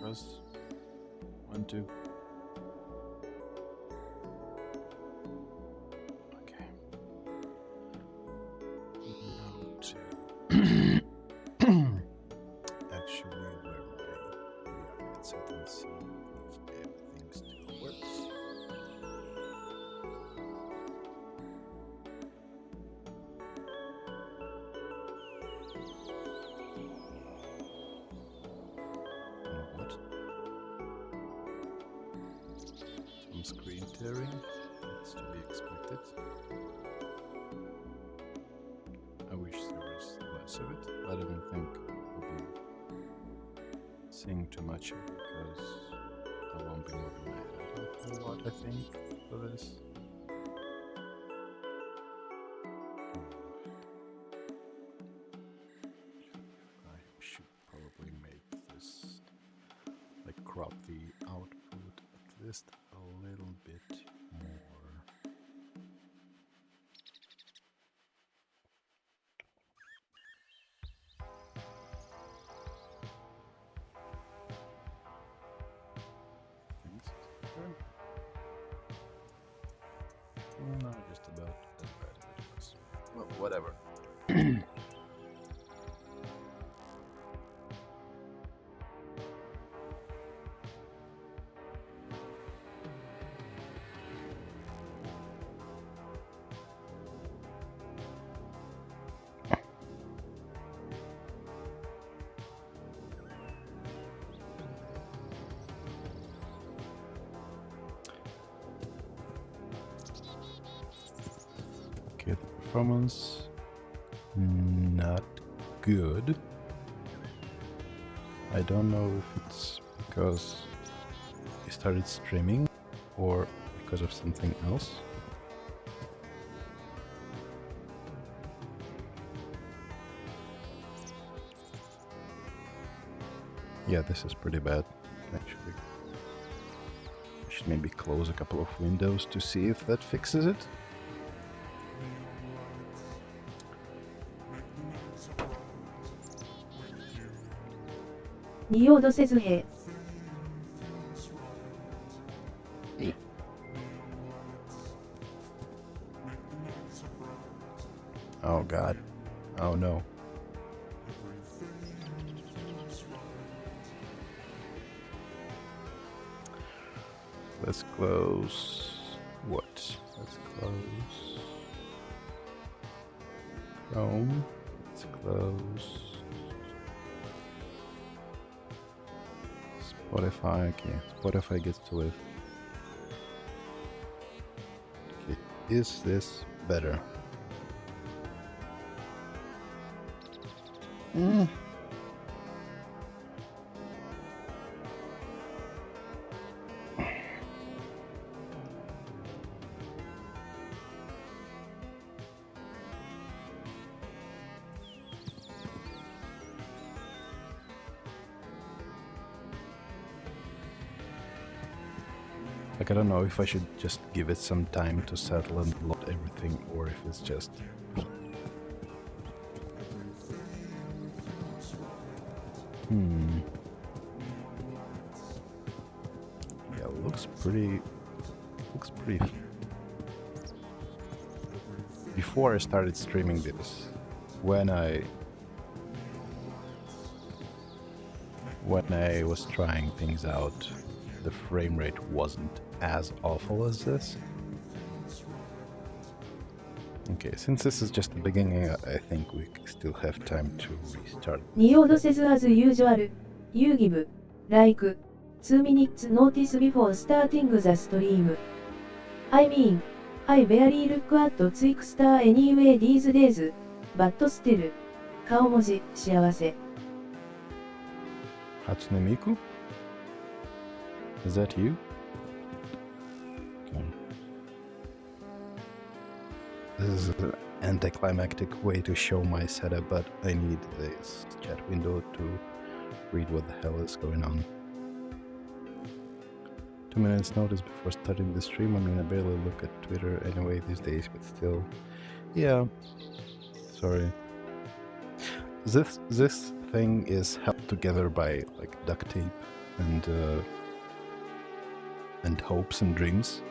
Press 1, 2. Okay. Now to actually where my react set and see if everything still works. What? Some screen tearing. That's to be expected. I wish there was less of it. I don't think we'll be seeing too much of it because I won't be moving my head a lot, I think, for this. I should probably make this, like crop the output at least a little bit more. No, just about as bad as it was. Well, whatever. Okay, the performance not good. I don't know if it's because I started streaming or because of something else. Yeah, this is pretty bad, actually. I should maybe close a couple of windows to see if that fixes it. Oh god. Oh no. Let's close what? Let's close Chrome. Let's close Spotify. Okay, Spotify gets to live. Okay, is this better? Like, I don't know if I should just give it some time to settle and load everything, or if it's just... Yeah, looks pretty... Before I started streaming this, when I was trying things out, the frame rate wasn't as awful as this. Okay, since this is just the beginning, I think we still have time to restart. 2 odd says as usual, you give, like, 2 minutes notice before starting the stream. I mean, I barely look at Twixter anyway these days, but still, 顔文字、幸せ。 Hatsune Miku? Is that you? Okay. This is an anticlimactic way to show my setup, but I need this chat window to read what the hell is going on. 2 minutes notice before starting the stream. I mean, I barely look at Twitter anyway these days, but still. Yeah. Sorry. This thing is held together by like duct tape. and hopes and dreams.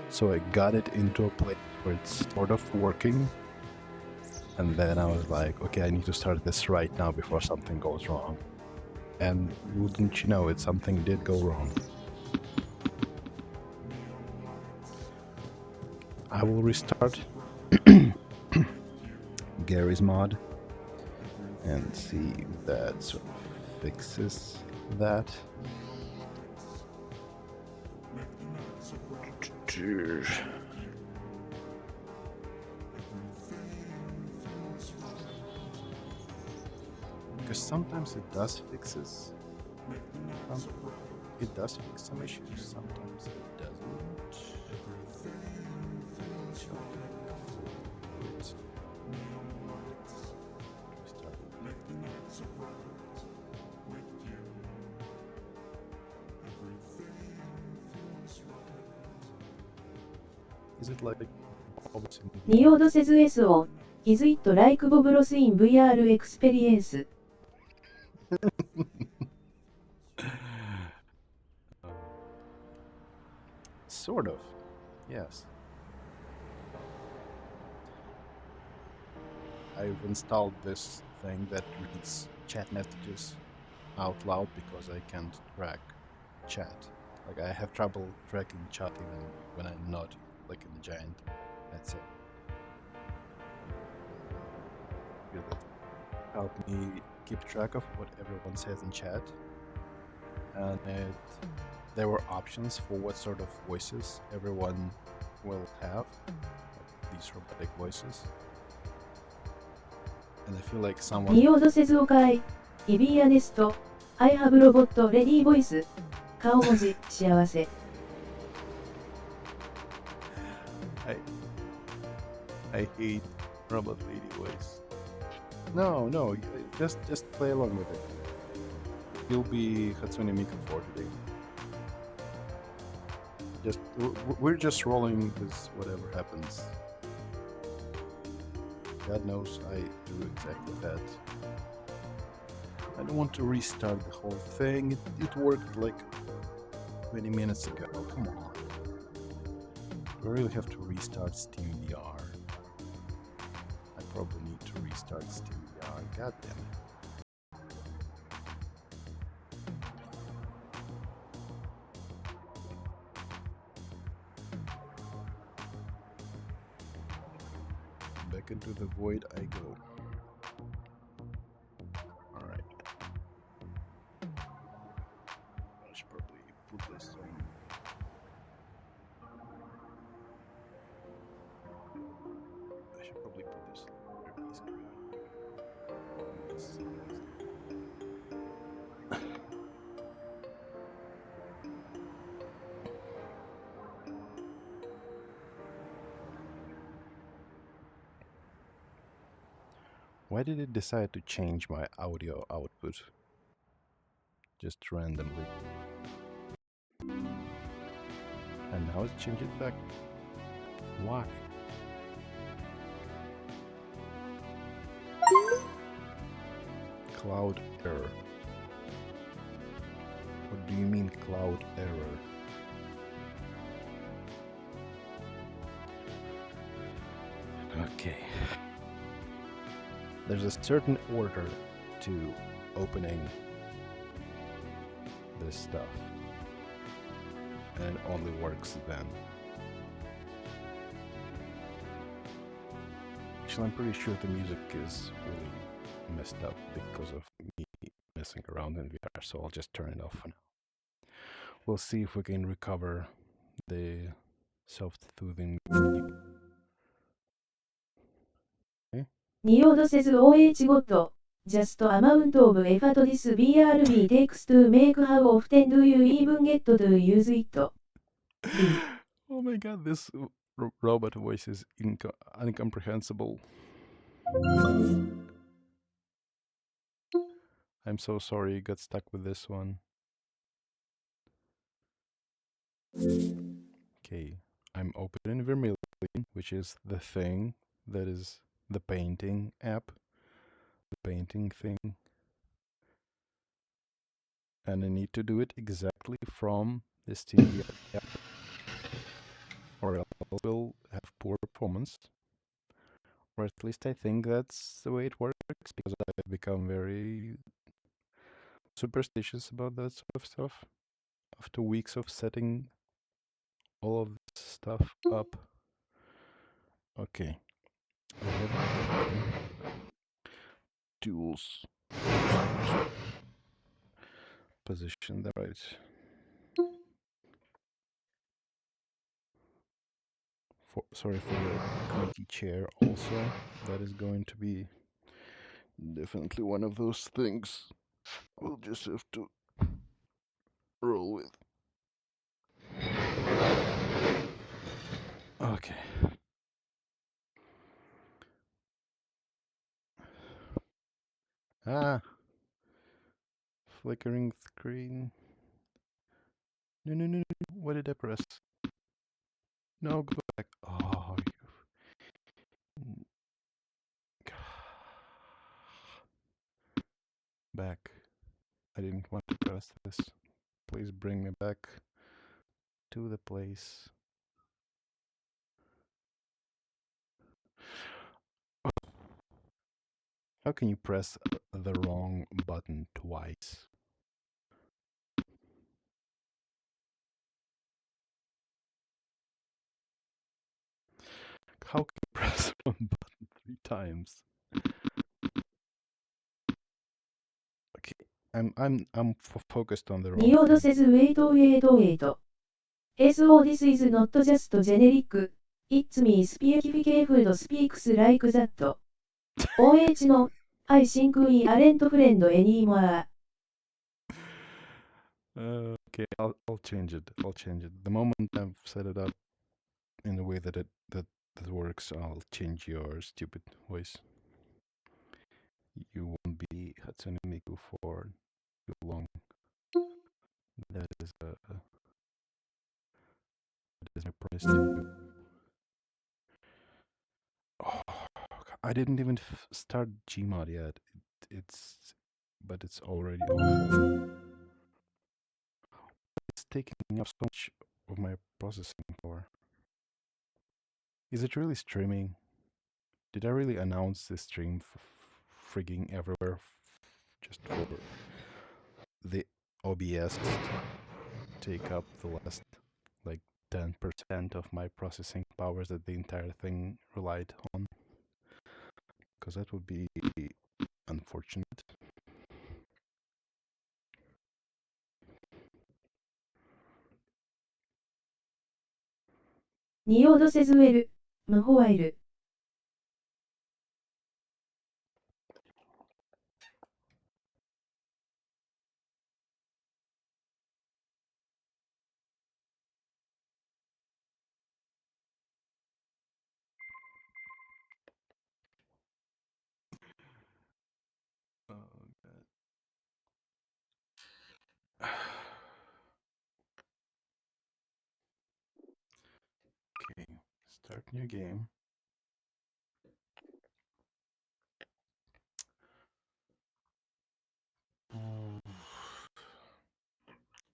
So I got it into a place where it's sort of working. And then I was like, okay, I need to start this right now before something goes wrong. And wouldn't you know it, something did go wrong. I will restart Gary's mod and see if that sort of fixes that. Because sometimes it does fixes. It does fix some issues, sometimes it doesn't. Is it like GMod says SO. Is it like Bob Ross in VR experience? Sort of, yes. I've installed this thing that reads chat messages out loud because I can't track chat. Like I have trouble tracking chat even when I'm not like in the giant headset. Will it help me keep track of what everyone says in chat? And there were options for what sort of voices everyone will have, like these robotic voices. And I feel like someone... GMod says okay. To be honest, I have robot lady voice. 顔文字、幸せ。I hate robot lady voice. No, just play along with it. You'll be Hatsune Miku for today. We're just rolling with whatever happens. God knows I do exactly that. I don't want to restart the whole thing. It worked like 20 minutes ago. Come on. Do I really have to restart Steam VR? I probably need to restart Steam VR. God damn it. Back into the void I go. Alright. I should probably put this on. I should probably put this where these are. Why did it decide to change my audio output? Just randomly. And now it's changed it back. Why? Cloud error. What do you mean cloud error? Okay. There's a certain order to opening this stuff. And it only works then. Actually, I'm pretty sure the music is really messed up because of me messing around in VR, so I'll just turn it off for now. We'll see if we can recover the self-soothing. Okay. GMod says OH got. Just amount of effort this BRB takes to make how often do you even get to use it? B. Oh my god, this robot voice is incomprehensible. I'm so sorry you got stuck with this one. Okay, I'm opening Vermilion, which is the thing that is the painting app. The painting thing. And I need to do it exactly from the Steam app, or else will have poor performance. Or at least I think that's the way it works, because I've become very superstitious about that sort of stuff. After weeks of setting all of this stuff up. Okay. I have tools. Position that right. Sorry for the creaky chair also. That is going to be definitely one of those things we'll just have to roll with. Okay. Ah, flickering screen. No, no, no, no. What did I press? No, go back. Oh, you. Back. I didn't want to press this. Please bring me back to the place. How can you press the wrong button twice? How can you press one button 3 times? Okay, I'm focused on the wrong Niodo thing. says wait wait wait. So this is not just generic. It's me specific food speaks like that. OH no, I think we aren't friend anymore. Okay, I'll change it. I'll change it. The moment I've set it up in a way that that works, I'll change your stupid voice. You won't be Hatsune Miku for too long. That is a promise to you. Oh, I didn't even start GMod yet. But it's already awful. It's taking up so much of my processing power. Is it really streaming? Did I really announce this stream frigging everywhere just for the OBS to take up the last like 10% of my processing powers that the entire thing relied on? Because that would be unfortunate. Niodo says well, while. Oh, God. Okay, start new game.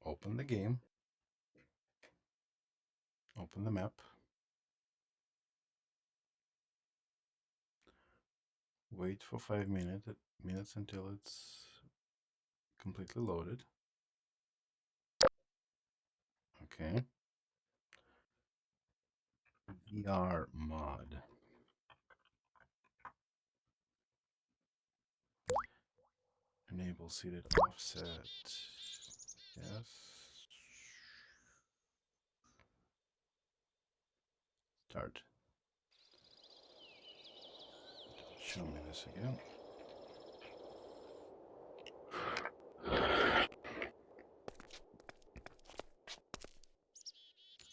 Open the game. Open the map. Wait for 5 minutes until it's completely loaded. Okay. GMod. Enable seated offset. Yes. Start. Show me this again.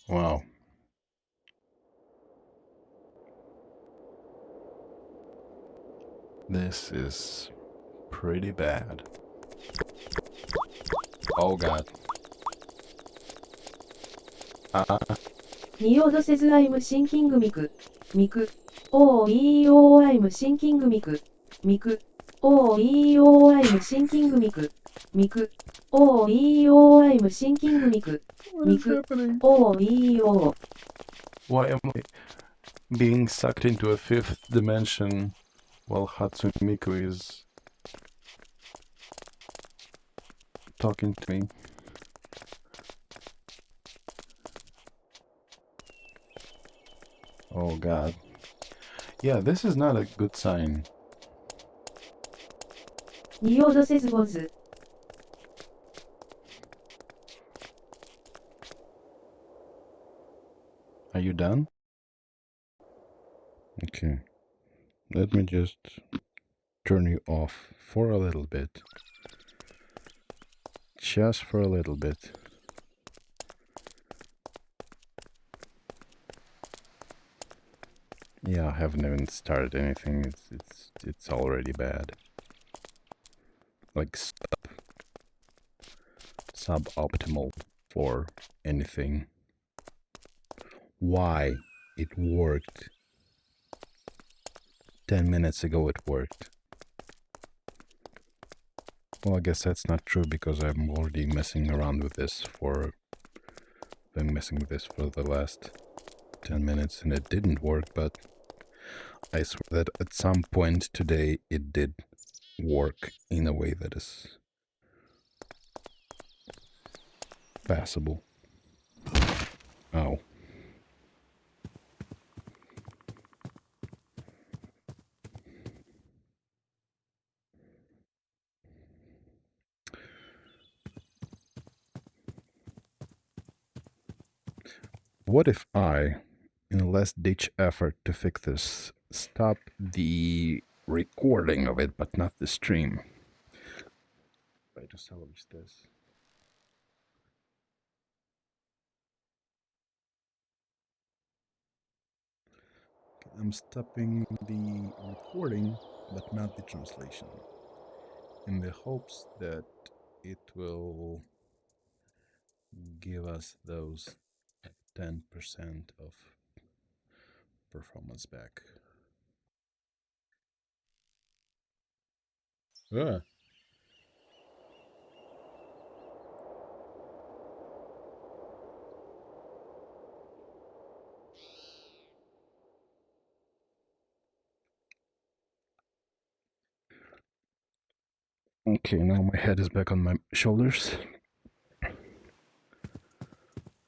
Wow. This is pretty bad. Oh god. Niodo says I'm thinking Miku. Miku. Oh, I'm thinking Miku. Miku. Oh, I'm thinking Miku. Miku. Oh, I'm sinking Miku. What is Miku. happening? Oh. Why am I being sucked into a fifth dimension while Hatsune Miku is talking to me? Oh god. Yeah, this is not a good sign. GMod says was. Are you done? Okay. Let me just turn you off for a little bit. Just for a little bit. Yeah, I haven't even started anything. It's already bad. Like suboptimal for anything. Why? It worked. 10 minutes ago it worked. Well, I guess that's not true because I'm already messing around with this been messing with this for the last 10 minutes and it didn't work, but I swear that at some point today it did work in a way that is passable. Oh. What if I, in a last-ditch effort to fix this, stop the recording of it, but not the stream? Try to salvage this. I'm stopping the recording, but not the translation, in the hopes that it will give us those 10% of performance back. Ah. Okay, now my head is back on my shoulders.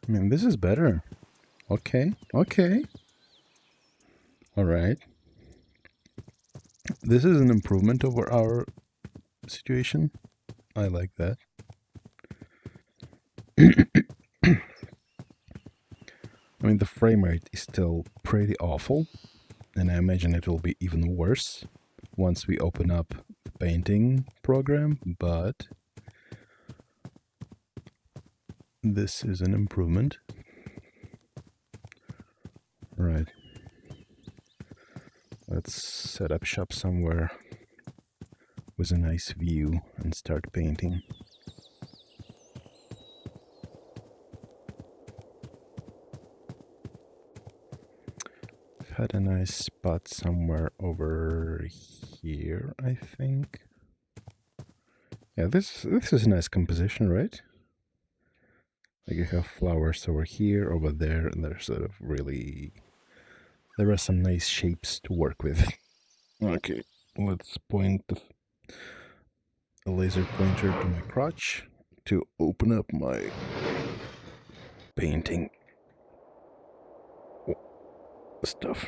I mean, this is better. Okay. Alright. This is an improvement over our situation. I like that. I mean, the frame rate is still pretty awful, and I imagine it will be even worse once we open up the painting program, but this is an improvement. Right. Let's set up shop somewhere with a nice view and start painting. Had a nice spot somewhere over here, I think. Yeah, this is a nice composition, right? Like you have flowers over here, over there, and there's sort of really... There are some nice shapes to work with. Okay, let's point a laser pointer to my crotch to open up my painting stuff.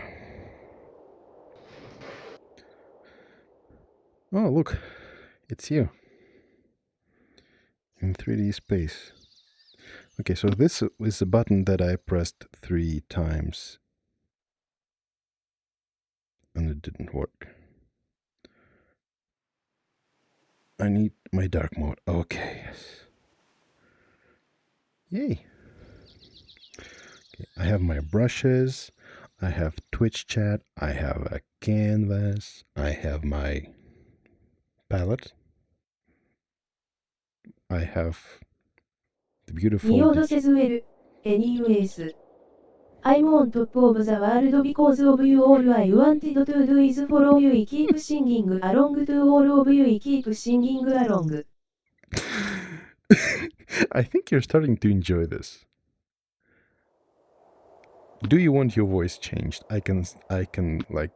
Oh, look, it's you in 3D space. Okay, so this is a button that I pressed 3 times and it didn't work. I need my dark mode. Okay, yes. Yay. Okay, I have my brushes, I have Twitch chat, I have a canvas, I have my palette, I have the beautiful... GMod says well. Anyways. I'm on top of the world because of you all. I wanted to do is follow you. I keep singing along to all of you. I keep singing along. I think you're starting to enjoy this. Do you want your voice changed? I can like,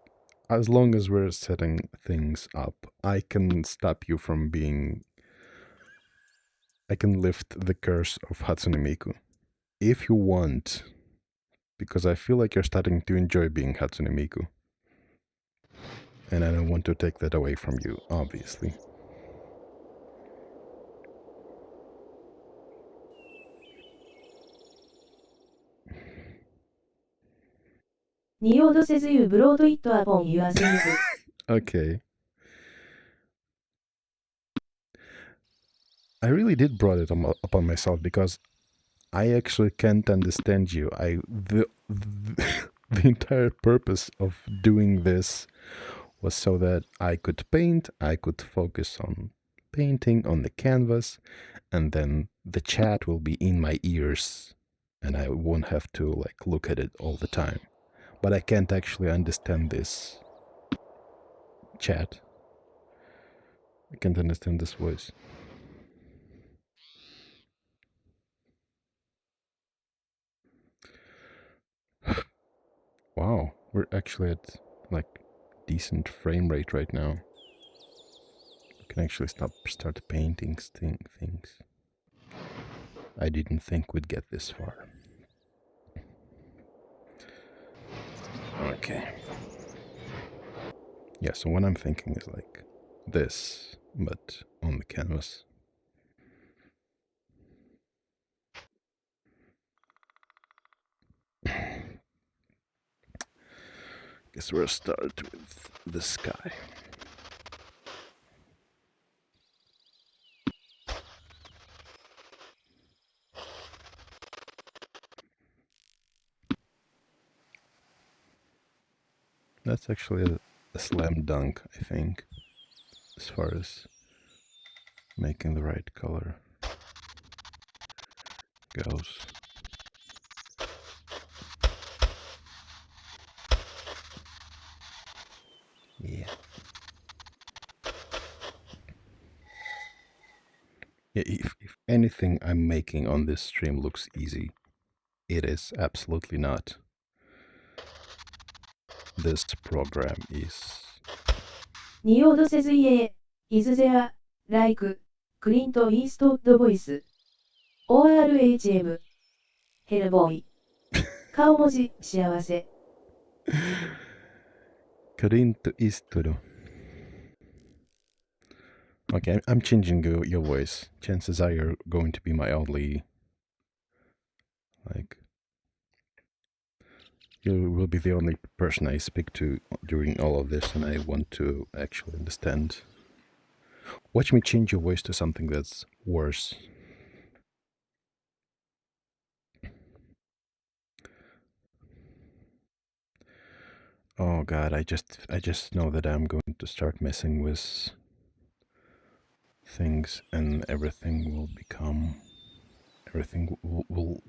as long as we're setting things up, I can stop you from being. I can lift the curse of Hatsune Miku if you want, because I feel like you're starting to enjoy being Hatsune Miku, and I don't want to take that away from you, obviously. 仁王せず you brought it upon yourself. Okay. I really did brought it upon myself because I actually can't understand you. The entire purpose of doing this was so that I could paint, I could focus on painting on the canvas, and then the chat will be in my ears and I won't have to like look at it all the time. But I can't actually understand this chat. I can't understand this voice. Wow, we're actually at like decent frame rate right now. We can actually start painting things. I didn't think we'd get this far. Okay. Yeah, so what I'm thinking is like this, but on the canvas. Guess we'll start with the sky. That's actually a slam dunk, I think, as far as making the right color goes. Yeah. Yeah, if anything I'm making on this stream looks easy, it is absolutely not. This program is. 仁王せず ye, is there, like, Clint Eastwood voice. ORHM. Hellboy. 顔文字、幸せ。Clint Eastwood. Okay, I'm changing your voice. Chances are you're going to be my only, like, you will be the only person I speak to during all of this, and I want to actually understand. Watch me change your voice to something that's worse. Oh god, I just know that I'm going to start messing with things, and everything will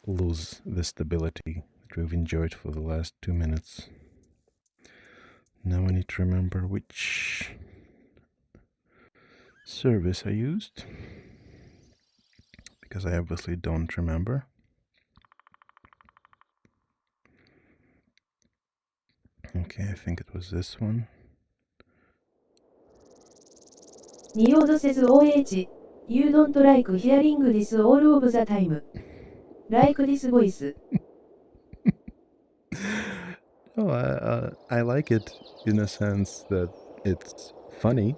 lose the stability that we've enjoyed for the last 2 minutes. Now I need to remember which service I used, because I obviously don't remember. Okay, I think it was this one. 仁王せず OH. You don't like hearing this all of the time. Like this voice. Oh, I like it in a sense that it's funny,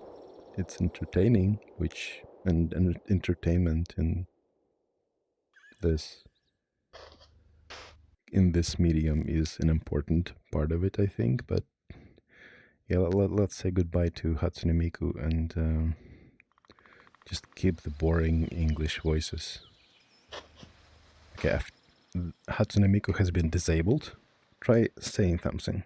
it's entertaining, and entertainment this in this medium is an important part of it, I think. But yeah, let's say goodbye to Hatsune Miku and just keep the boring English voices. Okay, Hatsune Miku has been disabled. Try saying something.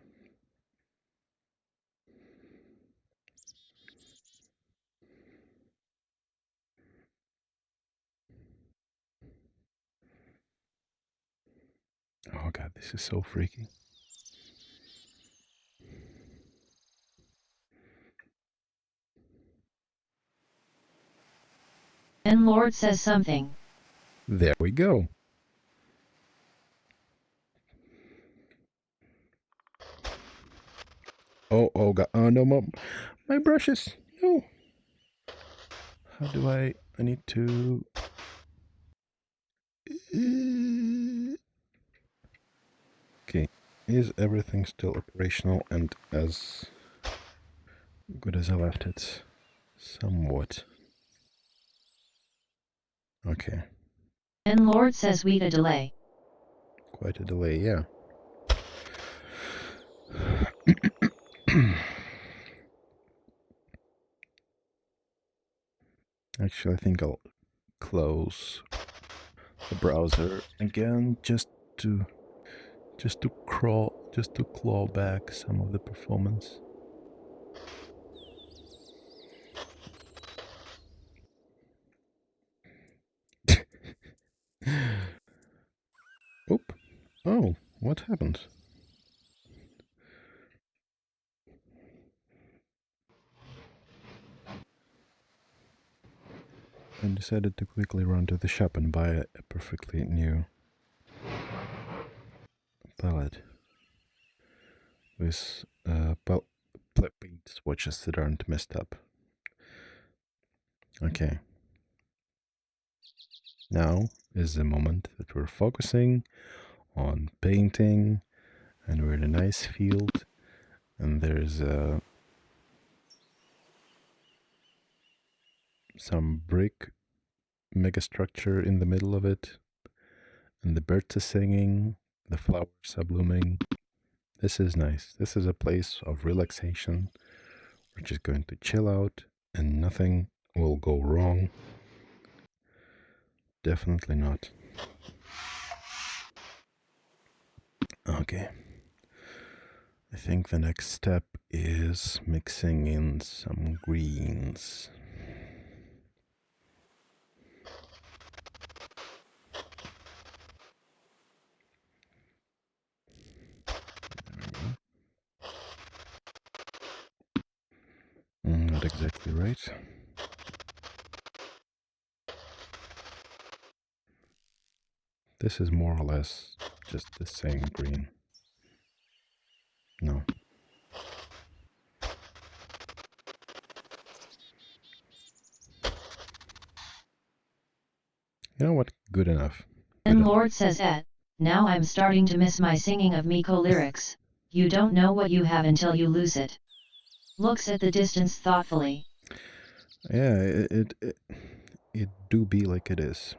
Oh god, this is so freaky. And Lord says something. There we go. Oh god, oh no, my brushes, no. How do I need to... Okay, is everything still operational and as good as I left it? Somewhat. Okay. And Lord says we a delay. Quite a delay, yeah. Actually, I think I'll close the browser again just to claw back some of the performance. Oop. Oh, what happened? I decided to quickly run to the shop and buy a perfectly new palette with paint swatches that aren't messed up. Okay. Now is the moment that we're focusing on painting, and we're in a nice field, and there's some brick megastructure in the middle of it, and the birds are singing, the flowers are blooming. This is nice. This is a place of relaxation. We're just going to chill out and nothing will go wrong. Definitely not. Okay. I think the next step is mixing in some greens. Not exactly right. This is more or less just the same green. No. You know what? Good enough. And Lord says now I'm starting to miss my singing of Miko lyrics. You don't know what you have until you lose it. Looks at the distance thoughtfully. Yeah, it do be like it is.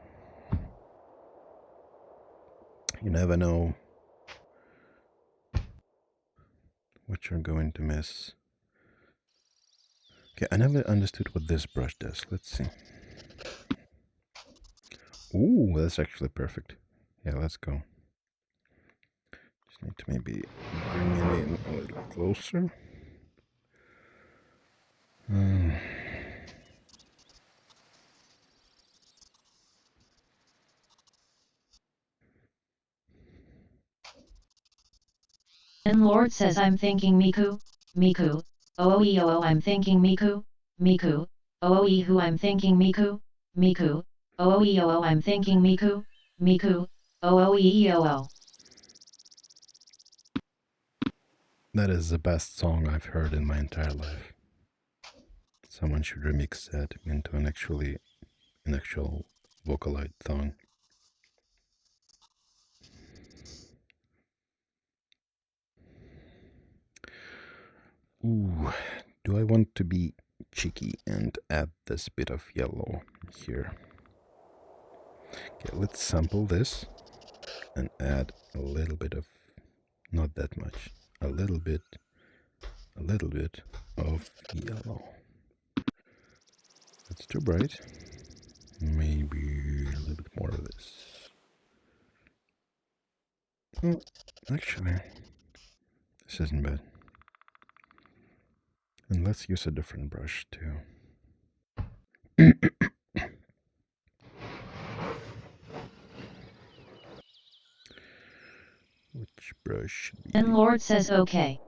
You never know what you're going to miss. Okay, I never understood what this brush does. Let's see. Ooh, that's actually perfect. Yeah, let's go. Just need to maybe bring it in a little closer. And Lord says I'm thinking Miku, Miku, ooe I'm thinking Miku, Miku, ooe who I'm thinking Miku, Miku, ooe I'm thinking Miku, Miku, ooe. That is the best song I've heard in my entire life. Someone should remix that into an actual Vocaloid song. Ooh, do I want to be cheeky and add this bit of yellow here? Okay, let's sample this and add a little bit of, not that much, a little bit of yellow. That's too bright. Maybe a little bit more of this. Oh, actually, this isn't bad. And let's use a different brush too. Which brush? And Lord says okay.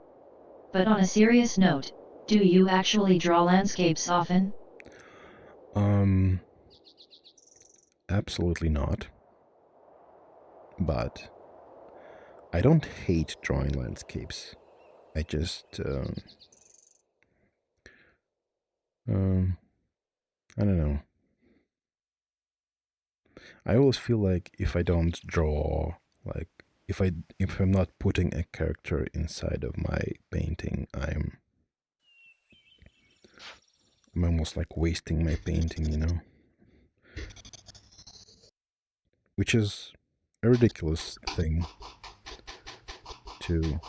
But on a serious note, do you actually draw landscapes often? absolutely not. But I don't hate drawing landscapes. I just, I don't know. I always feel like if I don't draw, like if I'm not putting a character inside of my painting, I'm almost like wasting my painting, you know? Which is a ridiculous thing to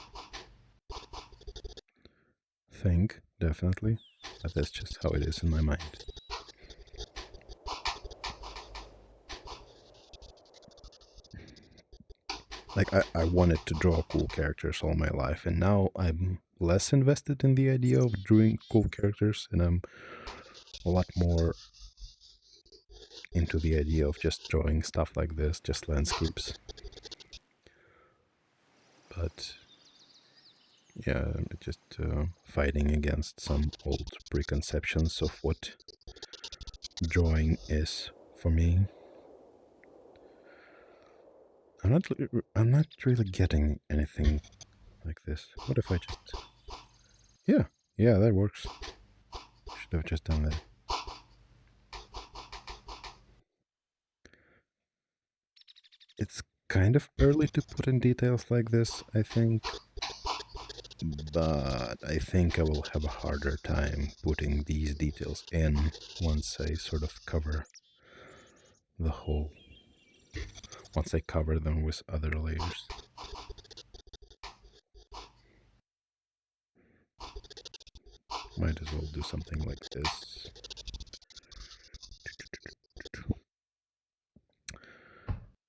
think, definitely. But that's just how it is in my mind. Like, I wanted to draw cool characters all my life, and now I'm less invested in the idea of drawing cool characters, and I'm a lot more into the idea of just drawing stuff like this, just landscapes. But yeah, just fighting against some old preconceptions of what drawing is for me. I'm not really getting anything like this. What if I just... Yeah, that works. Should have just done that. It's kind of early to put in details like this, I think. But I think I will have a harder time putting these details in once I sort of cover the whole... Once I cover them with other layers. Might as well do something like this.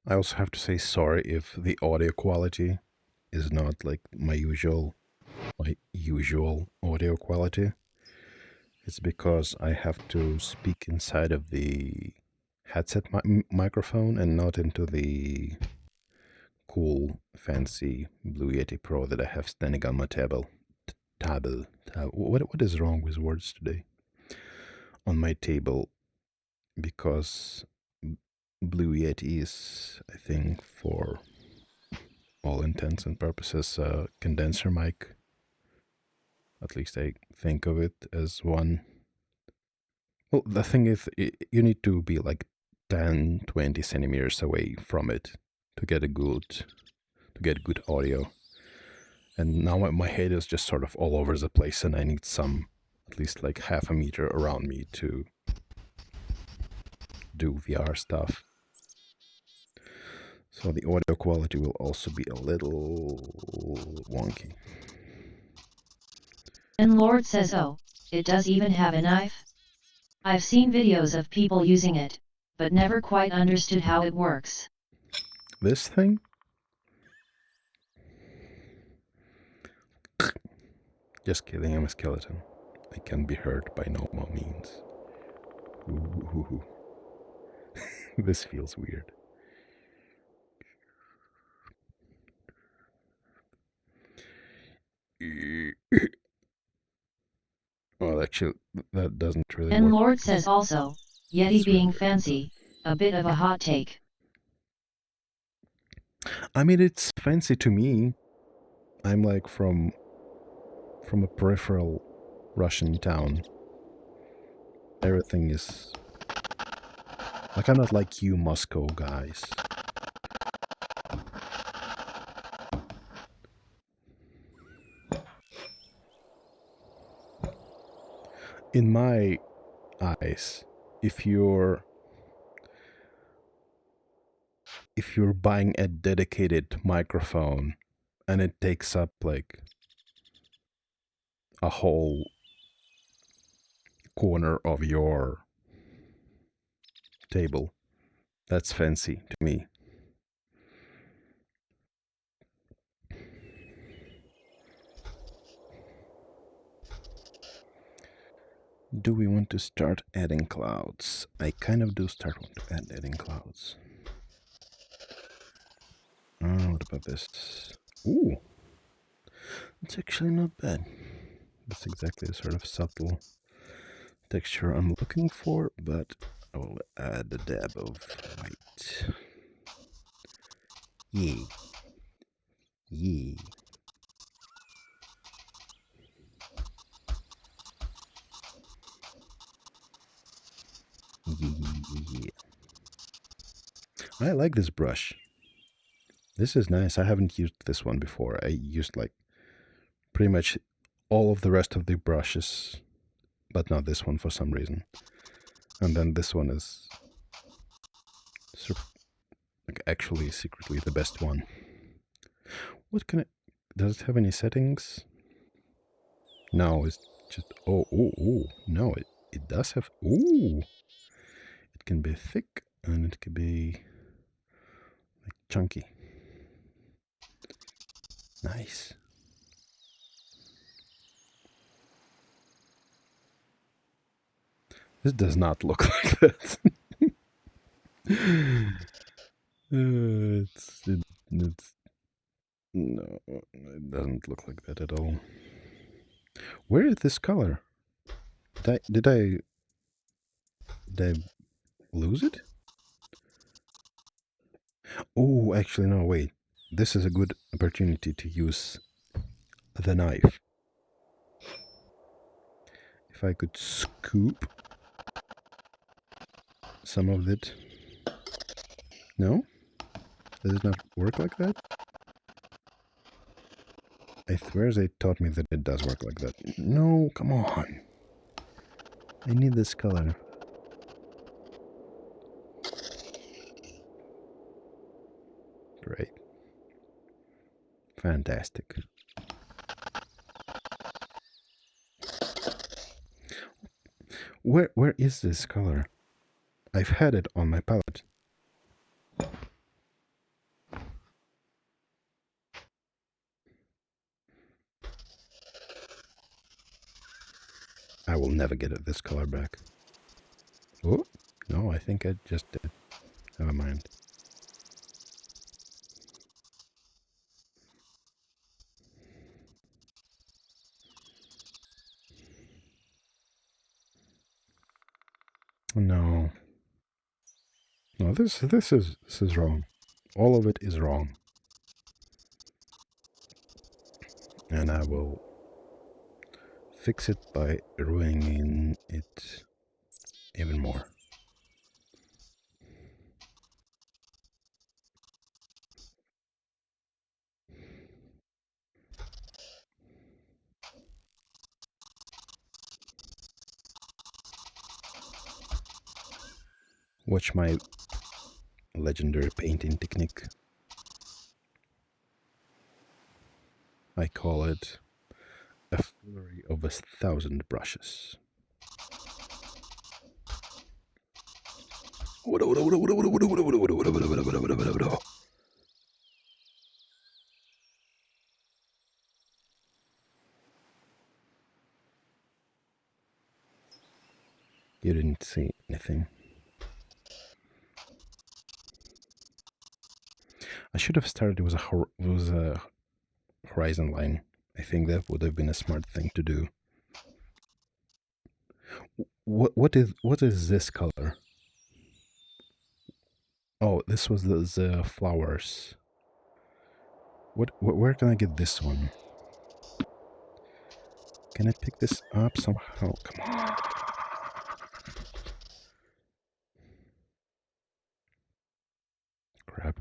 I also have to say sorry if the audio quality is not like my usual audio quality. It's because I have to speak inside of the headset microphone and not into the cool, fancy Blue Yeti Pro that I have standing on my table. What is wrong with words today? On my table, because Blue Yeti is, I think, for all intents and purposes, a condenser mic. At least I think of it as one. Well, the thing is, you need to be like 10, 20 centimeters away from it to get good audio. And now my head is just sort of all over the place, and I need some, at least like half a meter around me to do VR stuff. So the audio quality will also be a little wonky. And Lord says, oh, it does even have a knife? I've seen videos of people using it, but never quite understood how it works. This thing? Just kidding, I'm a skeleton. I can be hurt by normal means. Ooh. This feels weird. Well, actually, that doesn't really And work. Lord says also, Yeti being fancy, a bit of a hot take. I mean, it's fancy to me. I'm like from a peripheral Russian town. Everything is like, I'm not like you Moscow guys. In my eyes, if you're buying a dedicated microphone and it takes up like a whole corner of your table, that's fancy to me. Do we want to start adding clouds? I kind of do want to adding clouds. What about this? Ooh, it's actually not bad. That's exactly the sort of subtle texture I'm looking for, but I will add a dab of white. Yeah. Yeah. Yeah. I like this brush. This is nice. I haven't used this one before. I used like pretty much all of the rest of the brushes, but not this one for some reason. And then this one is like actually secretly the best one. What can I... Does it have any settings? No, it's just... Oh, no, it does have... Ooh! It can be thick and it can be like chunky. Nice. This does not look like that. It's no, it doesn't look like that at all. Where is this color? Did I lose it? Oh, actually, no, wait. This is a good opportunity to use the knife. If I could scoop some of it. No? Does it not work like that? I swear they taught me that it does work like that. No, come on. I need this color. Great. Fantastic. Where is this color? I've had it on my palette. I will never get this color back. Oh, no, I think I just did. Never mind. No. No, this is wrong. All of it is wrong. And I will fix it by ruining it even more. Watch my legendary painting technique. I call it a flurry of 1,000 brushes. You didn't see anything. I should have started with a horizon line. I think that would have been a smart thing to do. What is this color? Oh, this was the flowers. Where can I get this one? Can I pick this up somehow? Come on. Crap.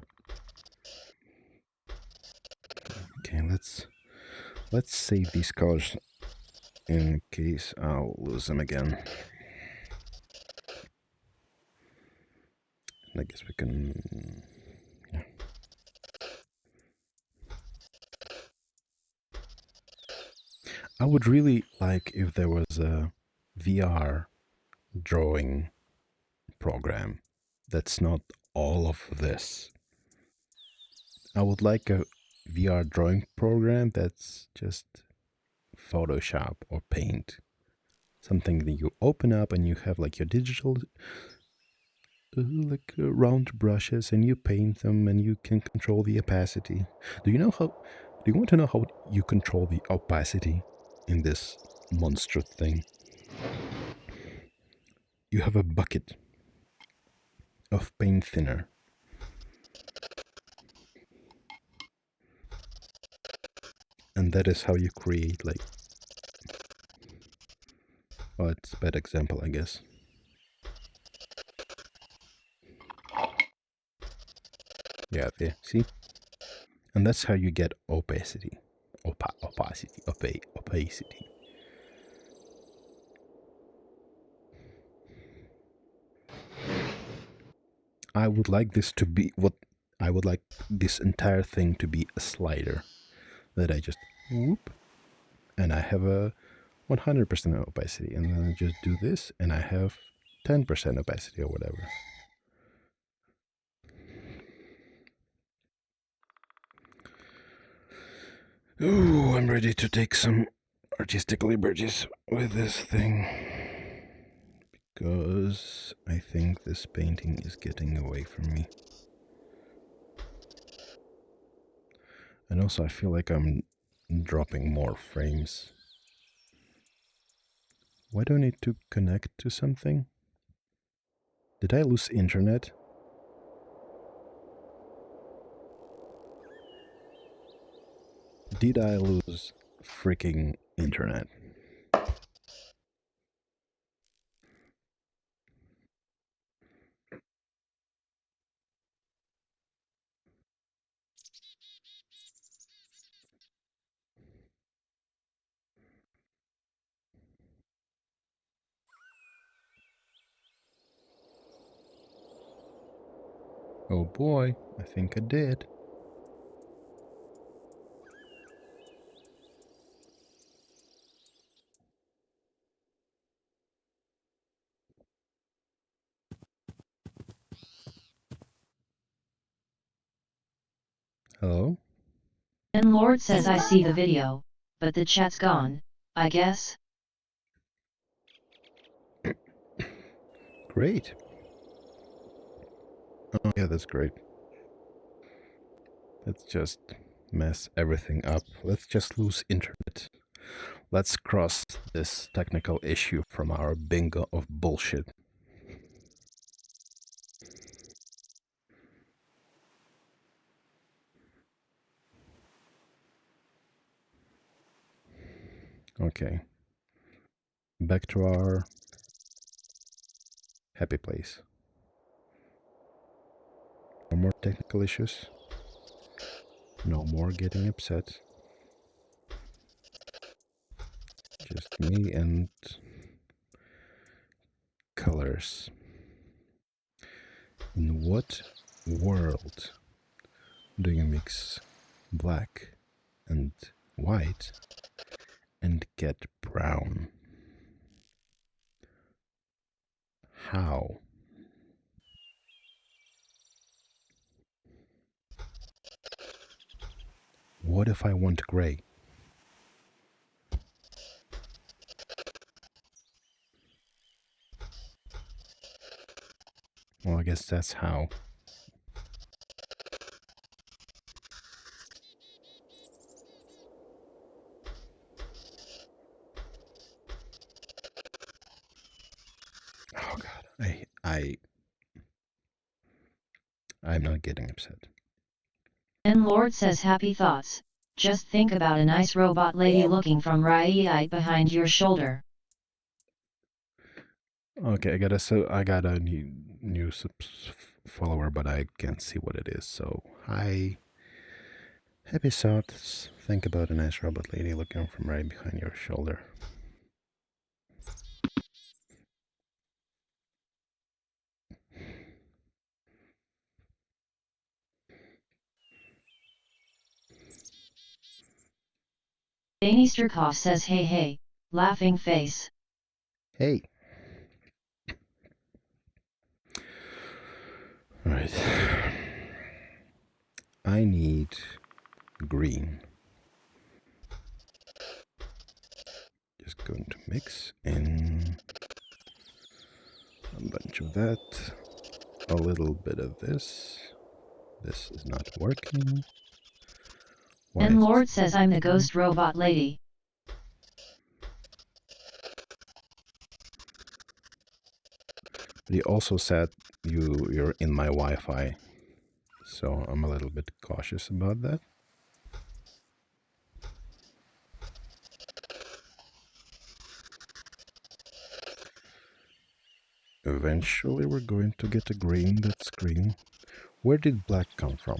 Okay, let's save these colors in case I'll lose them again. I guess we can... Yeah. I would really like if there was a VR drawing program that's not all of this. I would like a VR drawing program that's just Photoshop or Paint. Something that you open up and you have like your digital round brushes and you paint them and you can control the opacity. Do you want to know how you control the opacity in this monster thing? You have a bucket of paint thinner. And that is how you create, like, well, it's a bad example, I guess. Yeah, there, see? And that's how you get opacity. Opacity. I would like this to be I would like this entire thing to be a slider that I just whoop, and I have a 100% opacity, and then I just do this, and I have 10% opacity or whatever. Ooh, I'm ready to take some artistic liberties with this thing, because I think this painting is getting away from me. And also I feel like I'm dropping more frames. Why do I need to connect to something? Did I lose internet? Did I lose freaking internet? Oh boy, I think I did. Hello? And Lord says I see the video, but the chat's gone, I guess. Great. Oh yeah, that's great. Let's just mess everything up. Let's just lose internet. Let's cross this technical issue from our bingo of bullshit. Okay. Back to our happy place. No more technical issues. No more getting upset. Just me and colors. In what world do you mix black and white and get brown? How? What if I want gray? Well, I guess that's how. Oh god, I'm not getting upset. And Lord says happy thoughts. Just think about a nice robot lady looking from right behind your shoulder. Okay, I got a new follower, but I can't see what it is. So hi, happy thoughts. Think about a nice robot lady looking from right behind your shoulder. Danisterkoff says hey hey, laughing face. Hey. All right. I need green. Just going to mix in a bunch of that, a little bit of this. This is not working. Why And is Lord says I'm the ghost robot lady. But he also said you're in my Wi-Fi, so I'm a little bit cautious about that. Eventually we're going to get a green that's green. Where did black come from?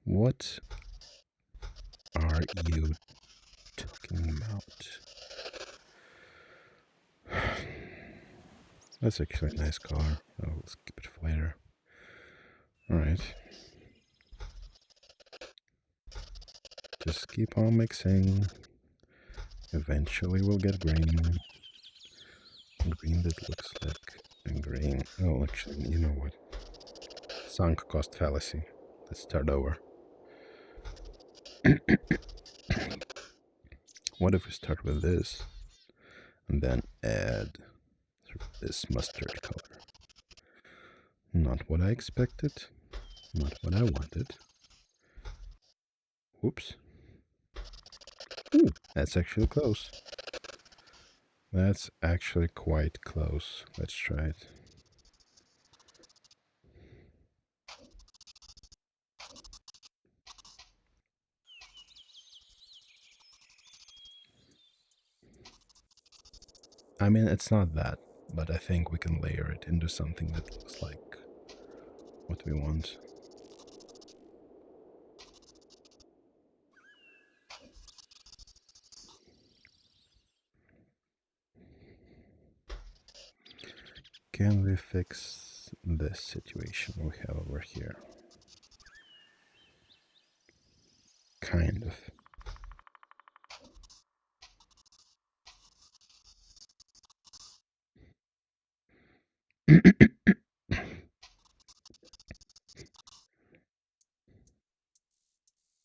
What are you talking about? That's actually a nice car. I'll skip it for later. Alright. Just keep on mixing. Eventually we'll get green. Green that looks like a green. Oh, actually, you know what? Sunk cost fallacy. Let's start over. What if we start with this and then add this mustard color? Not what I expected, not what I wanted. Whoops. Ooh, that's actually close. That's actually quite close. Let's try it. I mean, it's not that, but I think we can layer it into something that looks like what we want. Can we fix this situation we have over here? Kind of.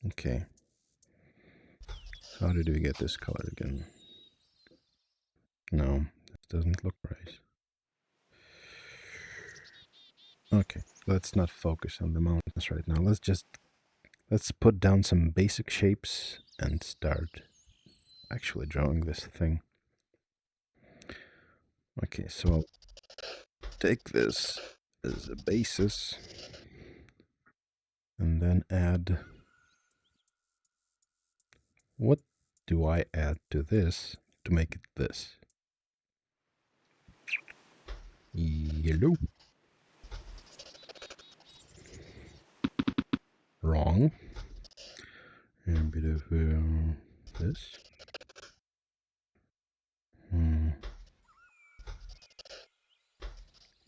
Okay. How did we get this color again? No, this doesn't look right. Okay, let's not focus on the mountains right now. Let's put down some basic shapes and start actually drawing this thing. Okay, so I'll take this as a basis and then add... What do I add to this to make it this? Yellow. Wrong. And a bit of this.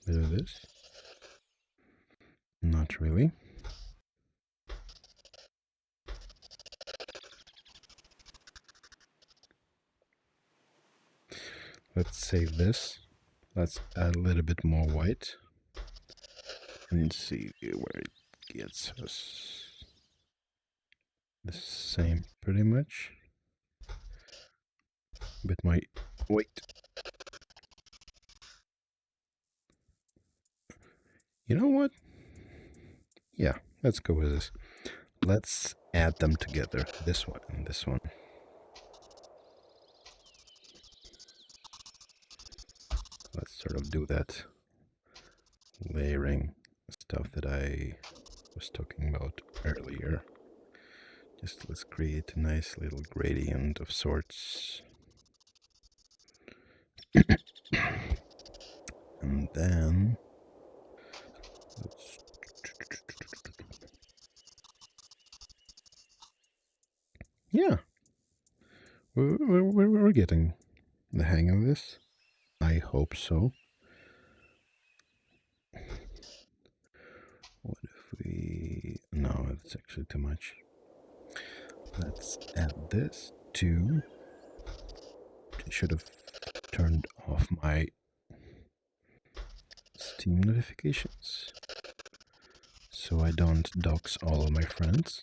Bit of this. Not really. Let's save this. Let's add a little bit more white. And see where it gets us. The same, pretty much. A bit more white. You know what? Yeah, let's go with this. Let's add them together. This one and this one. Let's sort of do that layering stuff that I was talking about earlier. Just let's create a nice little gradient of sorts. And then let's... Yeah, we're getting the hang of this. I hope so. What if we... No, that's actually too much. Let's add this to... I should have turned off my Steam notifications so I don't dox all of my friends.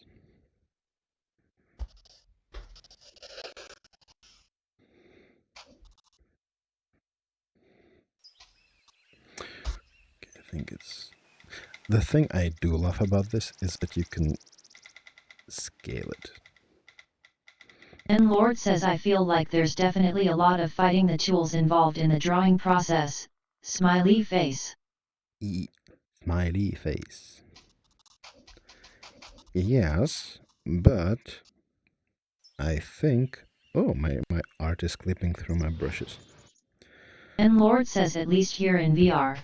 Okay, I think it's... The thing I do love about this is that you can scale it. And Lord says I feel like there's definitely a lot of fighting the tools involved in the drawing process. Smiley face. Smiley face. Yes, but I think... Oh, my art is clipping through my brushes. And Lord says at least here in VR.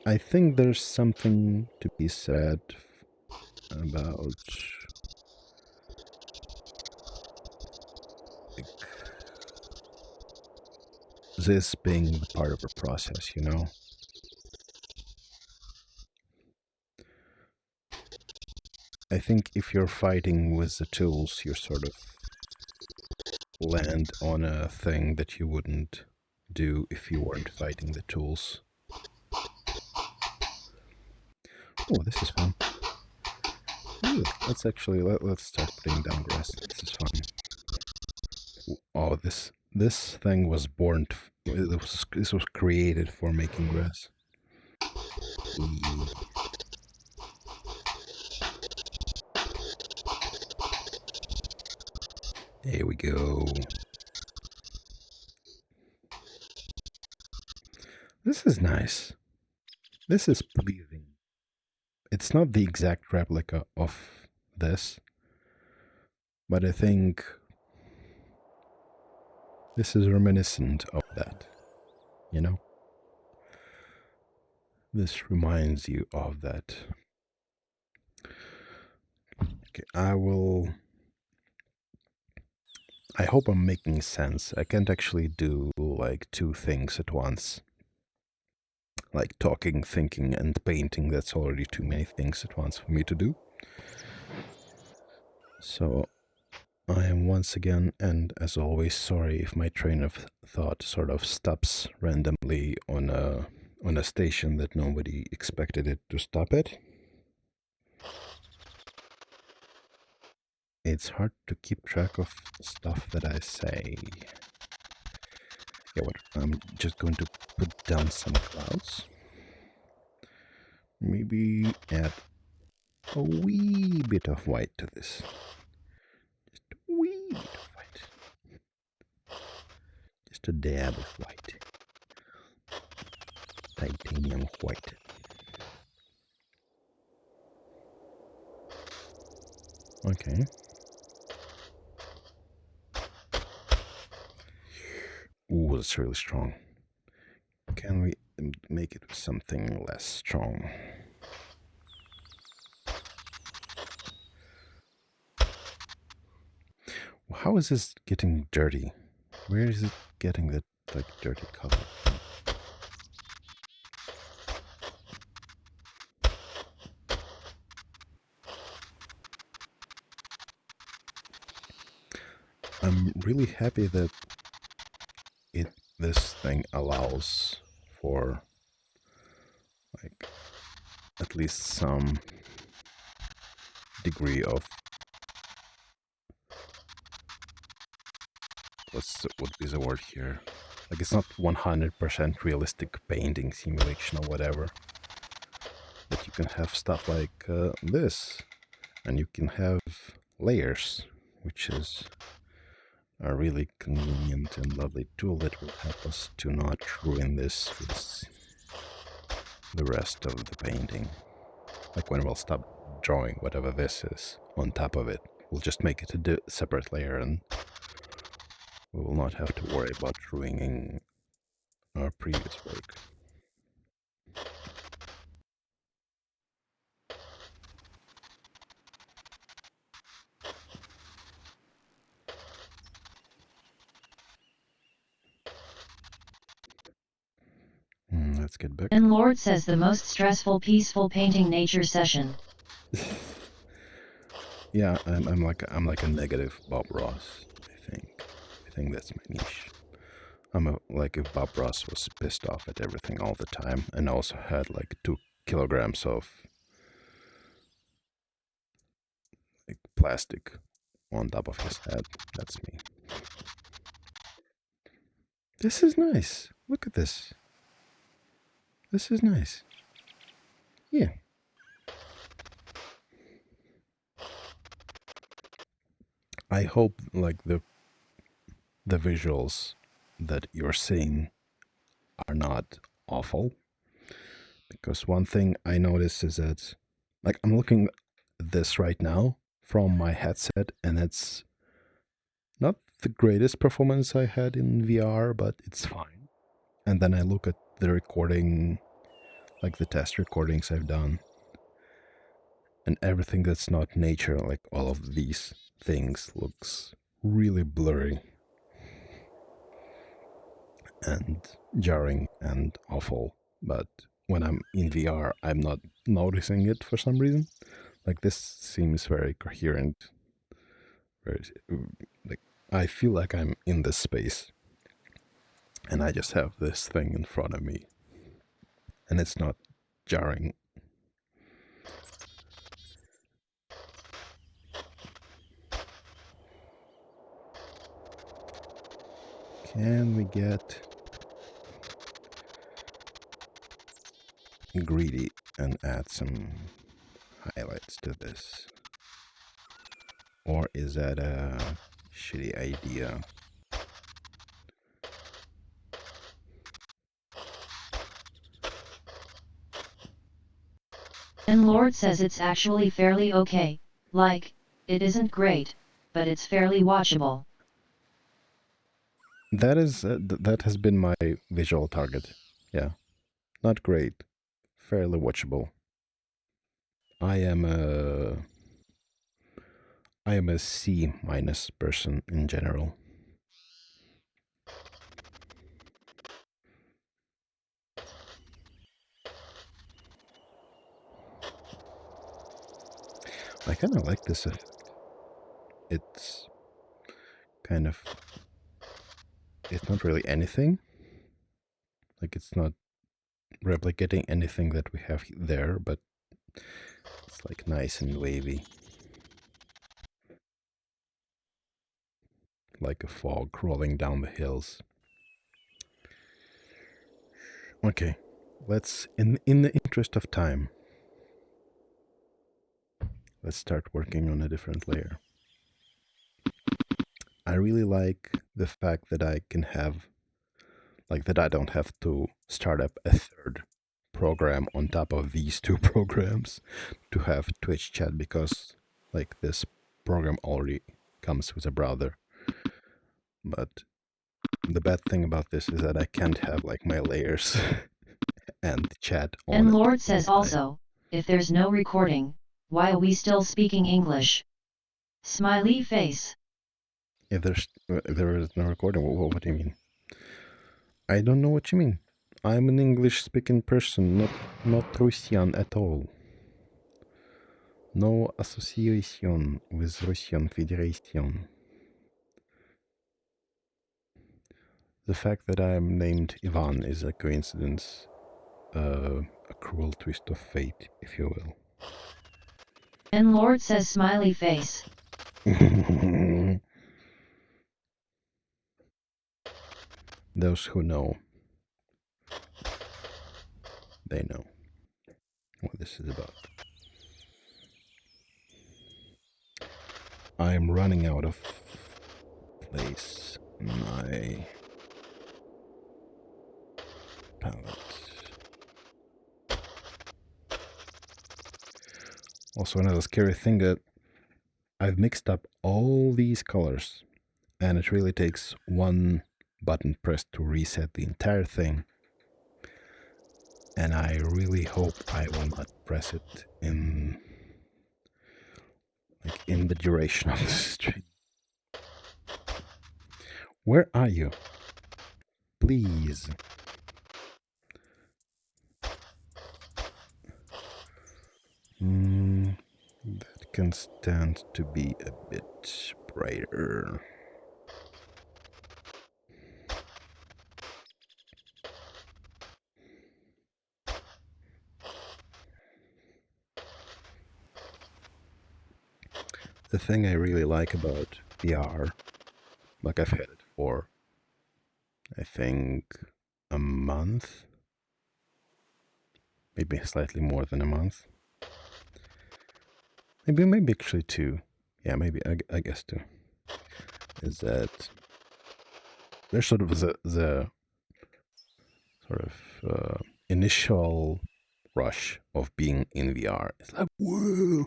I think there's something to be said about like, this being the part of a process, you know? I think if you're fighting with the tools, you sort of land on a thing that you wouldn't do if you weren't fighting the tools. Oh, this is fun. Ooh, let's actually let's start putting down grass. This is fun. Oh, this thing was born. This was created for making grass. There we go. This is nice. This is pleasing. It's not the exact replica of this, but I think this is reminiscent of that, you know? This reminds you of that. Okay, I hope I'm making sense. I can't actually do like two things at once. Like talking, thinking, and painting. That's already too many things at once for me to do. So I am once again, and as always, sorry if my train of thought sort of stops randomly on a station that nobody expected it to stop at. It's hard to keep track of stuff that I say. Yeah, what? I'm just going to put down some clouds. Maybe add a wee bit of white to this. Just a wee bit of white. Just a dab of white. Titanium white. Okay. Ooh, that's really strong. Can we make it something less strong? How is this getting dirty? Where is it getting that like dirty color from? I'm really happy that this thing allows for like at least some degree of what is the word here? Like it's not 100% realistic painting simulation or whatever, but you can have stuff like this, and you can have layers, which is a really convenient and lovely tool that will help us to not ruin this with the rest of the painting. Like when we'll stop drawing whatever this is on top of it, we'll just make it a separate layer and we will not have to worry about ruining our previous work. Let's get back. And Lord says the most stressful peaceful painting nature session. Yeah, I'm like a negative Bob Ross, I think. I think that's my niche. Like if Bob Ross was pissed off at everything all the time and also had like 2 kilograms of like plastic on top of his head. That's me. This is nice. Look at this. This is nice. Yeah. I hope like the visuals that you're seeing are not awful, because one thing I noticed is that like I'm looking at this right now from my headset, and it's not the greatest performance I had in VR, but it's fine. And then I look at the recording, like the test recordings I've done, and everything that's not nature, like all of these things, looks really blurry and jarring and awful. But when I'm in VR, I'm not noticing it for some reason. Like this seems very coherent. Very, like I feel like I'm in this space, and I just have this thing in front of me, and it's not jarring. Can we get greedy and add some highlights to this? Or is that a shitty idea? And Lord says it's actually fairly okay, like, it isn't great, but it's fairly watchable. That is that has been my visual target. Yeah, not great, fairly watchable. I am a C minus person in general. I kind of like this effect. It's kind of, it's not really anything. Like it's not replicating anything that we have there, but it's like nice and wavy. Like a fog rolling down the hills. Okay, let's, in the interest of time, let's start working on a different layer. I really like the fact that I can have, like that I don't have to start up a third program on top of these two programs to have Twitch chat, because like this program already comes with a browser. But the bad thing about this is that I can't have like my layers and chat on And it. Lord says also, if there's no recording, why are we still speaking English? Smiley face. If there is no recording, what do you mean? I don't know what you mean. I'm an English-speaking person, not Russian at all. No association with Russian Federation. The fact that I'm named Ivan is a coincidence, a cruel twist of fate, if you will. And Lord says smiley face. Those who know, they know what this is about. I'm running out of place in my palette. Also, another scary thing that I've mixed up all these colors, and it really takes one button press to reset the entire thing. And I really hope I will not press it in the duration of the stream. Where are you? Please. That can stand to be a bit brighter. The thing I really like about VR, like I've had it for, I think, a month, maybe slightly more than a month. Maybe actually two. Yeah, maybe, I guess two. is that there's sort of the sort of initial rush of being in VR. It's like, whoa,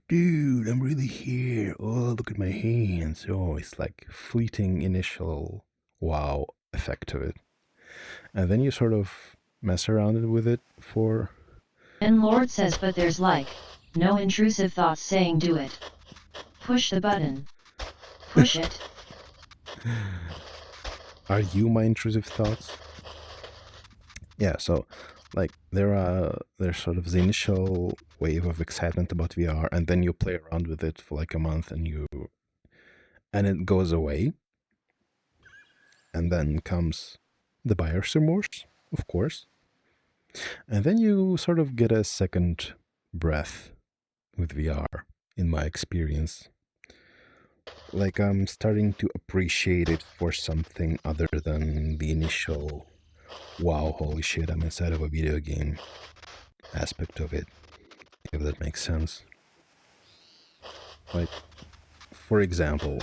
dude, I'm really here. Oh, look at my hands. Oh, it's like fleeting initial wow effect to it. And then you sort of mess around with it for... And Lord says, but there's like, no intrusive thoughts saying do it. Push the button. Push it. Are you my intrusive thoughts? Yeah, so like there's sort of the initial wave of excitement about VR, and then you play around with it for like a month and it goes away. And then comes the buyer's remorse, of course. And then you sort of get a second breath with VR, in my experience. Like I'm starting to appreciate it for something other than the initial, wow, holy shit, I'm inside of a video game aspect of it, if that makes sense. Like, for example,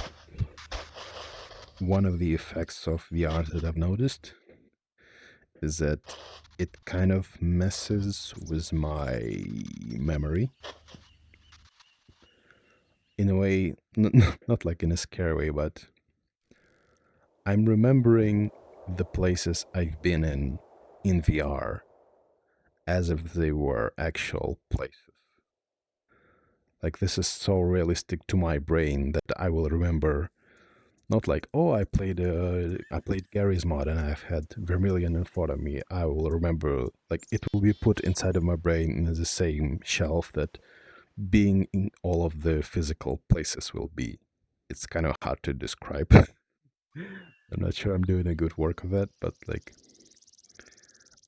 one of the effects of VR that I've noticed is that it kind of messes with my memory in a way, not like in a scary way, but I'm remembering the places I've been in VR as if they were actual places. Like this is so realistic to my brain that I will remember. Not like, oh, I played Gary's mod and I've had Vermilion in front of me. I will remember, like, it will be put inside of my brain in the same shelf that being in all of the physical places will be. It's kind of hard to describe. I'm not sure I'm doing a good work of that, but like,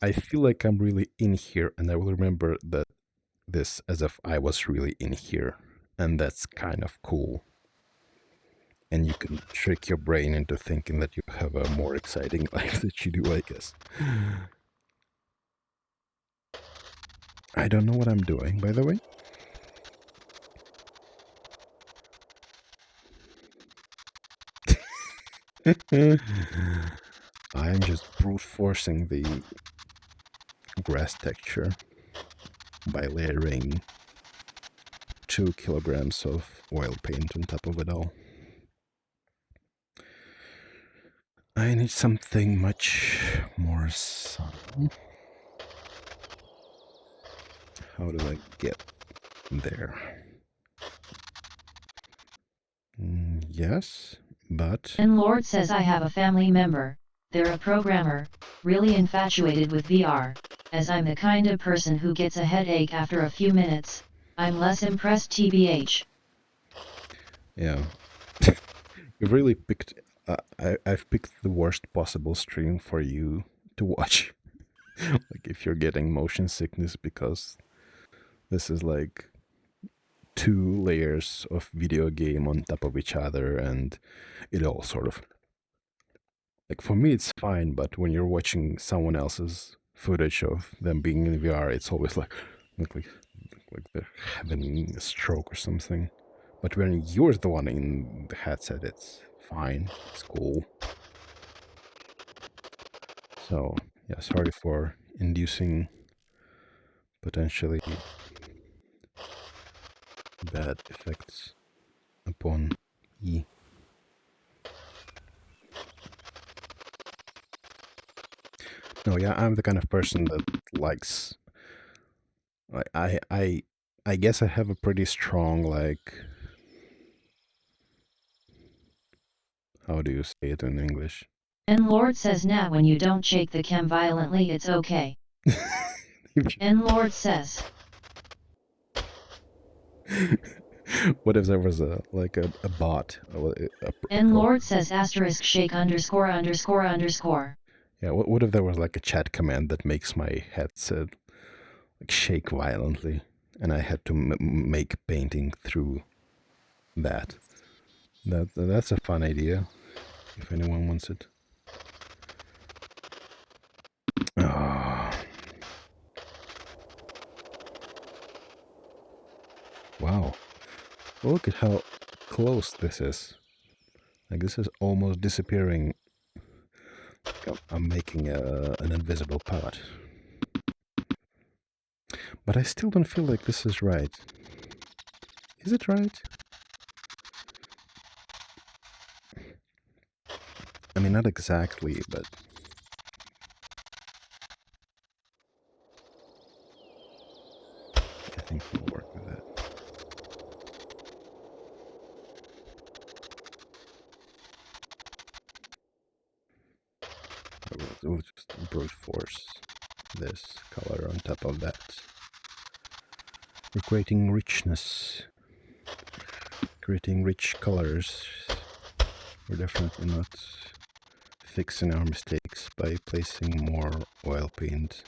I feel like I'm really in here and I will remember that this as if I was really in here. And that's kind of cool. And you can trick your brain into thinking that you have a more exciting life than you do, I guess. I don't know what I'm doing, by the way. I'm just brute forcing the grass texture by layering 2 kilograms of oil paint on top of it all. I need something much more sun. How do I get there? Yes, but... And Lord says, I have a family member, they're a programmer, really infatuated with VR, as I'm the kind of person who gets a headache after a few minutes, I'm less impressed tbh. Yeah. You've really picked... I've picked the worst possible stream for you to watch. Like if you're getting motion sickness, because this is like 2 layers of video game on top of each other, and it all sort of... Like for me it's fine, but when you're watching someone else's footage of them being in VR, it's always like they're having a stroke or something. But when you're the one in the headset, it's fine, it's cool. So yeah, sorry for inducing potentially bad effects upon ye. No, yeah, I'm the kind of person that likes... I guess I have a pretty strong, like... How do you say it in English? And Lord says, nah, when you don't shake the cam violently it's okay. And Lord says. What if there was a bot? And Lord says asterisk shake underscore underscore underscore. Yeah, what if there was like a chat command that makes my headset like shake violently, and I had to make painting through that? That's a fun idea, if anyone wants it. Oh. Wow. Look at how close this is. Like this is almost disappearing. I'm making an invisible pot. But I still don't feel like this is right. Is it right? I mean, not exactly, but... I think we'll work with that. We'll just brute force this color on top of that. We're creating richness. Creating rich colors. We're definitely not fixing our mistakes by placing more oil paint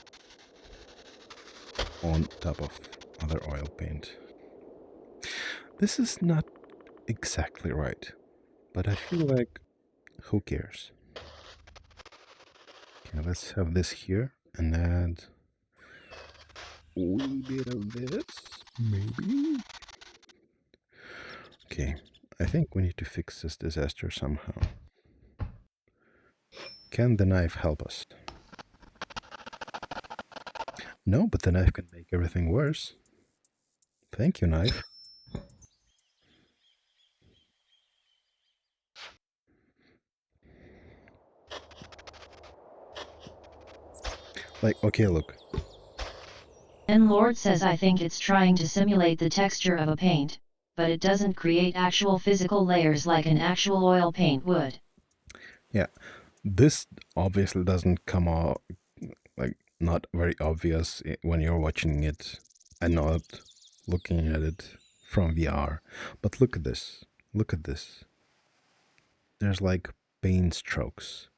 on top of other oil paint. This is not exactly right, but I feel like who cares? Okay, let's have this here and add a wee bit of this, maybe. Okay, I think we need to fix this disaster somehow. Can the knife help us? No, but the knife can make everything worse. Thank you, knife. Like, okay, look. And Lord says I think it's trying to simulate the texture of a paint, but it doesn't create actual physical layers like an actual oil paint would. Yeah, this obviously doesn't come out, like, not very obvious when you're watching it and not looking at it from VR. But look at this. Look at this. There's like paint strokes.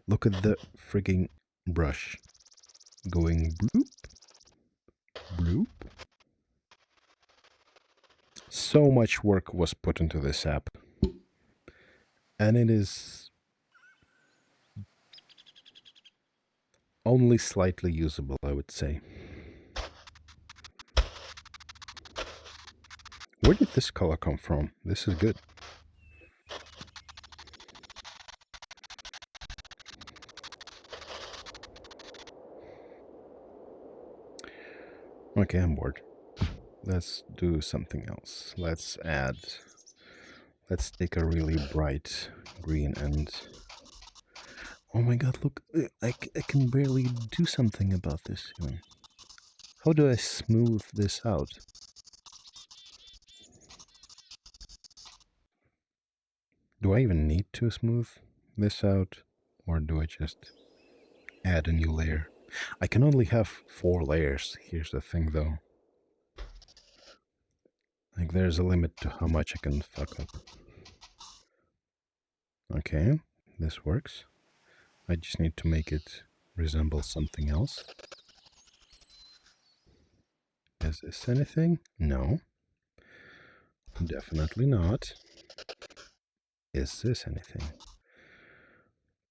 Look at the freaking brush going bloop, bloop. So much work was put into this app. And it is only slightly usable, I would say. Where did this color come from? This is good. Okay, I'm bored. Let's do something else. Let's take a really bright green and... Oh my god, look, I can barely do something about this even. How do I smooth this out? Do I even need to smooth this out? Or do I just add a new layer? I can only have 4 layers. Here's the thing though. Like there's a limit to how much I can fuck up. Okay, this works. I just need to make it resemble something else. Is this anything? No. Definitely not. Is this anything?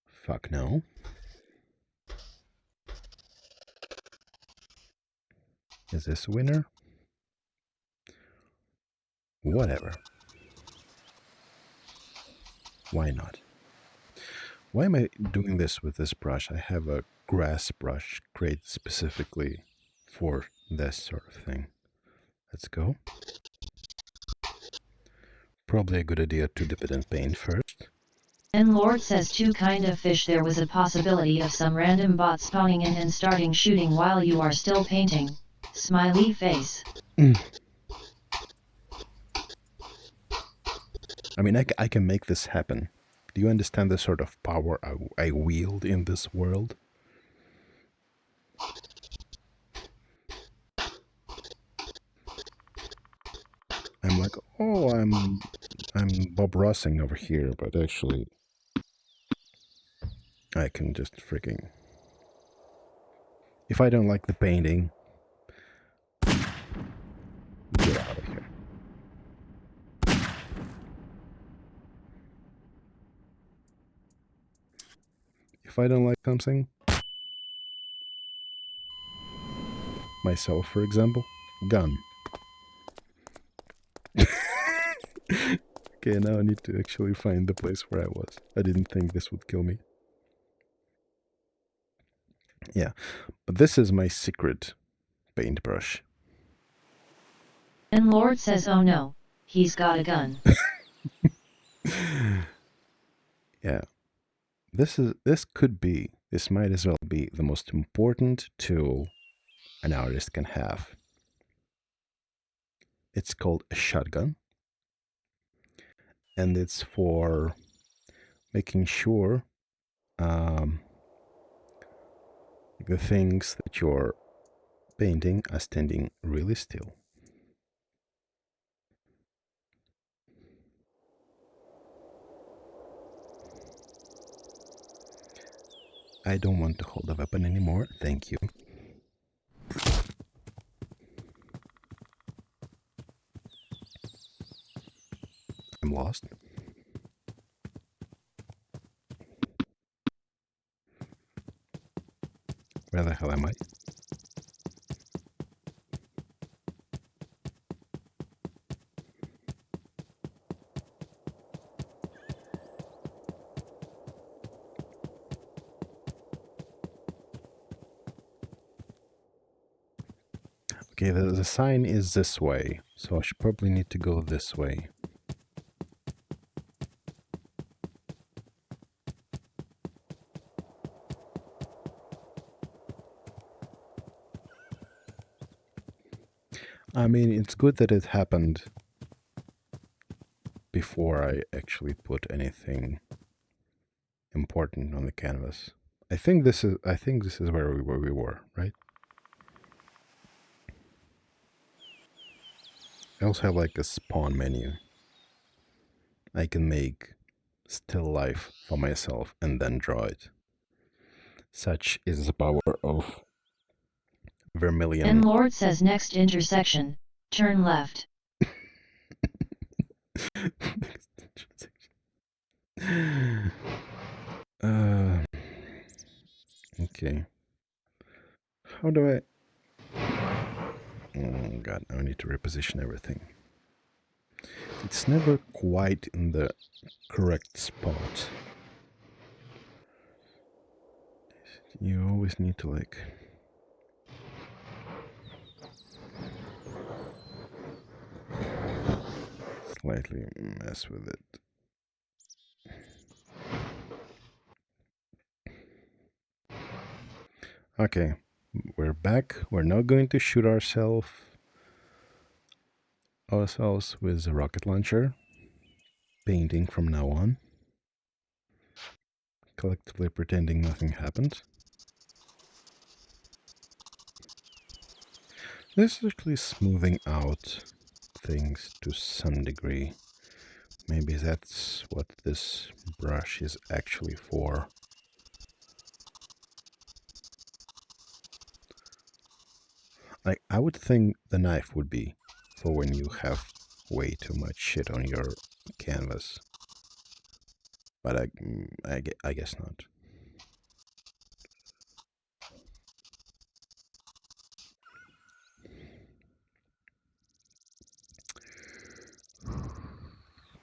Fuck no. Is this a winner? Whatever. Why not? Why am I doing this with this brush? I have a grass brush created specifically for this sort of thing. Let's go. Probably a good idea to dip it in paint first. And Lord says to kind of fish there was a possibility of some random bot spawning in and starting shooting while you are still painting. Smiley face. I mean, I can make this happen. Do you understand the sort of power I wield in this world? I'm like, oh, I'm Bob Rossing over here, but actually, I can just freaking... If I don't like the painting, get out of here. If I don't like something, myself, for example, gun. Okay, now I need to actually find the place where I was. I didn't think this would kill me. Yeah, but this is my secret paintbrush. And Lord says oh no, he's got a gun. Yeah, this might as well be the most important tool an artist can have. It's called a shotgun, and it's for making sure the things that you're painting are standing really still. I don't want to hold a weapon anymore, thank you. I'm lost. Where the hell am I? Okay, the sign is this way, so I should probably need to go this way. I mean, it's good that it happened before I actually put anything important on the canvas. I think this is where we were, right? I also have like a spawn menu. I can make still life for myself and then draw it. Such is the power of Vermilion. And Lord says next intersection, turn left. Okay. How do I... Oh god, now I need to reposition everything. It's never quite in the correct spot. You always need to like... slightly mess with it. Okay, we're back. We're not going to shoot ourselves with a rocket launcher. Painting from now on. Collectively pretending nothing happened. This is actually smoothing out things to some degree. Maybe that's what this brush is actually for. I would think the knife would be for when you have way too much shit on your canvas. But I guess not.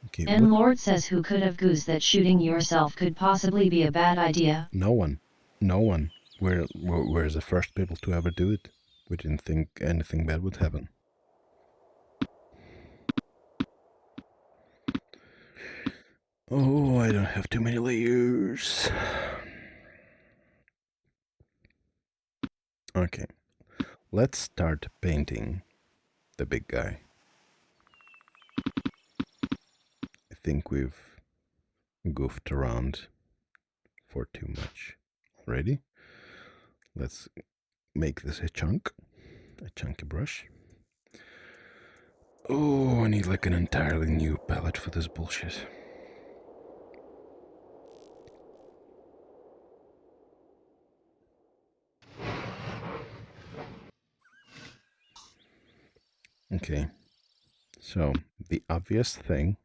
Okay, And Lord says who could have goosed that shooting yourself could possibly be a bad idea? No one. No one. We're the first people to ever do it. We didn't think anything bad would happen. Oh, I don't have too many layers. Okay, let's start painting the big guy. I think we've goofed around for too much already. Let's make this a chunky brush. Oh, I need like an entirely new palette for this bullshit. Okay, so the obvious thing...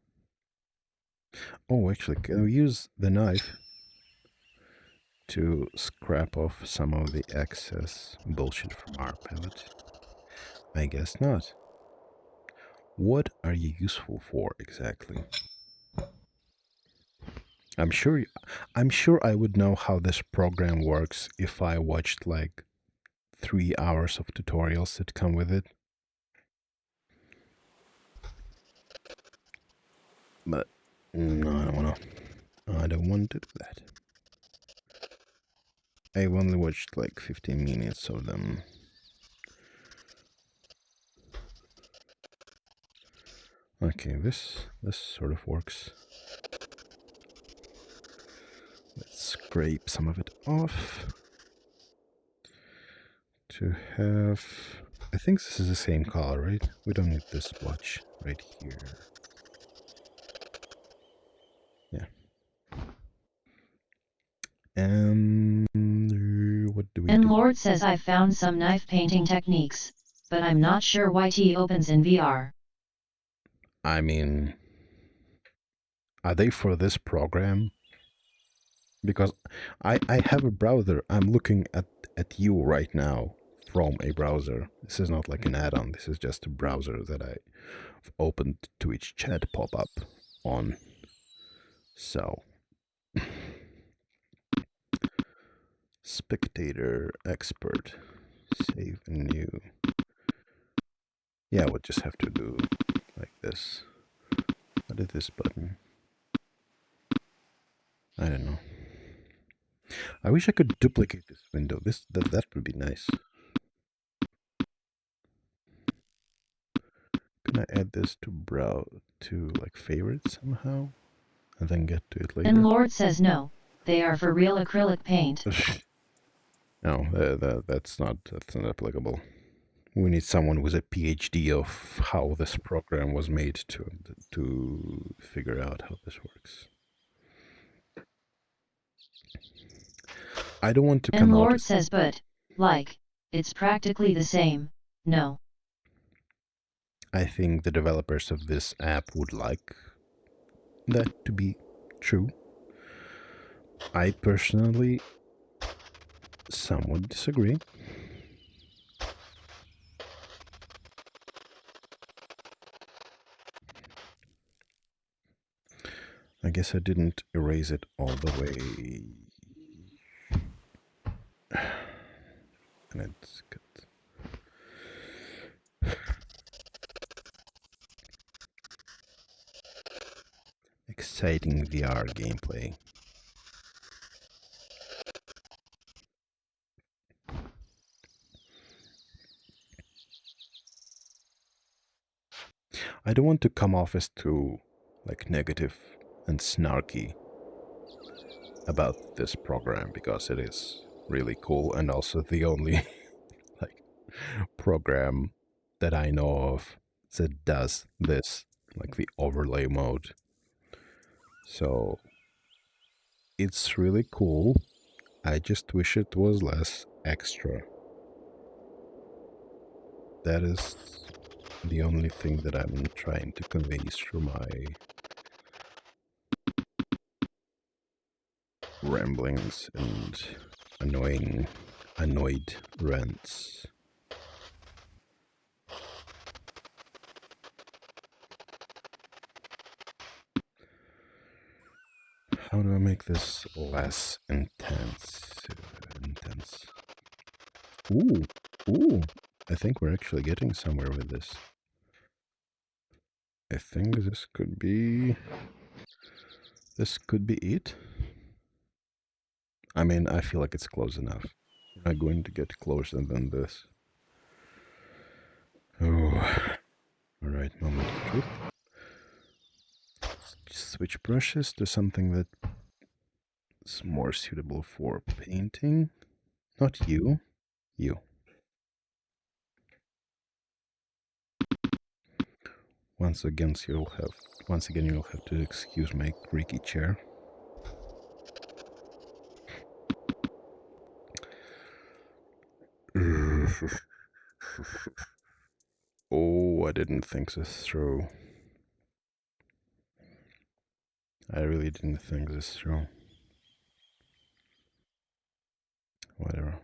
Oh, actually, can we use the knife to scrap off some of the excess bullshit from our palette? I guess not. What are you useful for exactly? I'm sure I'm sure I would know how this program works if I watched like 3 hours of tutorials that come with it. But no, I don't wanna. I don't want to do that. I've only watched like 15 minutes of them. Okay, this sort of works. Let's scrape some of it off. To have... I think this is the same color, right? We don't need this splotch right here. Yeah. And what do we And do? Lord says I've found some knife painting techniques, but I'm not sure YT opens in VR. I mean, are they for this program? Because I have a browser. I'm looking at you right now from a browser. This is not like an add-on. This is just a browser that I've opened Twitch chat pop-up on. So, spectator expert, save new. Yeah, we'll just have to do like this. What is this button? I don't know. I wish I could duplicate this window. That would be nice. Can I add this to like favorites somehow? And then get to it later? And Lord says no, they are for real acrylic paint. No, that's not applicable. We need someone with a PhD of how this program was made to figure out how this works. I don't want to come And out Lord as... says but, like, it's practically the same, no. I think the developers of this app would like that to be true. I personally somewhat disagree. I guess I didn't erase it all the way. And it's got... exciting VR gameplay. I don't want to come off as too like negative and snarky about this program because it is really cool and also the only like program that I know of that does this, like the overlay mode. So it's really cool. I just wish it was less extra. That is the only thing that I'm trying to convey through my ramblings and annoyed rants. How do I make this less intense? Ooh, I think we're actually getting somewhere with this. I think this could be it. I mean, I feel like it's close enough. We're not going to get closer than this. Oh, alright, moment of truth. Let's switch brushes to something that's more suitable for painting. Not you, you. Once again, you'll have to excuse my creaky chair. Oh, I didn't think this through. I really didn't think this through. Whatever.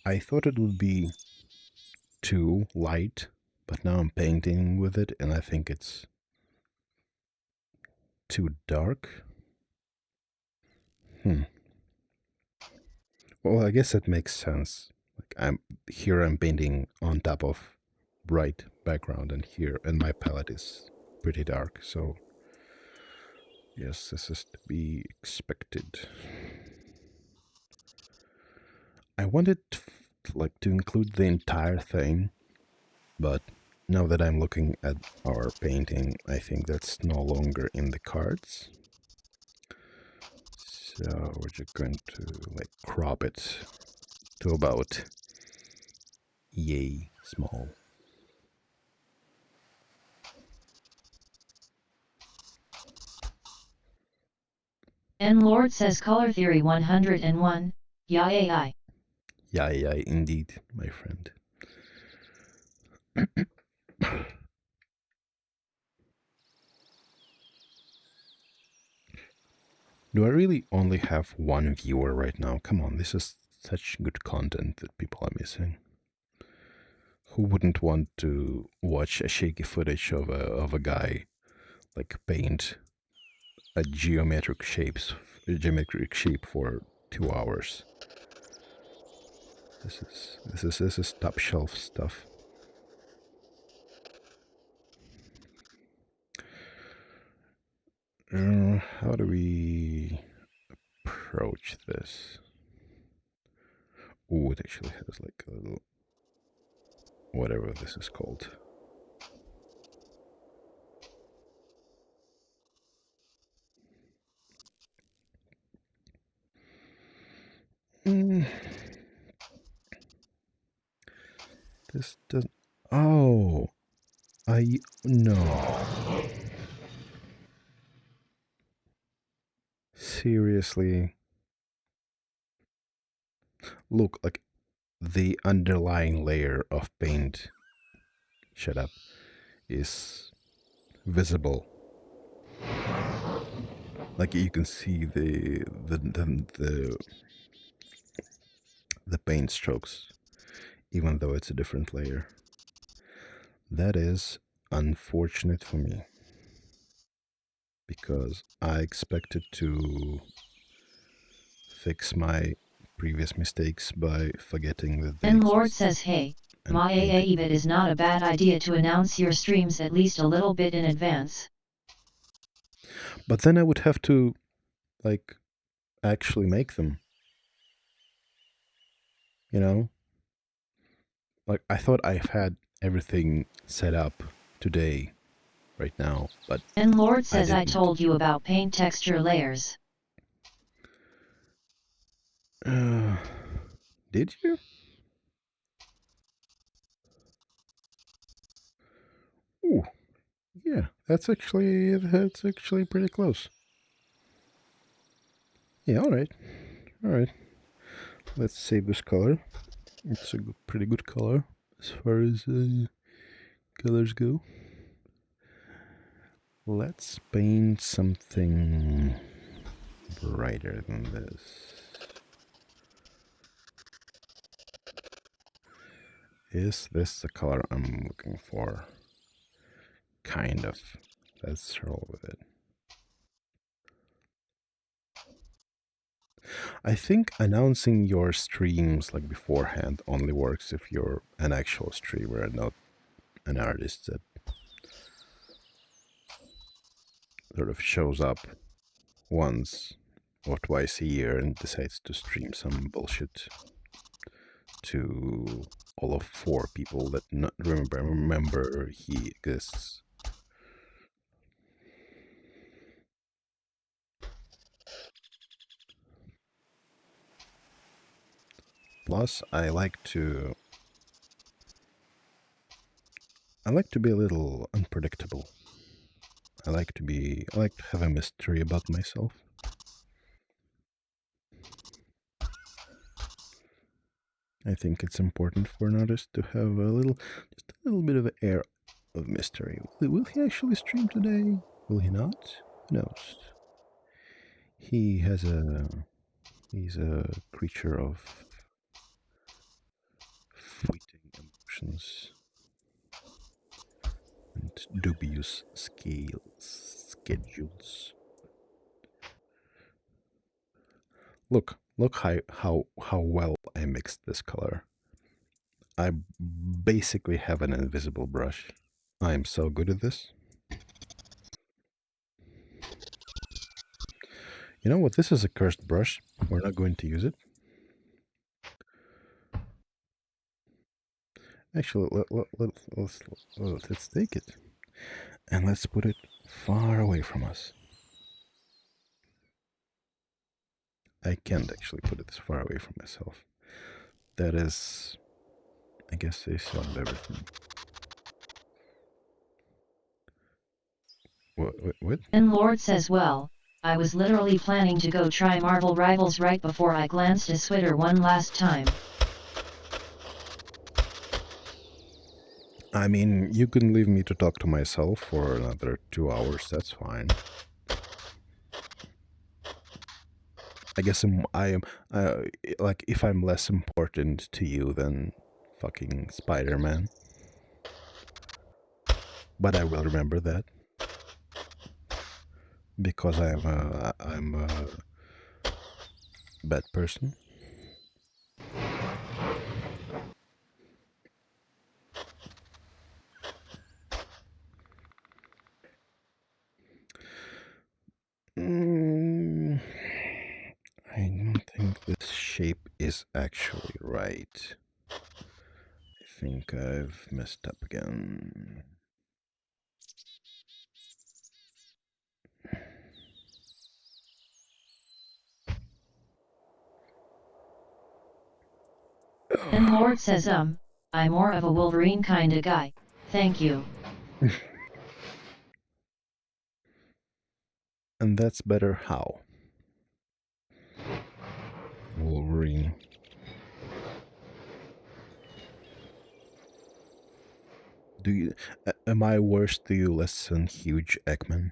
I thought it would be too light, but now I'm painting with it and I think it's too dark. Hmm. Well, I guess that makes sense. Like I'm painting on top of bright background, and my palette is pretty dark, so yes, this is to be expected. I wanted to include the entire thing, but now that I'm looking at our painting, I think that's no longer in the cards. So we're just going to crop it to about yay small. N Lord says color theory 101, yeah AI. Yeah, indeed, my friend. Do I really only have one viewer right now? Come on, this is such good content that people are missing. Who wouldn't want to watch a shaky footage of a guy paint a geometric shape for 2 hours? This is top shelf stuff. How do we approach this? Oh, it actually has a little whatever this is called. This doesn't. Oh, no. Seriously. Look, the underlying layer of paint, shut up, is visible. You can see the paint strokes, even though it's a different layer. That is unfortunate for me, because I expected to fix my previous mistakes by forgetting that they N Lord exist. says hey, And my painting. AA, it is not a bad idea to announce your streams at least a little bit in advance. But then I would have to, actually make them. You know? I thought I've had everything set up today, right now, but N Lord says I didn't. told you about paint texture layers. Did you? Ooh, yeah, that's actually pretty close. Yeah, all right. Let's save this color. It's a pretty good color as far as colors go. Let's paint something brighter than this. Is this the color I'm looking for? Kind of. Let's roll with it. I think announcing your streams beforehand only works if you're an actual streamer and not an artist that sort of shows up once or twice a year and decides to stream some bullshit to all of 4 people that not remember he exists. Plus, I like to be a little unpredictable. I like to have a mystery about myself. I think it's important for an artist to have just a little bit of an air of mystery. Will he actually stream today? Will he not? Who knows? He's a creature of directions and dubious schedules. Look how well I mixed this color. I basically have an invisible brush. I am so good at this. You know what? This is a cursed brush. We're not going to use it. Actually, let's take it and let's put it far away from us. I can't actually put it this far away from myself. That is, I guess, a sum of everything. What? And Lord says, well, I was literally planning to go try Marvel Rivals right before I glanced at Twitter one last time. I mean, you can leave me to talk to myself for another 2 hours, that's fine. I guess I am, like, if I'm less important to you than fucking Spider-Man. But I will remember that. Because I'm a bad person. I don't think this shape is actually right. I think I've messed up again. And Lord says, I'm more of a Wolverine kinda guy, thank you. And that's better how? Wolverine. Do you? Am I worse to you less than Huge Ekman?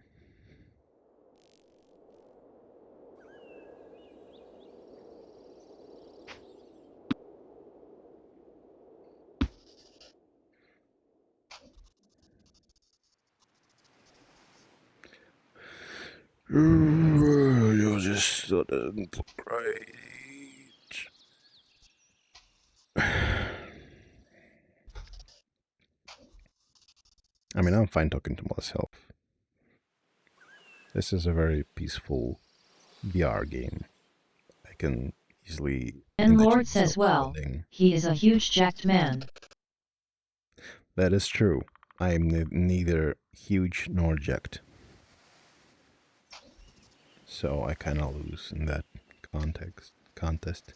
You just didn't look right. I mean, I'm fine talking to myself. This is a very peaceful VR game. I can easily. And imagine Lord says, myself well, winning. he is a huge jacked man. That is true. I am neither huge nor jacked. So I kind of lose in that contest.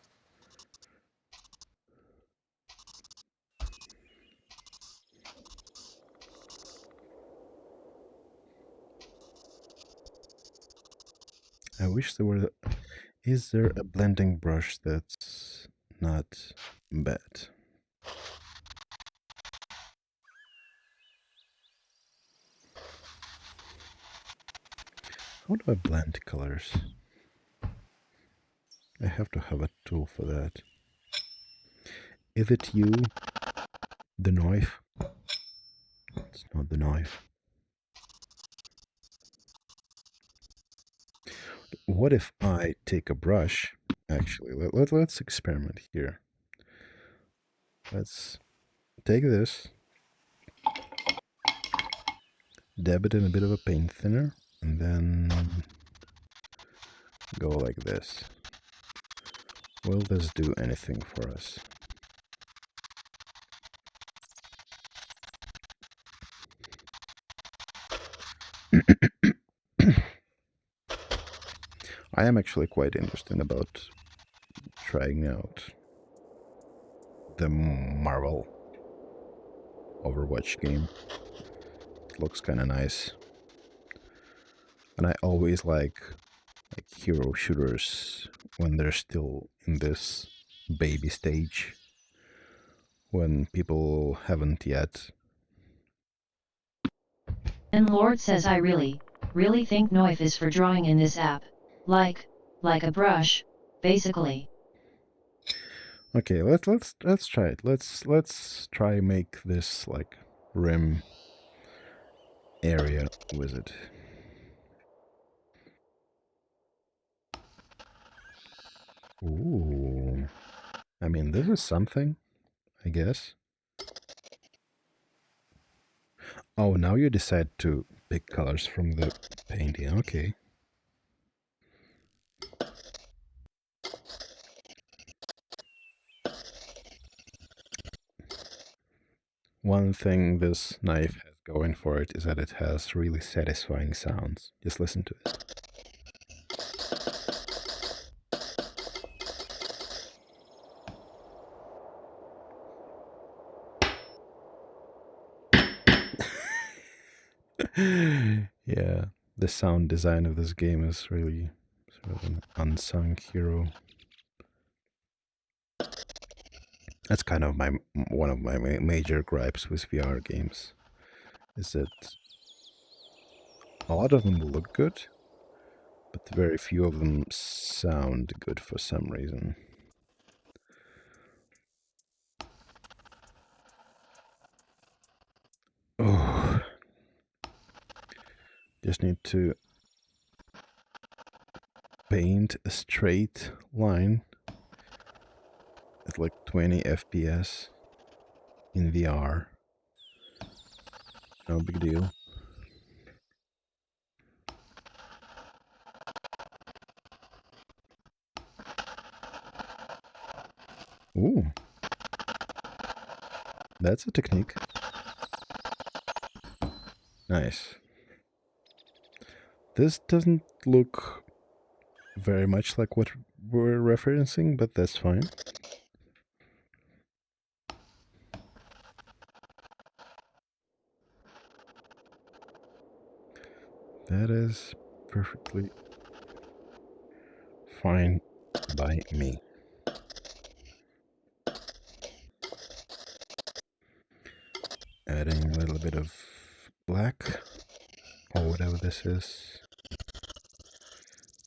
I wish there were. Is there a blending brush that's not bad? How do I blend colors? I have to have a tool for that. Is it you? The knife? It's not the knife. What if I take a brush? Actually, let's experiment here. Let's take this, dab it in a bit of a paint thinner, and then go like this. Will this do anything for us? I am actually quite interested about trying out the Marvel Overwatch game. It looks kind of nice. And I always like hero shooters when they're still in this baby stage, when people haven't yet. And Lord says, I really think Noif is for drawing in this app, like a brush, basically. Okay, let's try it. Let's try make this like rim area wizard. Ooh. I mean, this is something, I guess. Oh, now you decide to pick colors from the painting. Okay. One thing this knife has going for it is that it has really satisfying sounds. Just listen to it. Yeah, the sound design of this game is really sort of an unsung hero. That's kind of one of my major gripes with VR games, is that a lot of them look good, but very few of them sound good for some reason. Oh, just need to paint a straight line at like 20 FPS in VR. No big deal. Ooh, that's a technique. Nice. This doesn't look very much like what we're referencing, but that's fine. That is perfectly fine by me. Adding a little bit of black, or whatever this is,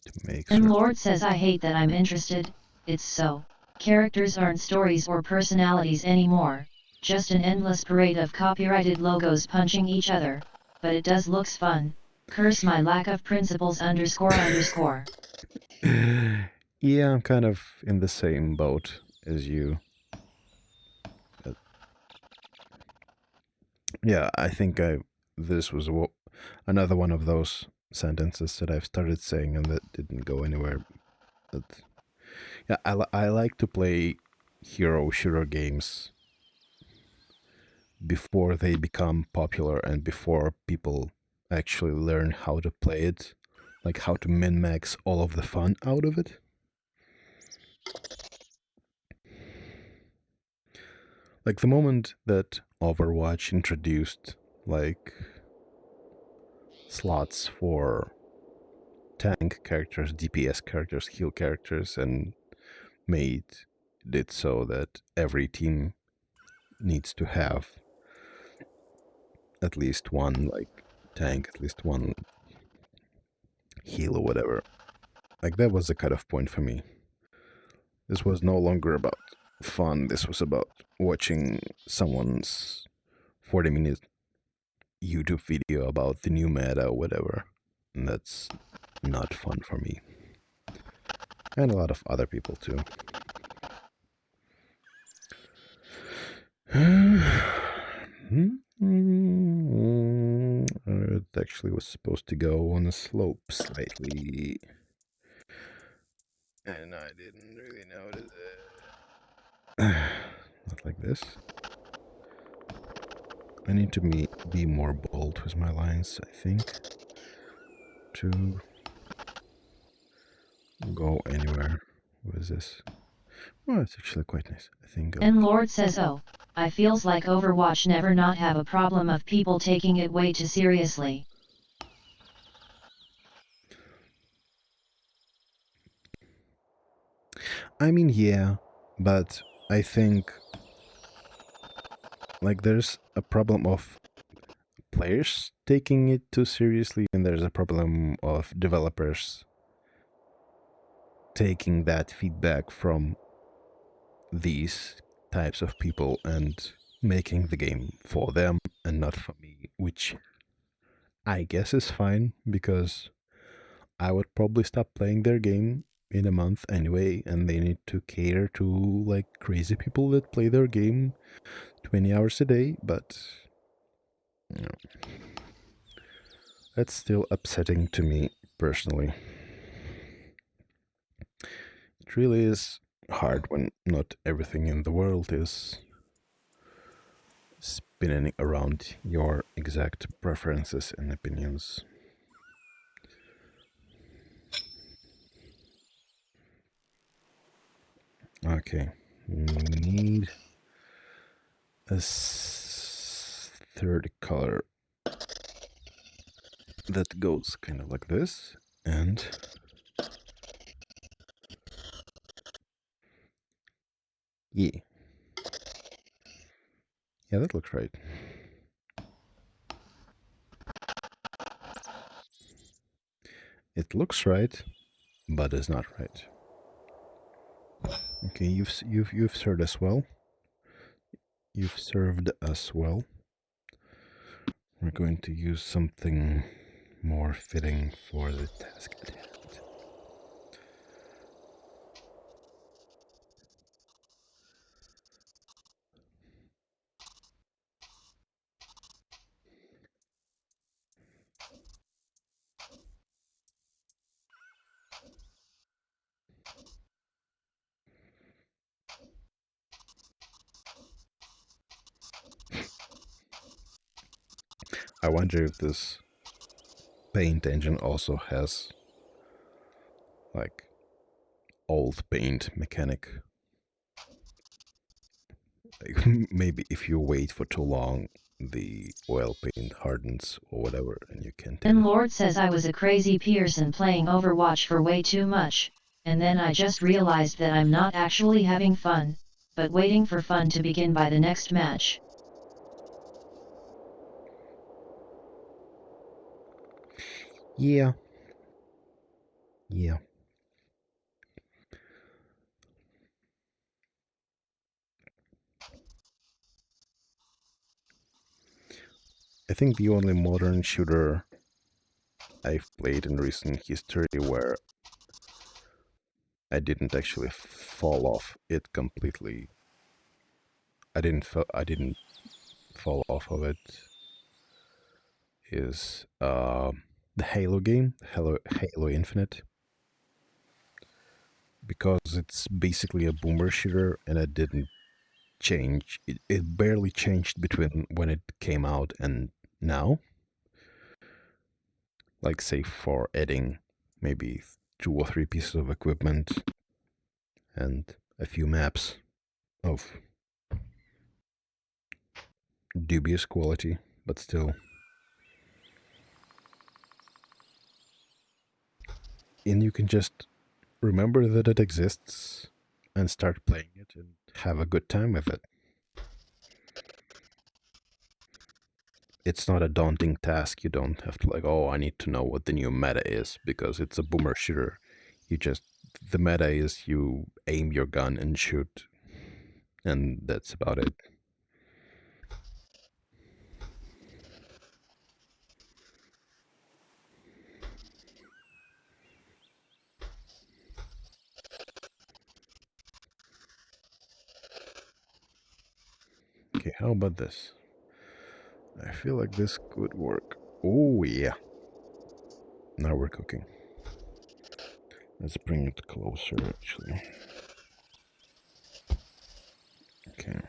to make And sort Lord says I hate that I'm interested, it's so. Characters aren't stories or personalities anymore, just an endless parade of copyrighted logos punching each other, but it does looks fun. Curse my lack of principles __. Yeah, I'm kind of in the same boat as you. But yeah, I think this was another one of those sentences that I've started saying and that didn't go anywhere. But yeah, I like to play hero shooter games before they become popular and before people actually learn how to play it, like how to min-max all of the fun out of it. Like the moment that Overwatch introduced like slots for tank characters, DPS characters, heal characters, and made it so that every team needs to have at least one like tank, at least one heal or whatever. Like that was the cutoff point for me. This was no longer about fun. This was about watching someone's 40-minute YouTube video about the new meta or whatever. And that's not fun for me. And a lot of other people too. It actually was supposed to go on a slope slightly. And I didn't really notice it. Not like this. I need to be more bold with my lines, I think, to go anywhere with this. Well, it's actually quite nice. I think. And Lord says oh, I feels like Overwatch never not have a problem of people taking it way too seriously. I mean, yeah, but I think like there's a problem of players taking it too seriously, and there's a problem of developers taking that feedback from these types of people and making the game for them and not for me, which I guess is fine because I would probably stop playing their game in a month anyway, and they need to cater to like crazy people that play their game 20 hours a day, but you know, that's still upsetting to me personally. It really is hard when not everything in the world is spinning around your exact preferences and opinions. Okay, we need a third color that goes kind of like this, and yeah, that looks right. It looks right, but is not right. Okay, you've served us well. You've served us well. We're going to use something more fitting for the task at hand. I wonder if this paint engine also has like old paint mechanic. Like, maybe if you wait for too long, the oil paint hardens or whatever, and you can't. And Lord says I was a crazy Pearson playing Overwatch for way too much, and then I just realized that I'm not actually having fun, but waiting for fun to begin by the next match. Yeah. I think the only modern shooter I've played in recent history where I didn't actually fall off it completely. I didn't fall off of it is the Halo game, Halo Infinite, because it's basically a boomer shooter, and it didn't change. It barely changed between when it came out and now. Like, say, for adding maybe 2 or 3 pieces of equipment and a few maps of dubious quality, but still. And you can just remember that it exists and start playing it and have a good time with it. It's not a daunting task. You don't have to like, oh, I need to know what the new meta is because it's a boomer shooter. The meta is you aim your gun and shoot, and that's about it. Okay, how about this? I feel like this could work. Oh, yeah. Now we're cooking. Let's bring it closer, actually. Okay.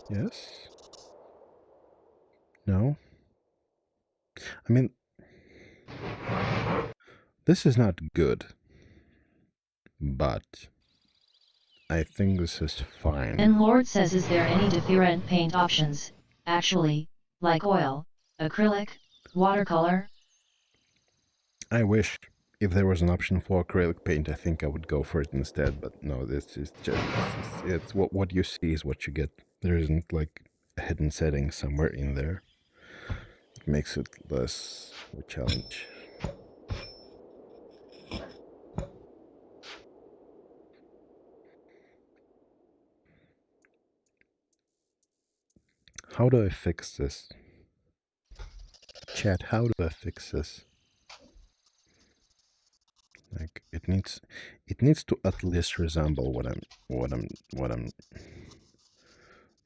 Yes? No? I mean, this is not good, but I think this is fine. And Lord says, is there any different paint options? Actually, like oil, acrylic, watercolor? I wish if there was an option for acrylic paint, I think I would go for it instead. But no, this is just it's what you see is what you get. There isn't like a hidden setting somewhere in there. It makes it less of a challenge. How do I fix this? Chat, how do I fix this? Like it needs to at least resemble what I'm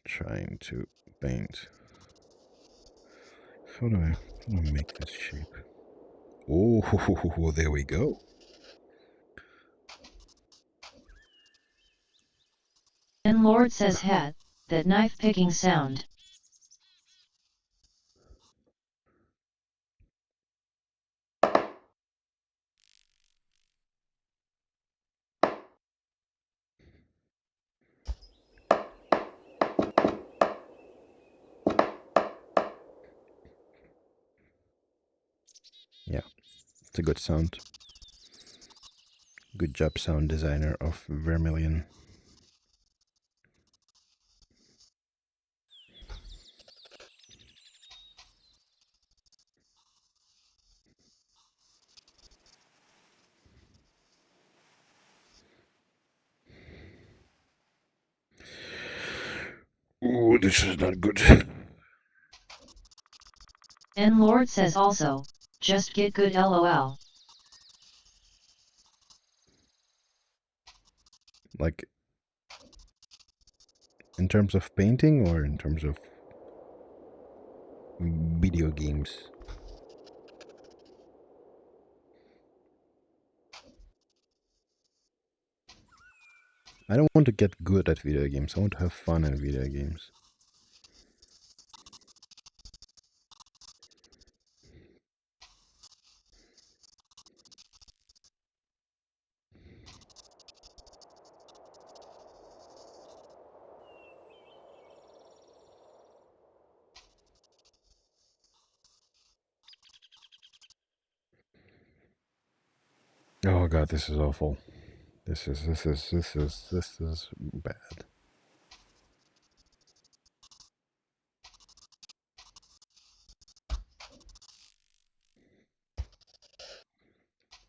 trying to paint. How do I make this shape? Oh, there we go. And Lord says hat, that knife picking sound. Yeah, it's a good sound. Good job, sound designer of Vermilion. Ooh, this is not good. And Lord says also, just get good lol. Like, in terms of painting or in terms of video games? I don't want to get good at video games. I want to have fun in video games. Oh god, this is awful. This is bad.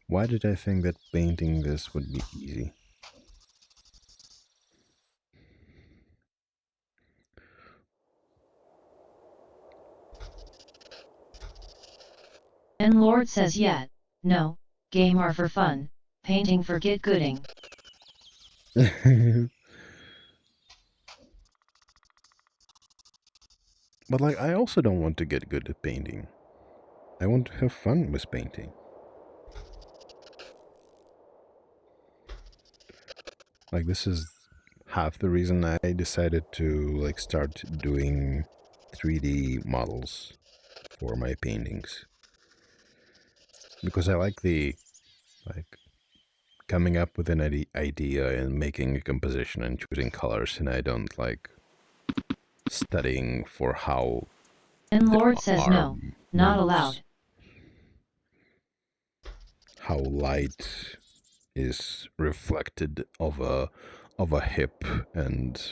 Why did I think that painting this would be easy? And Lord says yet, no, game are for fun, painting for get gooding. But like, I also don't want to get good at painting. I want to have fun with painting. Like, this is half the reason I decided to like start doing 3D models for my paintings. Because I like the like coming up with an idea and making a composition and choosing colors, and I don't like studying for how And the Lord says no, arm not moves, allowed. how light is reflected of a hip and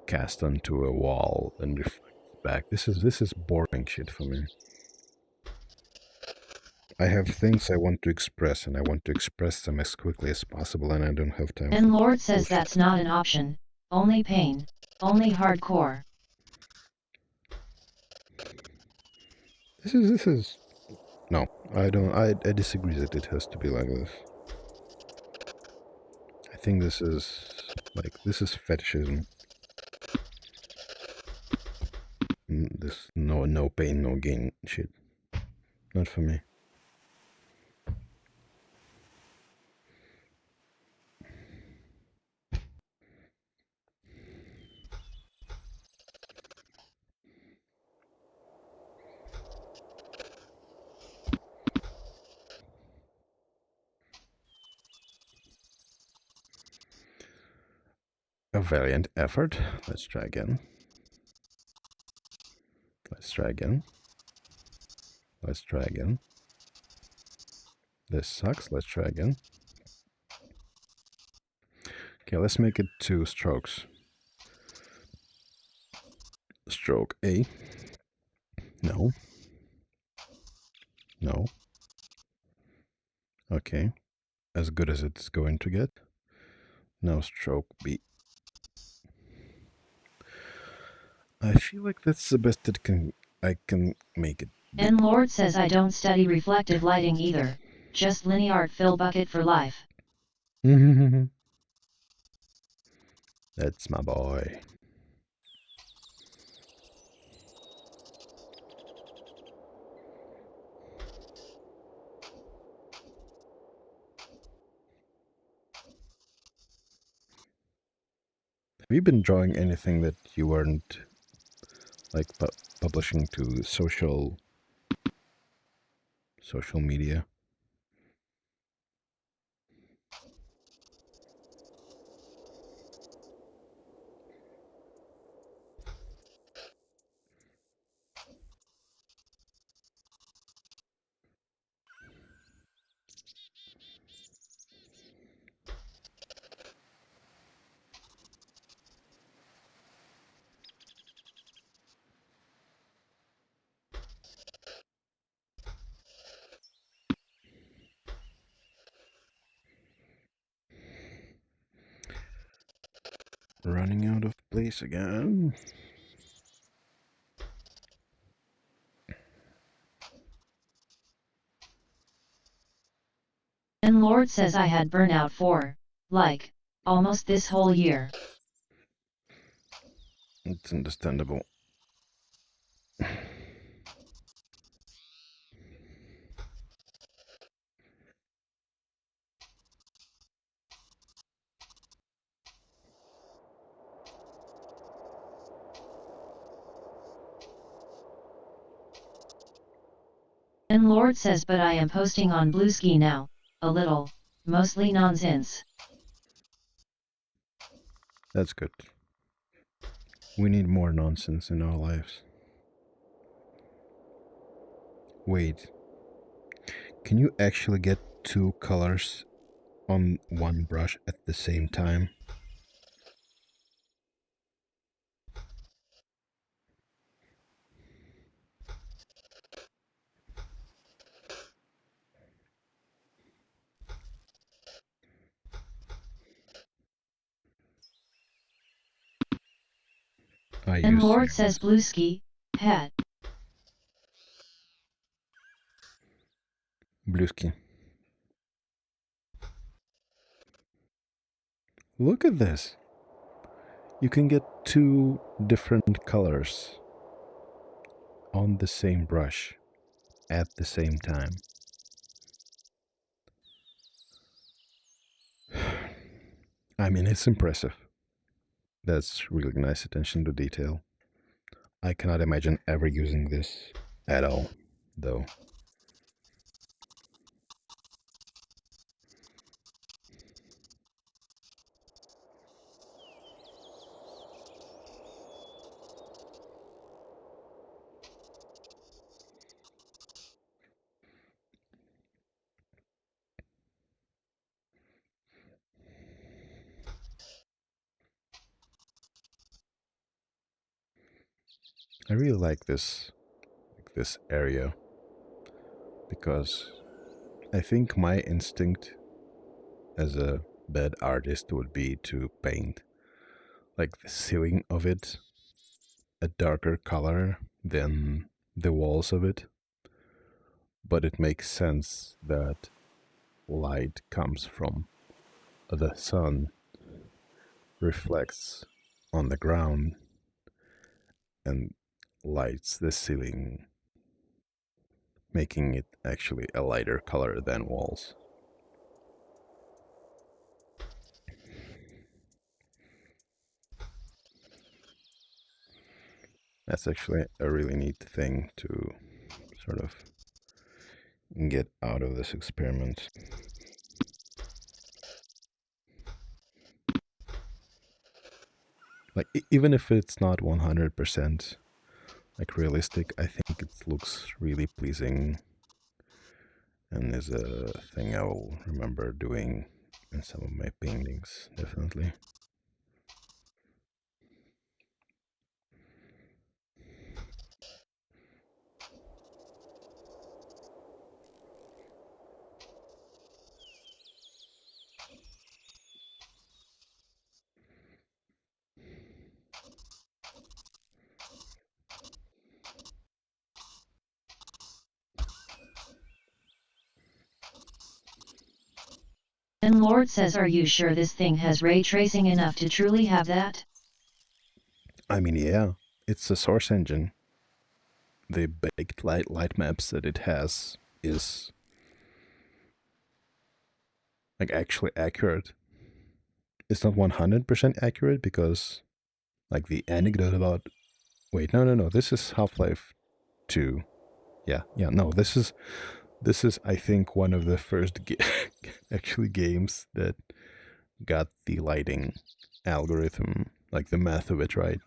cast onto a wall and reflects back. This is boring shit for me. I have things I want to express, and I want to express them as quickly as possible, and I don't have time. And Lord says that's not an option, only pain, only hardcore. This is no, I disagree that it has to be like this. I think this is fetishism. This no pain, no gain shit. Not for me. A valiant effort. Let's try again. Let's try again. This sucks. Let's try again. Okay, let's make it 2 strokes. Stroke A. No. No. Okay. As good as it's going to get. Now stroke B. I feel like that's the best I can make it. And Lord says I don't study reflective lighting either, just linear fill bucket for life. That's my boy. Have you been drawing anything that you weren't like publishing to social media? Running out of place again. And Lord says I had burnout for, like, almost this whole year. It's understandable. And Lord says but I am posting on Bluesky now, a little, mostly nonsense. That's good. We need more nonsense in our lives. Wait. Can you actually get 2 colors on one brush at the same time? And Lord says Bluesky, hat. Bluesky. Look at this. You can get 2 different colors on the same brush at the same time. I mean, it's impressive. That's really nice attention to detail. I cannot imagine ever using this at all, though. I really like this area because I think my instinct as a bad artist would be to paint like the ceiling of it a darker color than the walls of it. But it makes sense that light comes from the sun, reflects on the ground, and lights the ceiling, making it actually a lighter color than walls. That's actually a really neat thing to sort of get out of this experiment. Like, even if it's not 100% like realistic, I think it looks really pleasing and is a thing I will remember doing in some of my paintings, definitely. And Lord says, are you sure this thing has ray tracing enough to truly have that? I mean, yeah, it's a source engine. The baked light maps that it has is like actually accurate. It's not 100% accurate because like the anecdote about wait, no, this is Half-Life 2. Yeah, no, this is I think one of the first actually games that got the lighting algorithm, like the math of it right.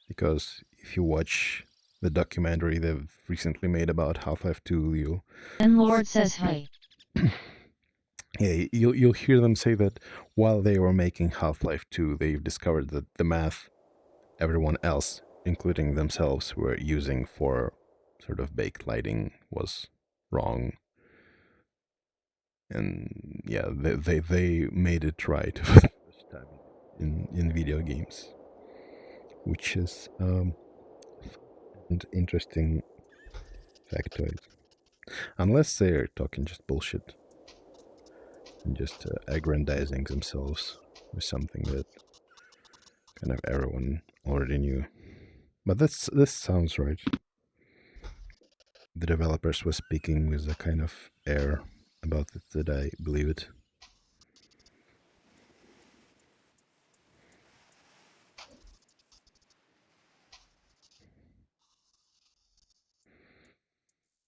Because if you watch the documentary they've recently made about Half-Life 2, you And Lord says, hey. yeah, you'll hear them say that while they were making Half-Life 2, they've discovered that the math everyone else, including themselves, were using for sort of baked lighting was wrong. And yeah, they made it right for the first time in video games, which is an interesting factoid. Unless they're talking just bullshit and just aggrandizing themselves with something that kind of everyone already knew. But this sounds right. The developers were speaking with a kind of air about it that I believe it.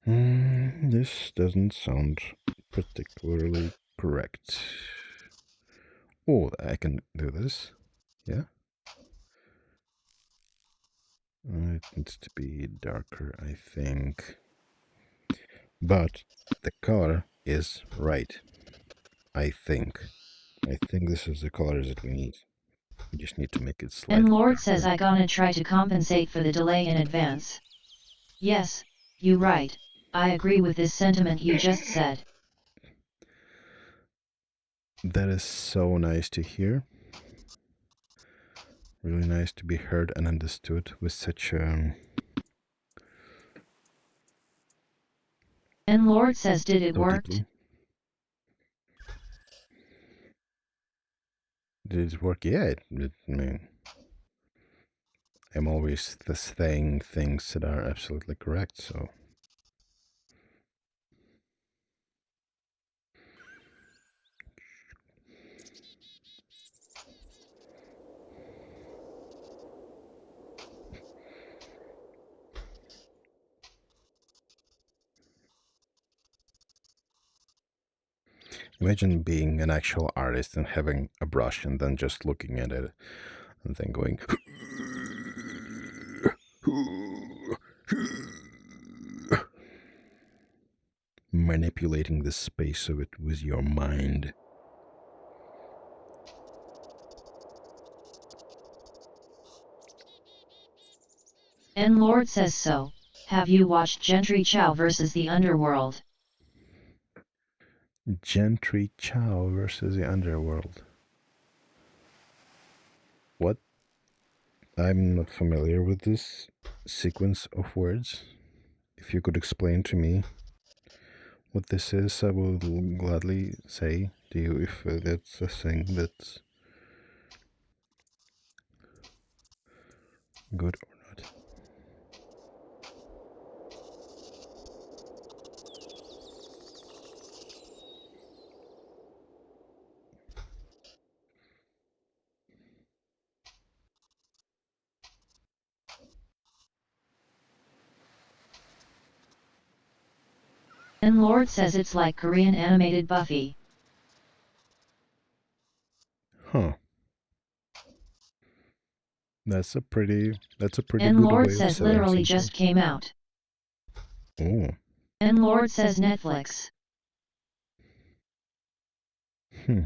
This doesn't sound particularly correct. Oh, I can do this. Yeah. It needs to be darker, I think. But the color is right. I think. I think this is the colors that we need. We just need to make it slightly And Lord darker. says I gonna try to compensate for the delay in advance. Yes, you right, I agree with this sentiment you just said. That is so nice to hear. Really nice to be heard and understood with such And Lord says, did it so work? deeply. Did it work? Yeah, I mean, I'm always saying things that are absolutely correct, so. Imagine being an actual artist and having a brush and then just looking at it and then going. Manipulating the space of it with your mind. And Lord says so. Have you watched Gentry Chow vs. the Underworld? Gentry Chow versus the Underworld. What? I'm not familiar with this sequence of words. If you could explain to me what this is, I will gladly say to you if that's a thing that's good or not. And Lord says it's like Korean animated Buffy. Huh. That's a pretty N good Lord way of says selling literally sequels. just came out. Oh. N Lord says Netflix. Hmm.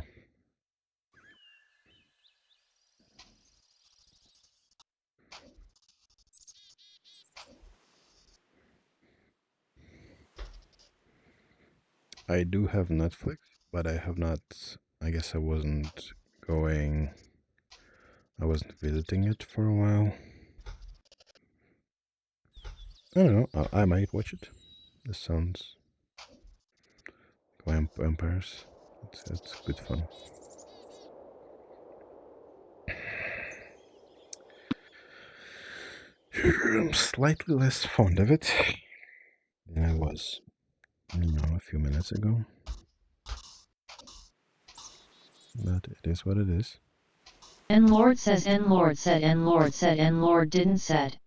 I do have Netflix, but I have not. I guess I wasn't visiting it for a while. I don't know. I might watch it. This sounds vampires. It's good fun. I'm slightly less fond of it than I was, a few minutes ago. But it is what it is. N Lord says N Lord said N Lord said N Lord didn't said.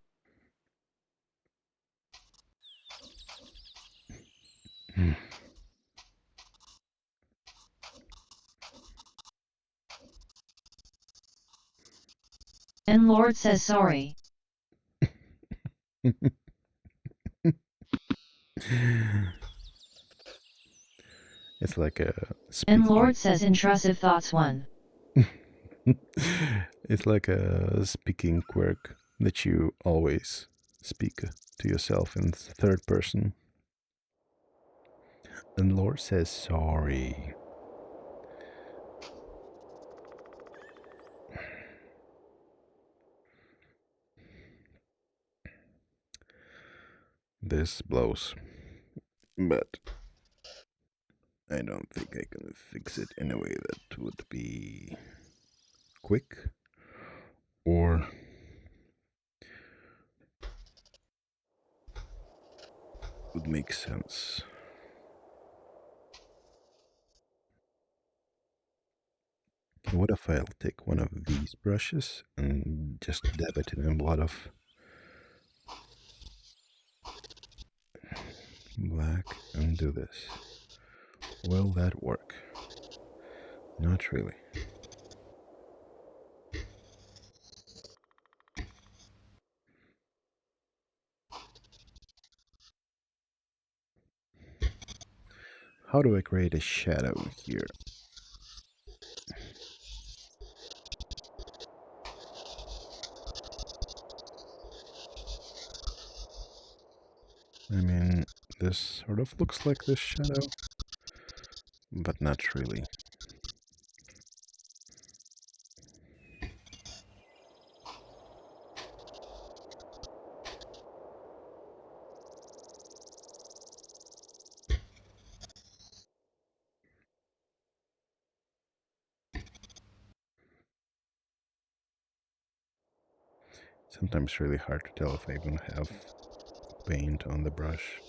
Hmm. N Lord says sorry. It's like a N speaking. Lord says intrusive thoughts 1. It's like a speaking quirk that you always speak to yourself in third person. And Lord says sorry. This blows. But I don't think I can fix it in a way that would be quick or would make sense. What if I'll take one of these brushes and just dab it in a lot of black and do this? Will that work? Not really. How do I create a shadow here? I mean, this sort of looks like this shadow, but not really. Sometimes it's really hard to tell if I even have paint on the brush.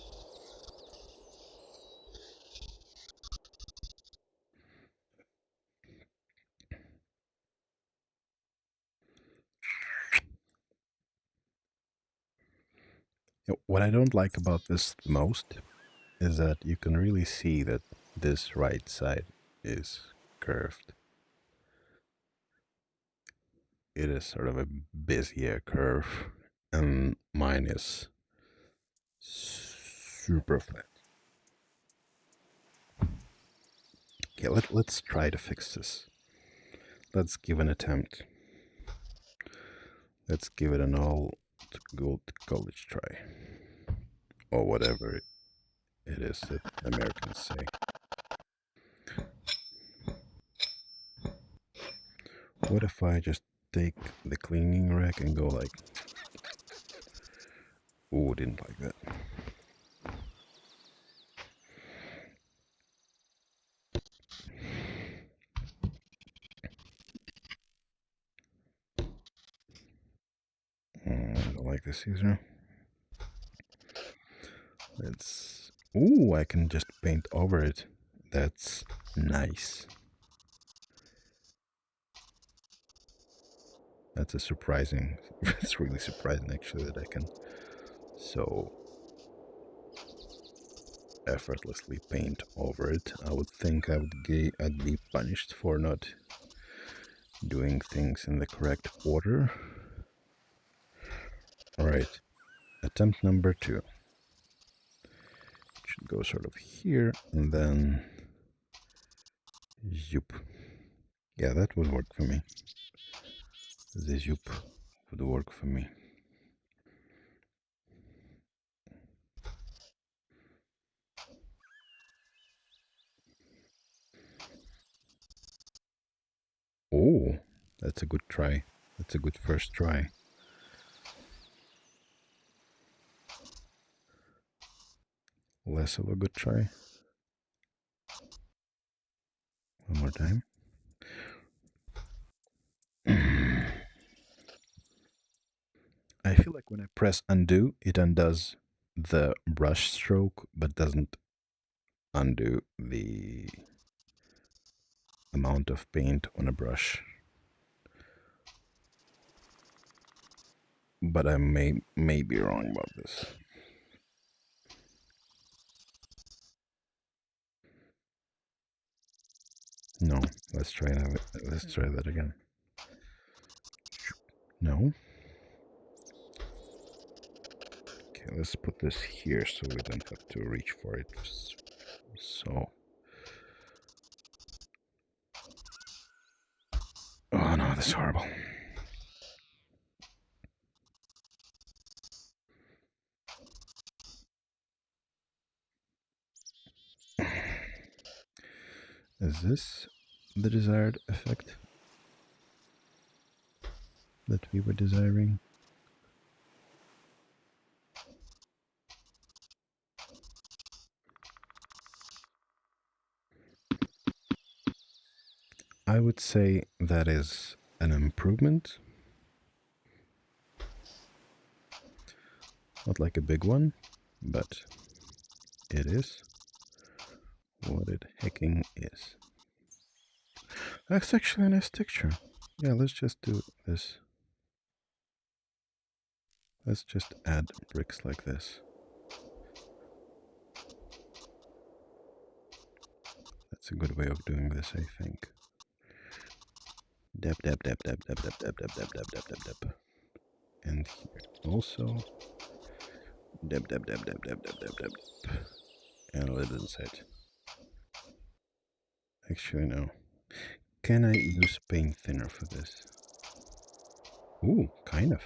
What I don't like about this most is that you can really see that this right side is curved. It is sort of a Bezier curve, and mine is super flat. Okay, let's try to fix this. Let's give an attempt. Let's give it an all to go to college try. Or whatever it is that Americans say. What if I just take the cleaning rack and go like... Ooh, didn't like that. I don't like this either. Let's... Ooh, I can just paint over it. That's nice. That's a surprising... It's really surprising actually that I can so effortlessly paint over it. I would think I'd be punished for not doing things in the correct order. Alright, attempt number 2. Should go sort of here, and then... Zoop. Yeah, that would work for me. The zoop would work for me. Oh, that's a good try. That's a good first try. Less of a good try. One more time. I feel like when I press undo, it undoes the brush stroke, but doesn't undo the amount of paint on a brush. But I may be wrong about this. No, let's try that. Let's try that again. No. Okay, let's put this here so we don't have to reach for it. So. Oh no, this is horrible. Is this the desired effect that we were desiring? I would say that is an improvement. Not like a big one, but it is what it hecking is. That's actually a nice texture. Yeah, let's just do this. Let's just add bricks like this. That's a good way of doing this, I think. Dab, dab, dab, dab, dab, dab, dab, dab, dab, dab, dab, dab, dab. And here also. Dab, dab, dab, dab, dab, dab, dab, dab. And a little inside. Actually, no. Can I use paint thinner for this? Ooh, kind of.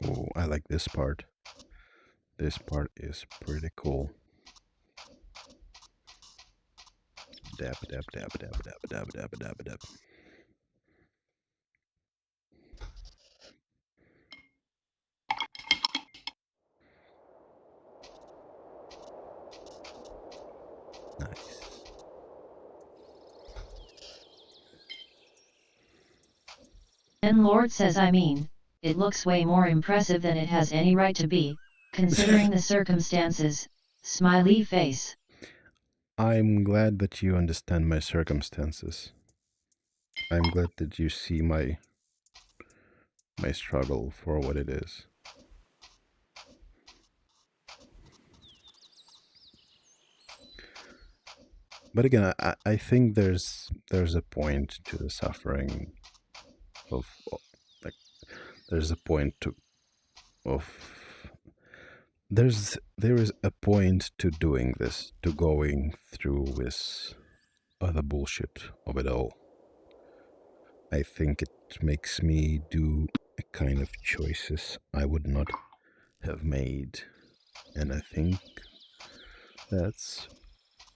Oh, I like this part. This part is pretty cool. Dab, dab, dab, dab, dab, dab, dab, dab, dab. Nice. And Lord says it looks way more impressive than it has any right to be, considering the circumstances, smiley face. I'm glad that you understand my circumstances. I'm glad that you see my struggle for what it is. But again, I think there's a point to the suffering of, like, there's a point there is a point to doing this, to going through this other bullshit of it all. I think it makes me do a kind of choices I would not have made, and I think that's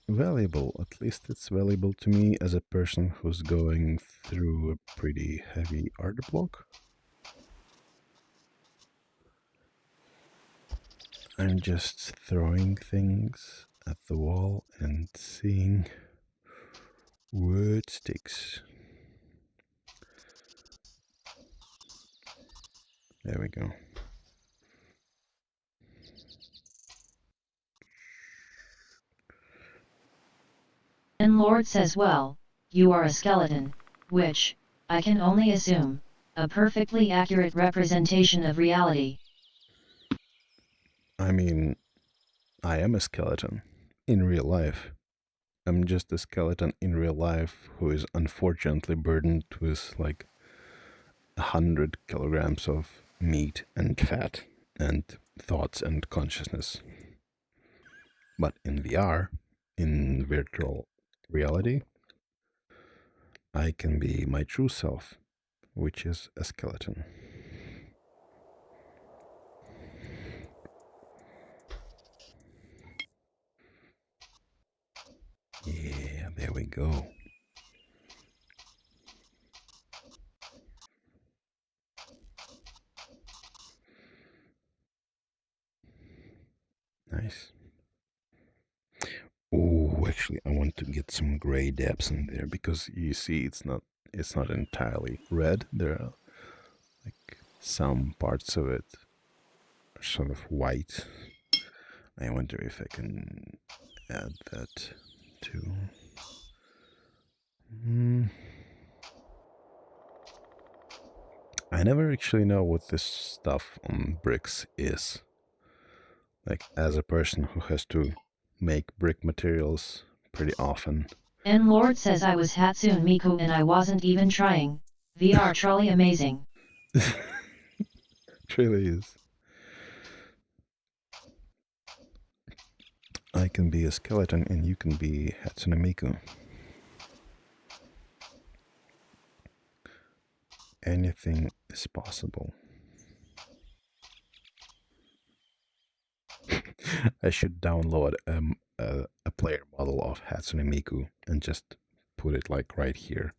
valuable. At least it's valuable to me as a person who's going through a pretty heavy art block. I'm just throwing things at the wall and seeing where it sticks. There we go. And Lord says, well, you are a skeleton, which, I can only assume, a perfectly accurate representation of reality. I mean, I am a skeleton in real life. I'm just a skeleton in real life who is unfortunately burdened with like 100 kilograms of meat and fat and thoughts and consciousness. But in VR, in virtual reality, I can be my true self, which is a skeleton. Yeah, there we go. Nice. Oh, actually, I want to get some gray depths in there because you see, it's not entirely red. There are like some parts of it are sort of white. I wonder if I can add that too. I never actually know what this stuff on bricks is. Like, as a person who has to make brick materials pretty often. N-Lord says I was Hatsune Miku and I wasn't even trying. VR truly amazing. It really is. I can be a skeleton and you can be Hatsune Miku. Anything is possible. I should download a player model of Hatsune Miku and just put it like right here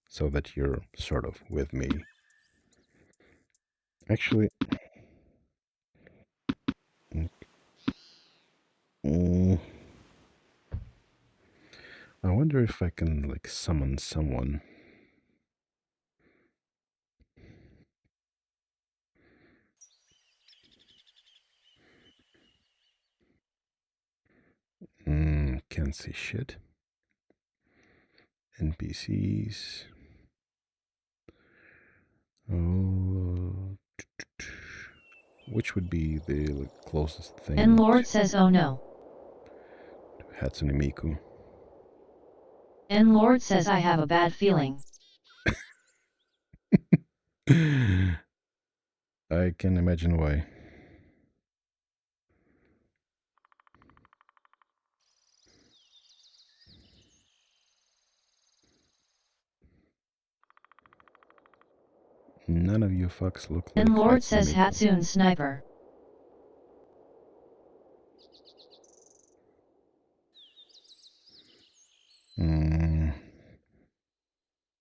so that you're sort of with me. Actually, I wonder if I can like summon someone. Can't see shit. NPCs. Oh, which would be the like, closest thing N-Lord says oh no. to Hatsune Miku? N-Lord says I have a bad feeling. I can imagine why. None of you fucks look like N-Lord Hatsune says Miku. Hatsune Sniper.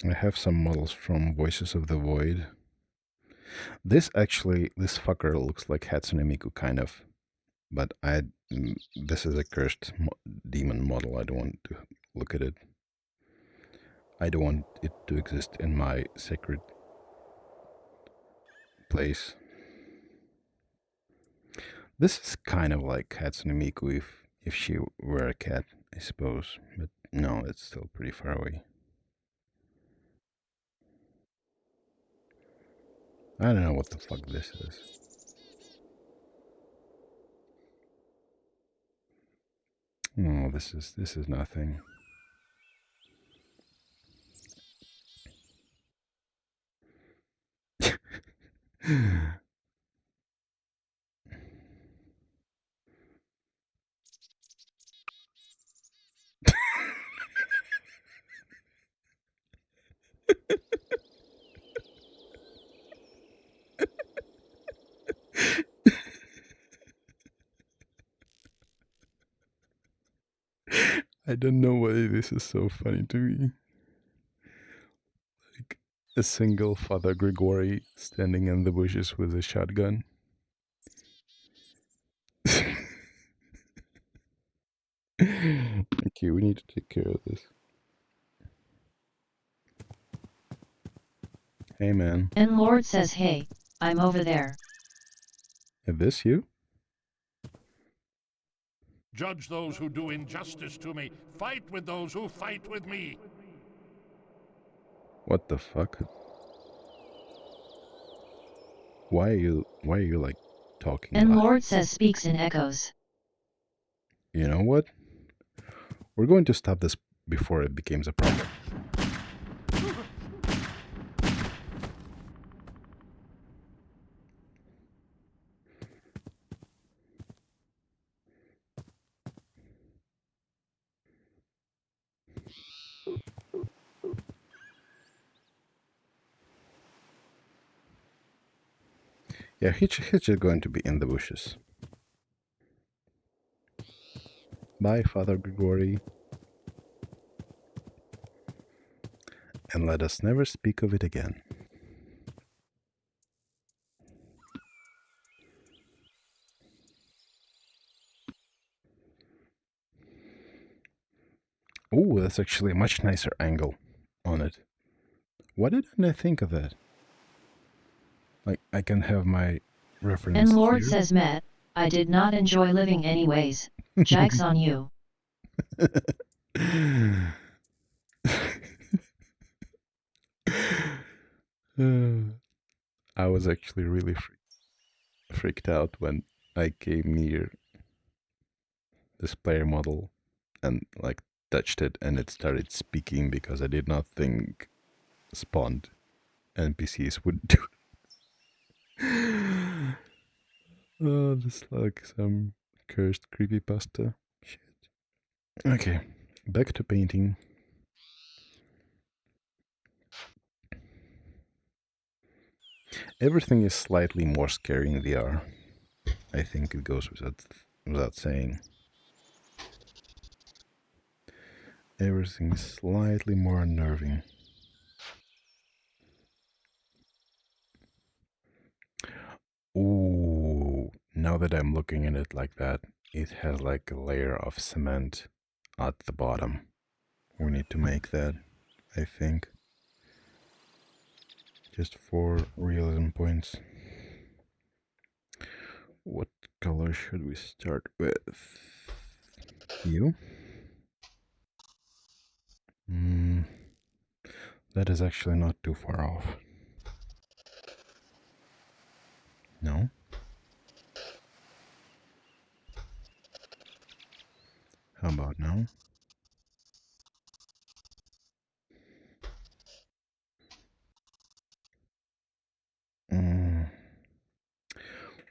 I have some models from Voices of the Void. This fucker looks like Hatsune Miku, kind of. But this is a cursed demon model. I don't want to look at it. I don't want it to exist in my sacred place. This is kind of like Hatsune Miku if she were a cat, I suppose. But no, it's still pretty far away. I don't know what the fuck this is. No, this is nothing. I don't know why this is so funny to me. Like a single Father Grigori standing in the bushes with a shotgun. Okay, we need to take care of this. Hey, man. N-Lord says hey, I'm over there. Is this you? Judge those who do injustice to me. Fight with those who fight with me. What the fuck? Why are you like talking N-Lord loud? says speaks in echoes. You know what? We're going to stop this before it became a problem. Yeah, Hitch is going to be in the bushes. Bye, Father Grigori. And let us never speak of it again. Oh, that's actually a much nicer angle on it. Why didn't I think of that? Like, I can have my reference And Lord here. says Met, I did not enjoy living anyways. Jags on you. I was actually really freaked out when I came near this player model and like touched it and it started speaking because I did not think spawned NPCs would do it. Oh, this is like some cursed creepypasta shit. Okay, back to painting. Everything is slightly more scary in VR. I think it goes without saying. Everything is slightly more unnerving. Ooh, now that I'm looking at it like that, it has like a layer of cement at the bottom. We need to make that, I think. Just for realism points. What color should we start with? You? That is actually not too far off. No? How about now?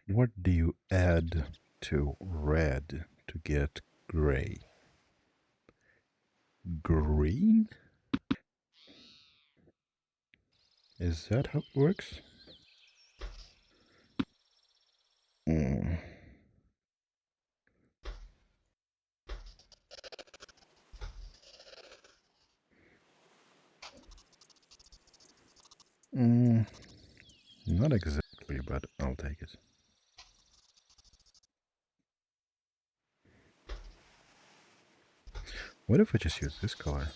What do you add to red to get gray? Green? Is that how it works? Mm. Not exactly, but I'll take it. What if I just use this color?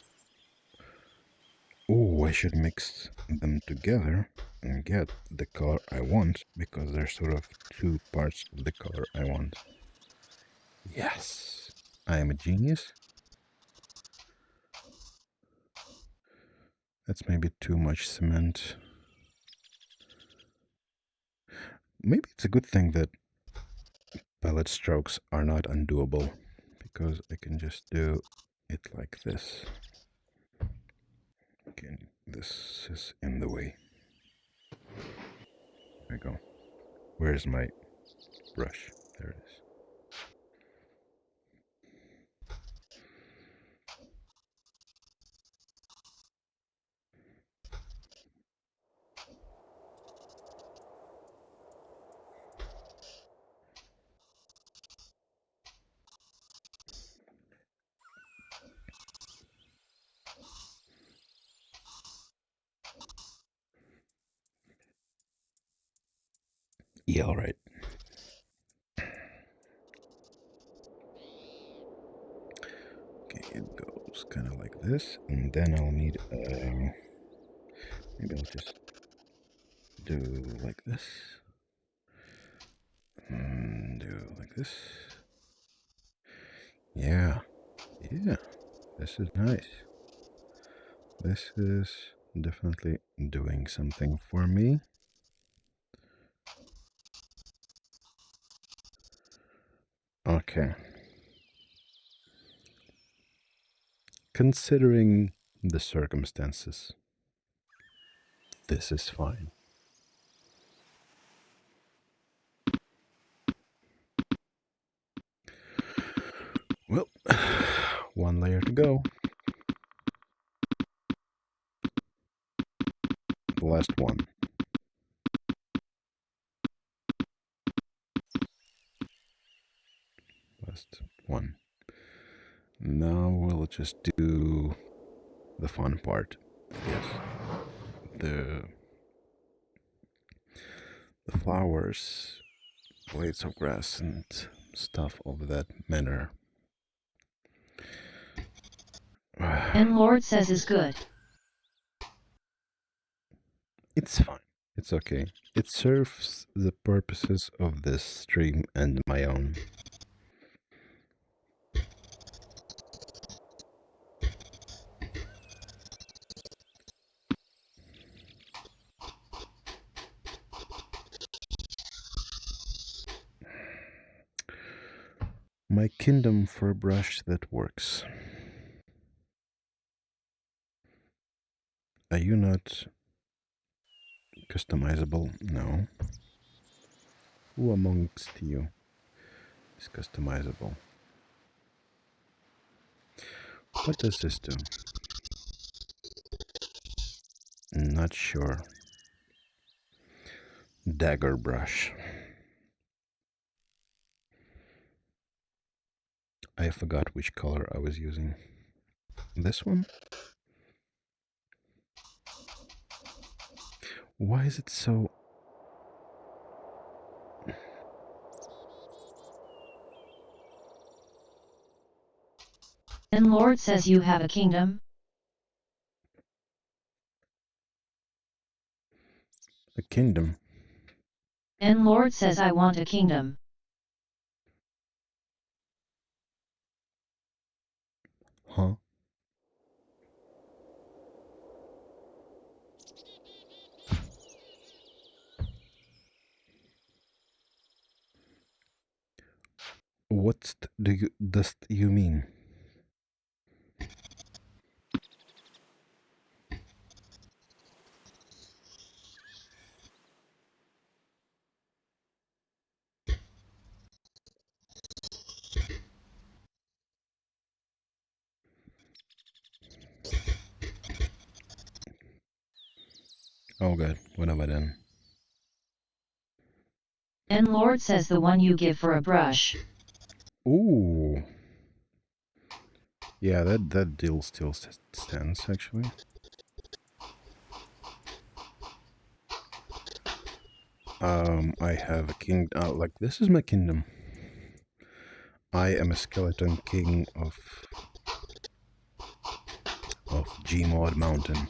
Oh, I should mix them together and get the color I want, because there's sort of two parts of the color I want. Yes! I am a genius. That's maybe too much cement. Maybe it's a good thing that palette strokes are not undoable, because I can just do it like this. Okay, this is in the way. There we go. Where's my brush? There it is. Yeah, all right. Okay, it goes kind of like this, and then I'll need, maybe I'll just do like this, and do like this. Yeah, this is nice. This is definitely doing something for me. Okay. considering the circumstances, this is fine. Well, one layer to go. The last one. Last one. Now we'll just do the fun part, I guess. The flowers, blades of grass, and stuff of that manner. And Lord says is good. It's fine. It's okay. It serves the purposes of this stream and my own. My kingdom for a brush that works. Are you not customizable? No. Who amongst you is customizable? What does this do? Not sure. Dagger brush. I forgot which color I was using. This one? Why is it so... And Lord says you have a kingdom? a kingdom? And Lord says I want a kingdom. Huh? What does you mean? Oh god, whatever then. And Lord says the one you give for a brush. Ooh. Yeah, that deal still stands, actually. I have a king... like, this is my kingdom. I am a skeleton king of GMod Mountain.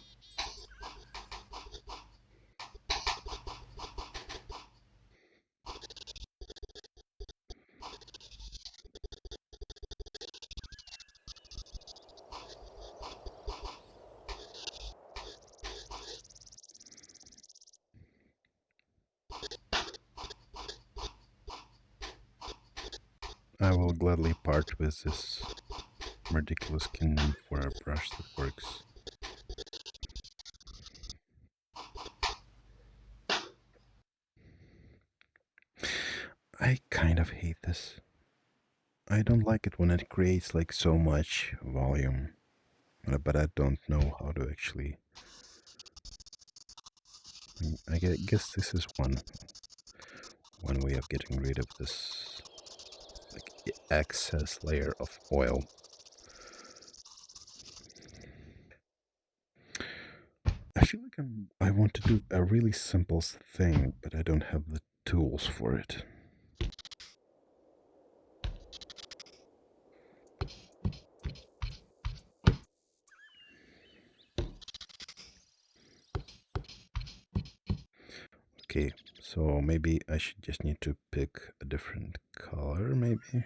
I will gladly part with this ridiculous kingdom for a brush that works. I kind of hate this. I don't like it when it creates like so much volume, but I don't know how to actually... I guess this is one way of getting rid of this like excess layer of oil. I feel like I want to do a really simple thing, but I don't have the tools for it. Okay, so maybe I should just need to pick a different color, maybe?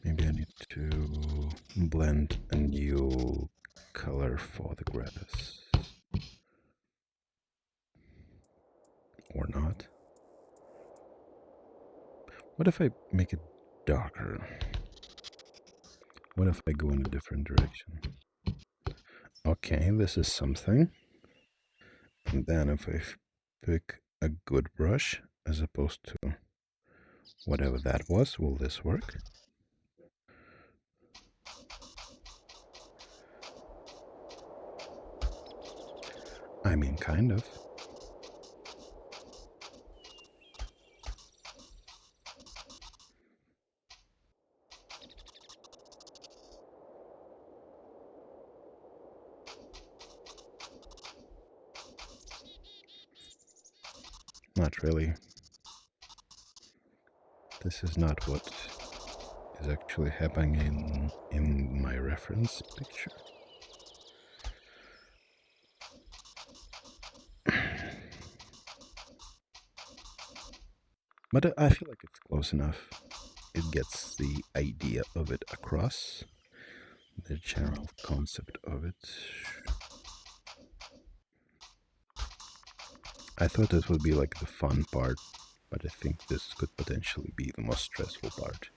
Maybe I need to blend a new color for the grass. Or not. What if I make it darker? What if I go in a different direction? Okay, this is something. And then if I pick a good brush as opposed to whatever that was, will this work? I mean, kind of. Not really. This is not what is actually happening in my reference picture. But I feel like it's close enough. It gets the idea of it across, the general concept of it. I thought it would be like the fun part, but I think this could potentially be the most stressful part.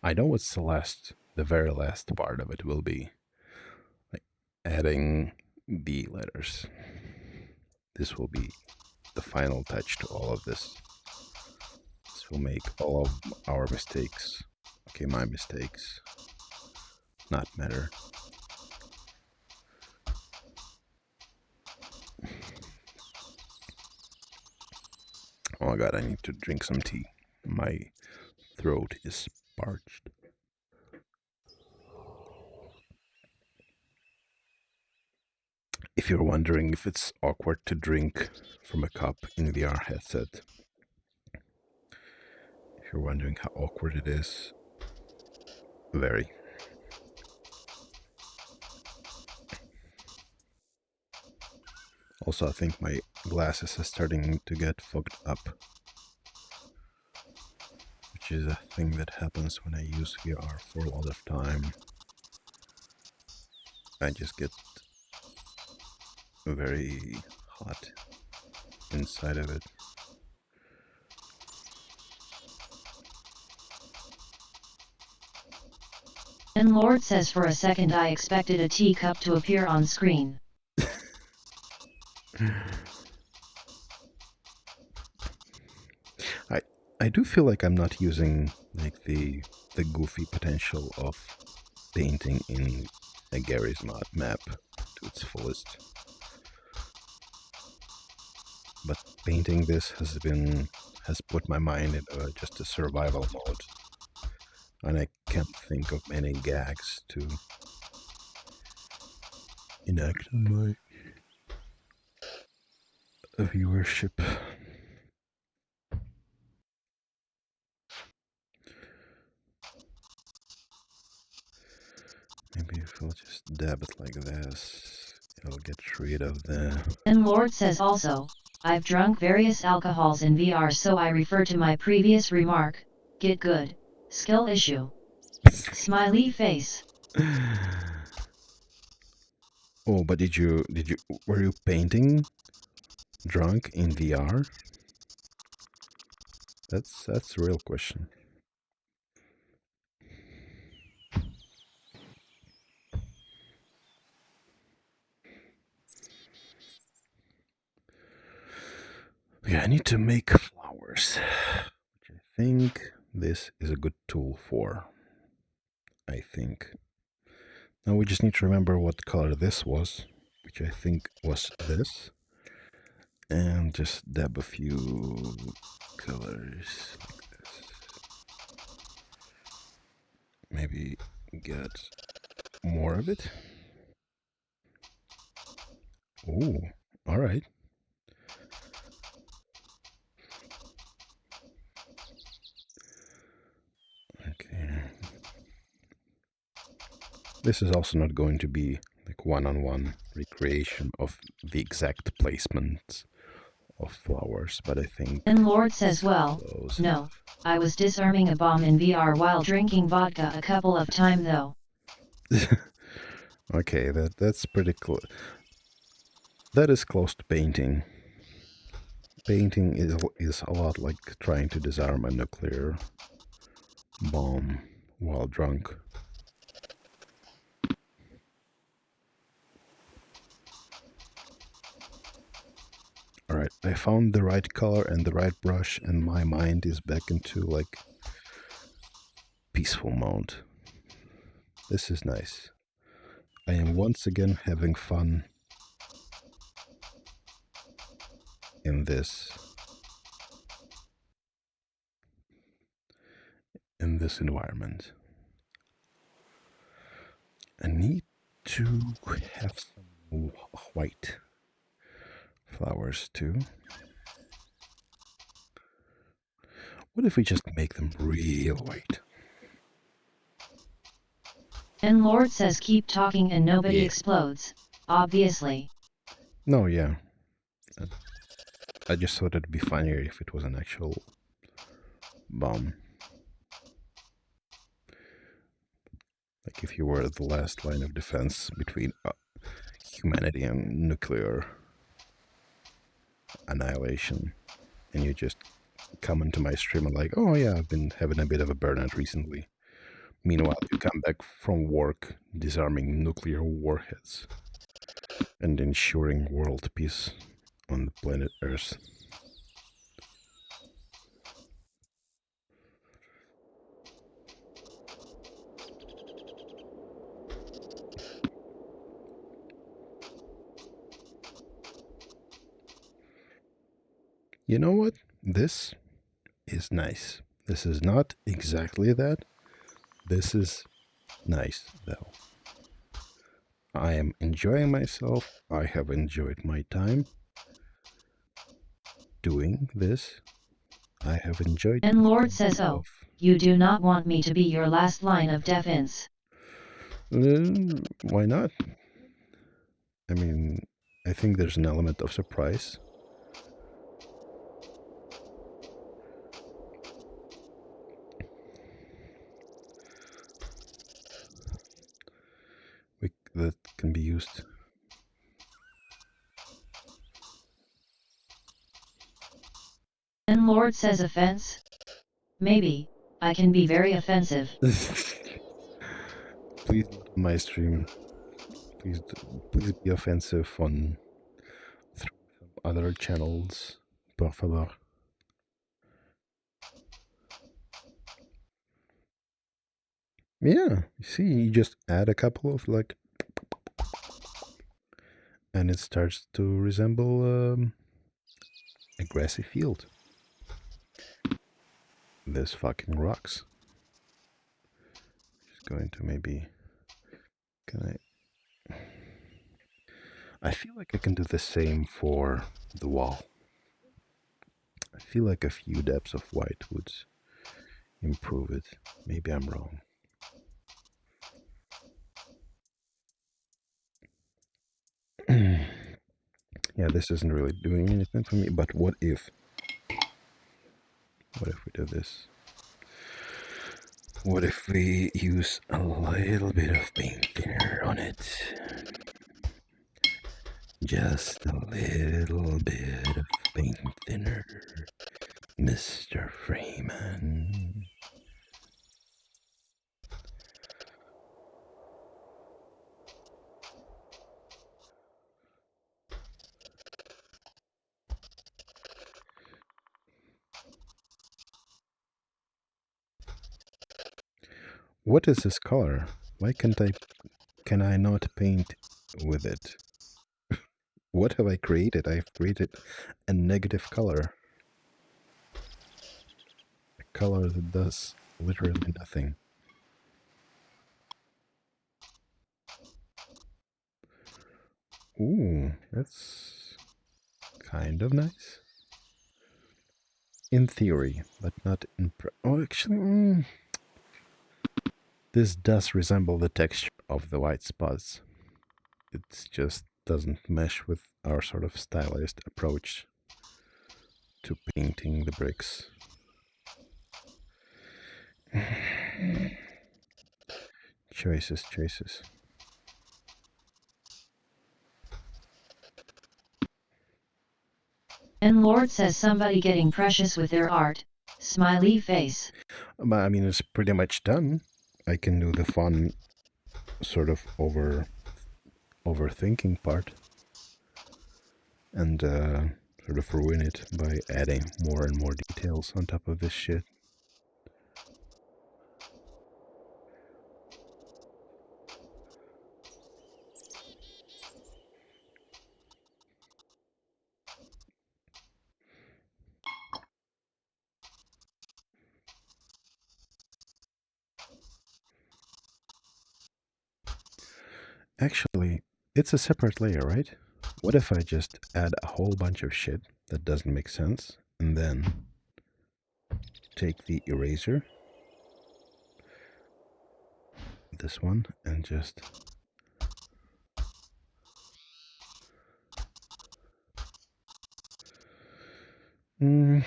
I know what's the very last part of it will be, like adding the letters. This will be the final touch to all of this. This will make all of our mistakes, okay, my mistakes, not matter. Oh my god, I need to drink some tea. My throat is parched. If you're wondering if it's awkward to drink from a cup in VR headset, if you're wondering how awkward it is, very. Also, I think my glasses are starting to get fogged up, which is a thing that happens when I use VR for a lot of time. I just get very hot inside of it. And Lord says for a second I expected a teacup to appear on screen. I do feel like I'm not using like the goofy potential of painting in a Gary's Mod map to its fullest. But painting this has put my mind in just a survival mode, and I can't think of any gags to enact on my viewership. Maybe if we'll just dab it like this, it'll get rid of the... And Lord says also, I've drunk various alcohols in VR, so I refer to my previous remark, get good, skill issue. Smiley face. Oh, but were you painting drunk in VR? That's the real question. Okay, I need to make flowers, which I think this is a good tool for. I think. Now we just need to remember what color this was, which I think was this. And just dab a few colors like this. Maybe get more of it. Oh, alright. Okay. This is also not going to be like one-on-one recreation of the exact placement of flowers, but I think... And Lord says, well, no, I was disarming a bomb in VR while drinking vodka a couple of times though. Okay, that's pretty close. That is close to painting. Painting is a lot like trying to disarm a nuclear bomb while drunk. Alright, I found the right color and the right brush, and my mind is back into like peaceful mode. This is nice. I am once again having fun in this environment. I need to have some white flowers too. What if we just make them real white? And Lord says keep talking and nobody Yeah. explodes, obviously. No, yeah. I just thought it'd be funnier if it was an actual bomb. Like if you were the last line of defense between humanity and nuclear annihilation, and you just come into my stream and like, oh yeah, I've been having a bit of a burnout recently. Meanwhile, you come back from work disarming nuclear warheads and ensuring world peace on the planet Earth. You know what? This is nice. This is not exactly that. This is nice, though. I am enjoying myself. I have enjoyed my time doing this. I have enjoyed. And Lord says, oh, you do not want me to be your last line of defense. Why not? I mean, I think there's an element of surprise. That can be used. And Lord says offense? Maybe, I can be very offensive. Please not on my stream. Please be offensive on other channels. Por favor. Yeah, you see, you just add a couple of like, and it starts to resemble a grassy field. This fucking rocks. Just going to maybe, can I feel like I can do the same for the wall. I feel like a few depths of white would improve it. Maybe I'm wrong. Yeah, this isn't really doing anything for me, but what if we do this? What if we use a little bit of paint thinner on it? Just a little bit of paint thinner, Mr. Freeman. What is this color? Why can I not paint with it? What have I created? I've created a negative color. A color that does literally nothing. Ooh, that's kind of nice. In theory, but not in actually, this does resemble the texture of the white spots. It just doesn't mesh with our sort of stylized approach to painting the bricks. Choices. And Lord says somebody getting precious with their art, smiley face. But I mean, it's pretty much done. I can do the fun sort of overthinking part and sort of ruin it by adding more and more details on top of this shit. Actually, it's a separate layer, right? What if I just add a whole bunch of shit that doesn't make sense, and then take the eraser, this one, and just I'm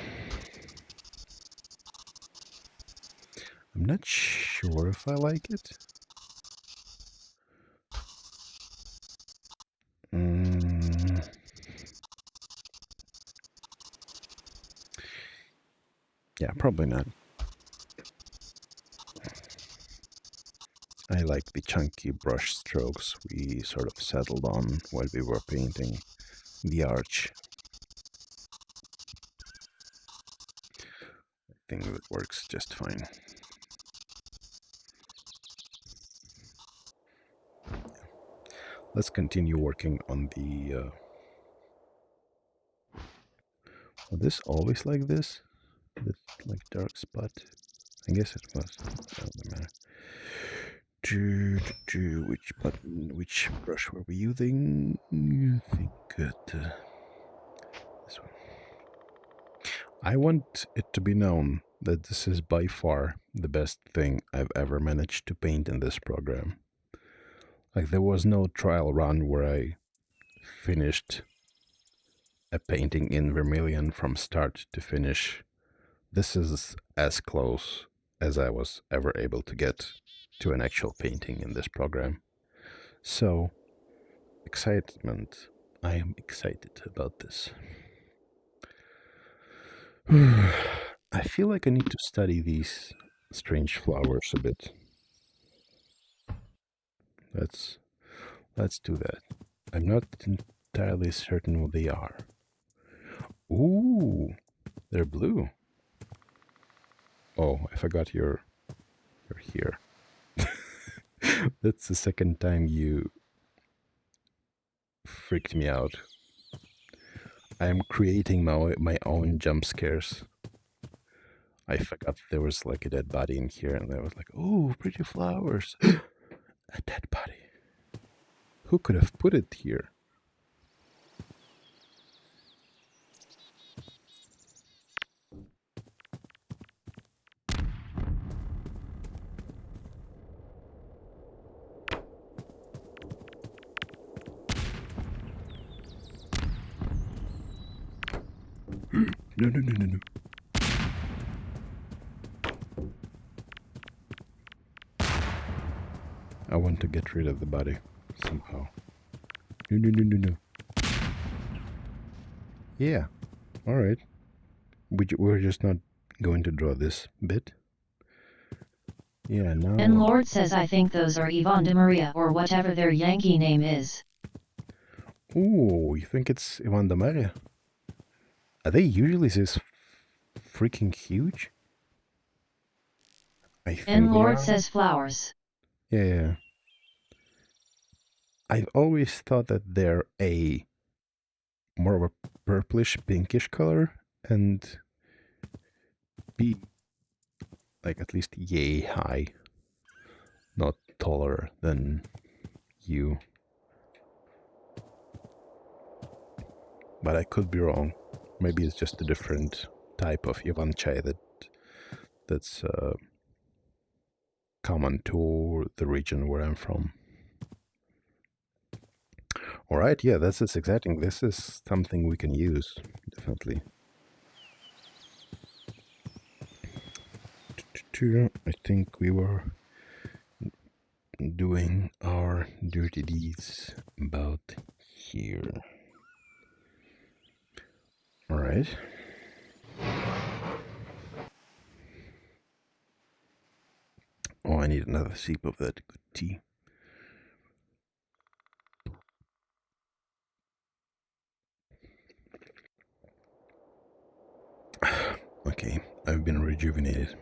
not sure if I like it. Yeah, probably not. I like the chunky brush strokes we sort of settled on while we were painting the arch. I think that works just fine. Let's continue working on the... Was this always like this? This like dark spot? I guess it was. Doesn't matter. Which button, which brush were we using? I think this one. I want it to be known that this is by far the best thing I've ever managed to paint in this program. Like, there was no trial run where I finished a painting in Vermilion from start to finish. This is as close as I was ever able to get to an actual painting in this program. So, excitement. I am excited about this. I feel like I need to study these strange flowers a bit. Let's do that. I'm not entirely certain what they are. Ooh, they're blue. Oh, I forgot you're here. That's the second time you freaked me out. I am creating my own jump scares. I forgot there was like a dead body in here, and I was like, "Oh, pretty flowers." A dead body. Who could have put it here? No. I want to get rid of the body somehow. No. Yeah, alright. We're just not going to draw this bit. Yeah, now... And Lord says I think those are Yvonne de Maria or whatever their Yankee name is. Ooh, you think it's Yvonne de Maria? Are they usually this freaking huge? I think And Lord are. says flowers. Yeah. I've always thought that they're more of a purplish pinkish color, and be like at least yay high, not taller than you. But I could be wrong. Maybe it's just a different type of Yvanchai that's common to the region where I'm from. Alright, yeah, that's exciting. This is something we can use, definitely. I think we were doing our dirty deeds about here. Alright. Oh, I need another sip of that good tea. Okay, I've been rejuvenated.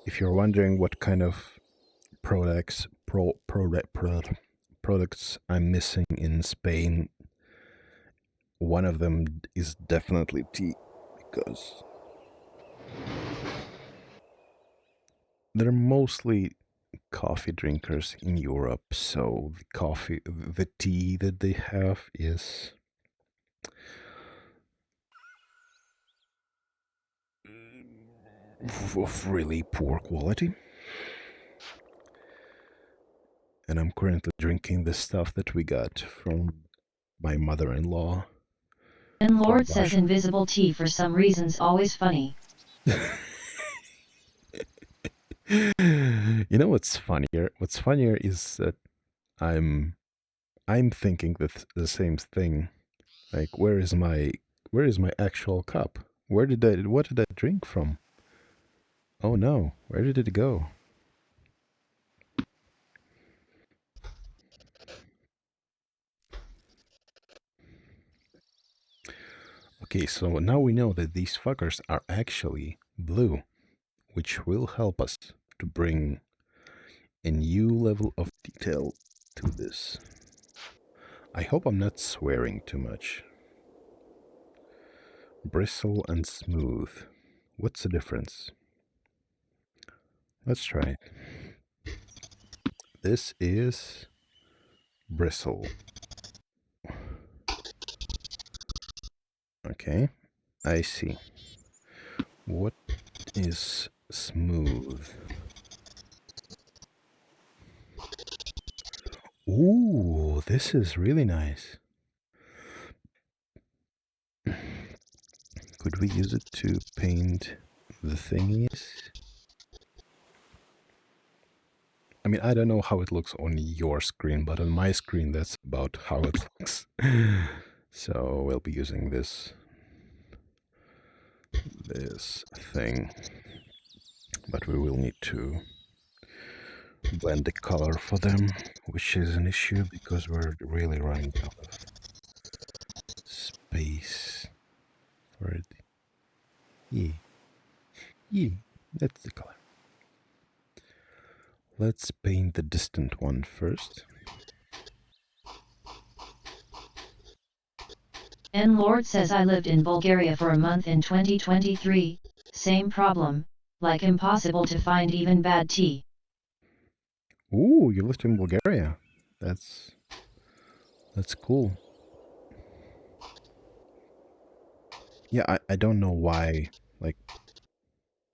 If you're wondering what kind of products I'm missing in Spain, one of them is definitely tea, because they're mostly coffee drinkers in Europe, so the tea that they have is of really poor quality. And I'm currently drinking the stuff that we got from my mother-in-law. And Lord says invisible tea for some reason's always funny. You know what's funnier? What's funnier is that I'm thinking the same thing. Like, where is my actual cup? What did I drink from? Oh no, where did it go? Okay, so now we know that these fuckers are actually blue, which will help us to bring a new level of detail to this. I hope I'm not swearing too much. Bristle and smooth. What's the difference? Let's try it. This is bristle. Okay, I see. What is smooth? Ooh, this is really nice. Could we use it to paint the thingies? I mean, I don't know how it looks on your screen, but on my screen, that's about how it looks. So we'll be using this thing, but we will need to blend the color for them, which is an issue because we're really running out of space for it. Yeah, that's the color. Let's paint the distant one first. And Lord says I lived in Bulgaria for a month in 2023, same problem, like impossible to find even bad tea. Ooh, you lived in Bulgaria. That's cool. Yeah, I don't know why, like,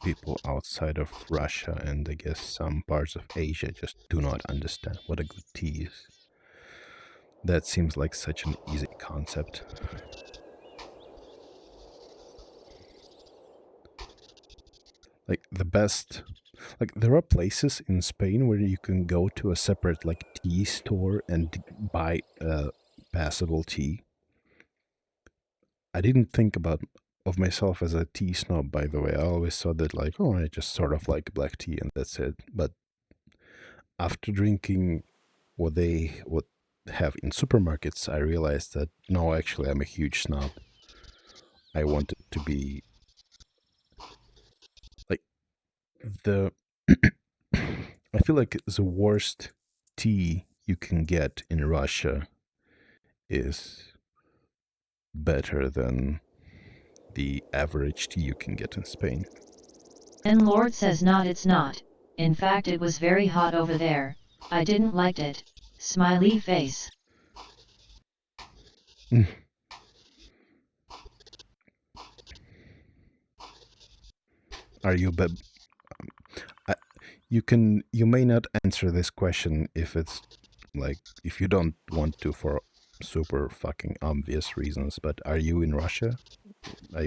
people outside of Russia and I guess some parts of Asia just do not understand what a good tea is. That seems like such an easy concept. Like the best, like there are places in Spain where you can go to a separate like tea store and buy passable tea. I didn't think of myself as a tea snob, by the way. I always thought that like, oh, I just sort of like black tea and that's it. But after drinking what they have in supermarkets, I realized that no, actually, I'm a huge snob. I want it to be like the. I feel like the worst tea you can get in Russia is better than the average tea you can get in Spain. And Lord says not, it's not. In fact, it was very hot over there. I didn't like it. Smiley face. Are you you may not answer this question if it's like if you don't want to for super fucking obvious reasons, but are you in Russia? Are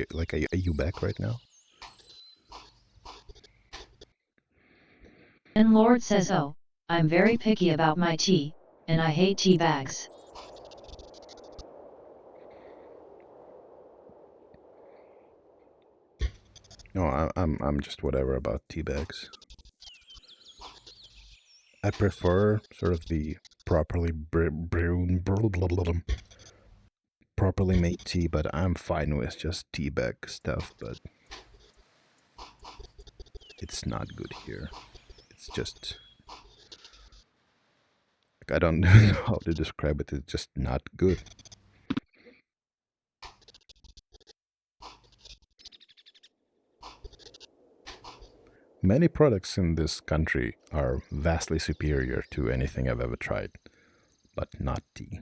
you back right now? And Lord says oh, I'm very picky about my tea, and I hate tea bags. No, I'm just whatever about tea bags. I prefer sort of the properly properly made tea, but I'm fine with just tea bag stuff, but it's not good here. It's just, like, I don't know how to describe it. It's just not good. Many products in this country are vastly superior to anything I've ever tried, but not tea.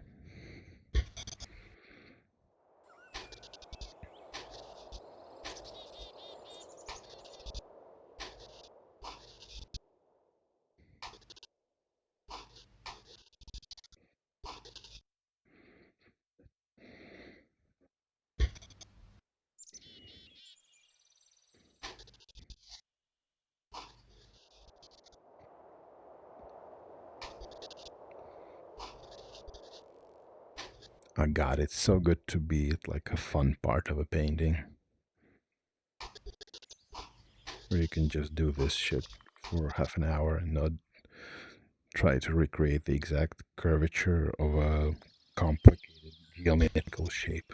Oh god, it's so good to be at like a fun part of a painting. Where you can just do this shit for half an hour and not try to recreate the exact curvature of a complicated geometrical shape.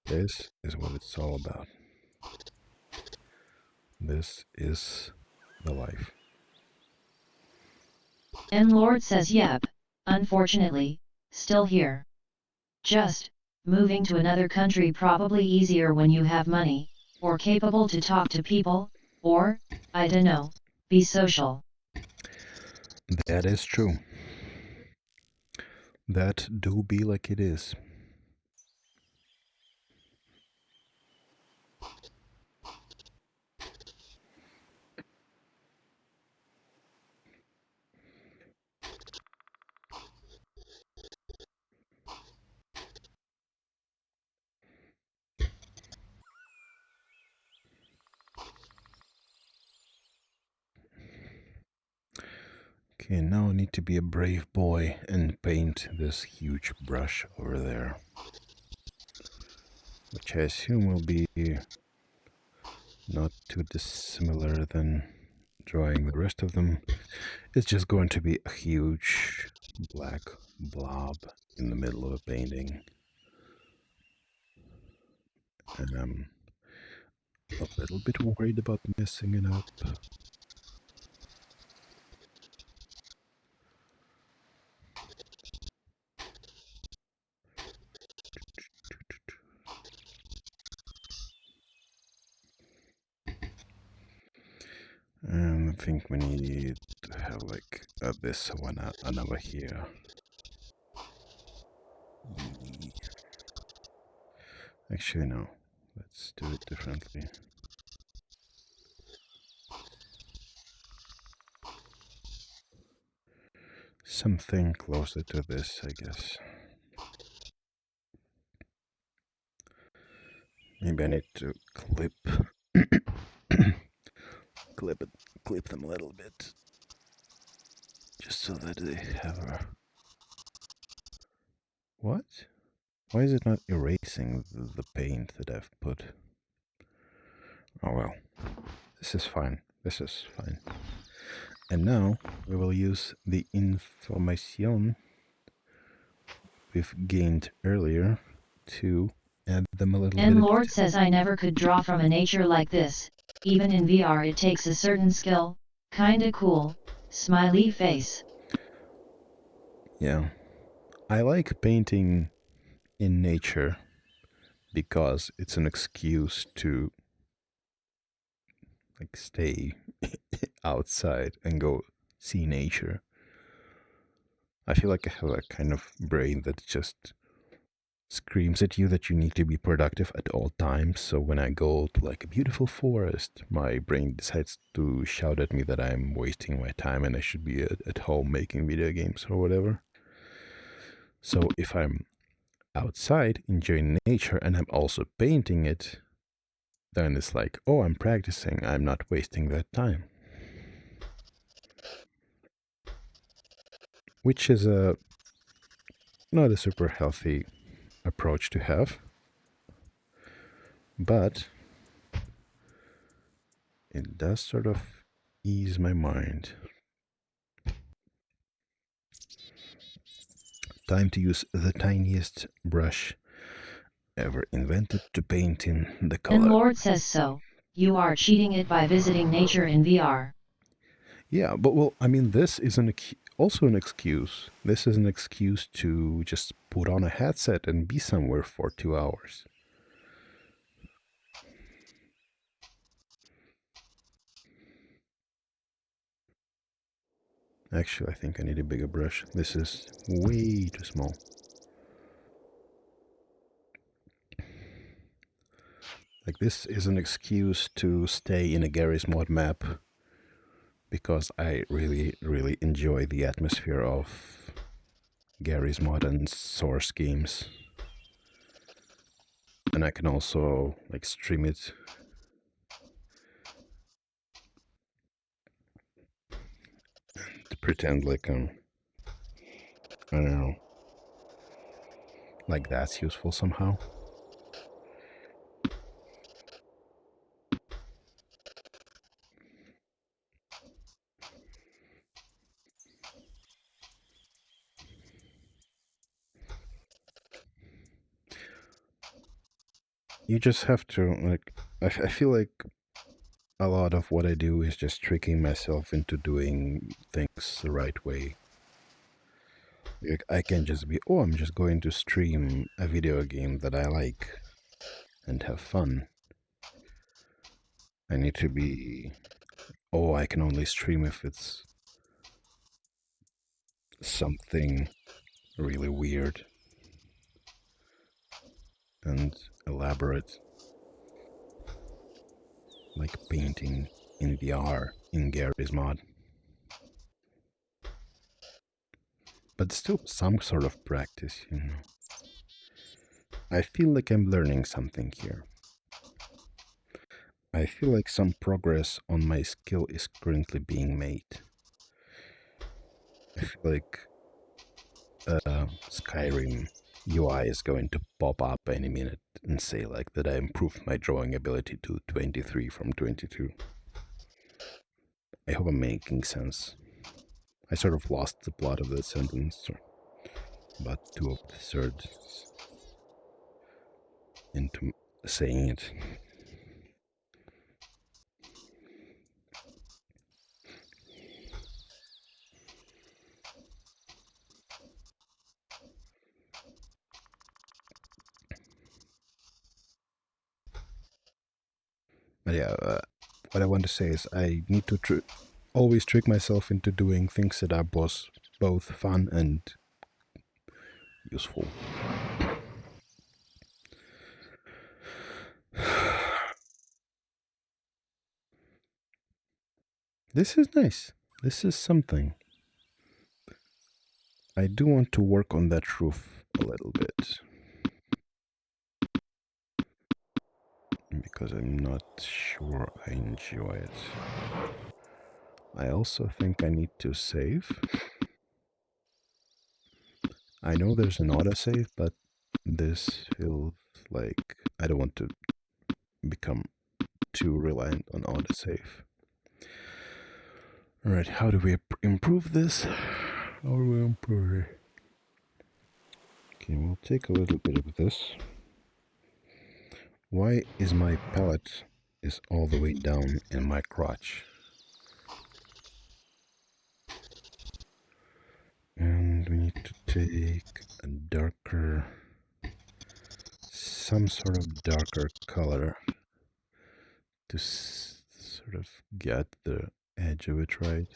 This is what it's all about. This is the life. And Lord says yep, unfortunately, still here. Just, moving to another country probably easier when you have money, or capable to talk to people, or, I dunno, be social. That is true. That do be like it is. Okay, now I need to be a brave boy and paint this huge brush over there. Which I assume will be not too dissimilar than drawing the rest of them. It's just going to be a huge black blob in the middle of a painting. And I'm a little bit worried about messing it up. And I think we need to have like this one and over here. Actually, no. Let's do it differently. Something closer to this, I guess. Maybe I need to clip clip them a little bit, just so that they have a... What? Why is it not erasing the paint that I've put? Oh well, this is fine. This is fine. And now we will use the information we've gained earlier to add them a little bit. And Lord says I never could draw from a nature like this. Even in VR it takes a certain skill. Kinda cool. Smiley face. Yeah. I like painting in nature because it's an excuse to like stay outside and go see nature. I feel like I have a kind of brain that just screams at you that you need to be productive at all times. So when I go to like a beautiful forest, my brain decides to shout at me that I'm wasting my time and I should be at home making video games or whatever. So if I'm outside enjoying nature and I'm also painting it, then it's like, oh, I'm practicing. I'm not wasting that time. Which is not a super healthy approach to have, but it does sort of ease my mind. Time to use the tiniest brush ever invented to paint in the color. And Lord says so. You are cheating it by visiting nature in VR. Yeah, but well, I mean, this is also an excuse. This is an excuse to just put on a headset and be somewhere for 2 hours. Actually, I think I need a bigger brush. This is way too small. Like, this is an excuse to stay in a Garry's Mod map because I really, really enjoy the atmosphere of Garry's Mod and Source games. And I can also, like, stream it. To pretend like I don't know, like that's useful somehow. You just have to, like, I feel like a lot of what I do is just tricking myself into doing things the right way. Like, I can just be, oh, I'm just going to stream a video game that I like and have fun. I need to be, oh, I can only stream if it's something really weird and elaborate, like painting in VR in Garry's Mod. But still some sort of practice, you know. I feel like I'm learning something here. I feel like some progress on my skill is currently being made. I feel like Skyrim UI is going to pop up any minute and say like that I improved my drawing ability to 23 from 22. I hope I'm making sense. I sort of lost the plot of that sentence, but 2 of the thirds into saying it. But yeah, what I want to say is I need to always trick myself into doing things that are both fun and useful. This is nice. This is something. I do want to work on that roof a little bit. Because I'm not sure I enjoy it. I also think I need to save. I know there's an autosave, but this feels like I don't want to become too reliant on autosave. Alright, how do we improve this? How do we improve it? Okay, we'll take a little bit of this. Why is my palette is all the way down in my crotch? And we need to take a darker, some sort of darker color to sort of get the edge of it right.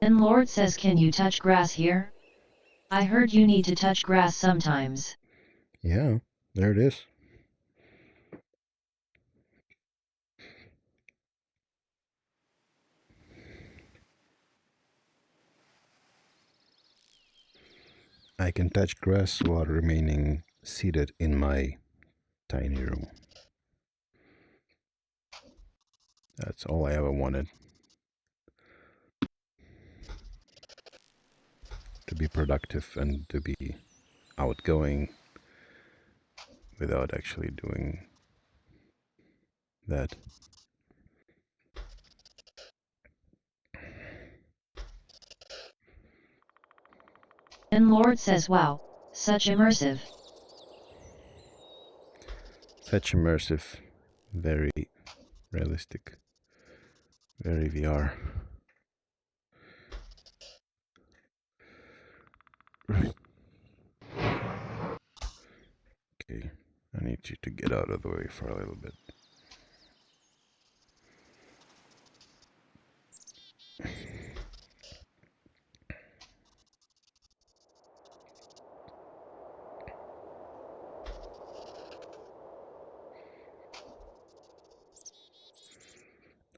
And Lord says, can you touch grass here? I heard you need to touch grass sometimes. Yeah, there it is. I can touch grass while remaining seated in my tiny room. That's all I ever wanted. To be productive and to be outgoing without actually doing that. And Lord says wow, such immersive. Such immersive, very realistic, very VR. Okay, I need you to get out of the way for a little bit.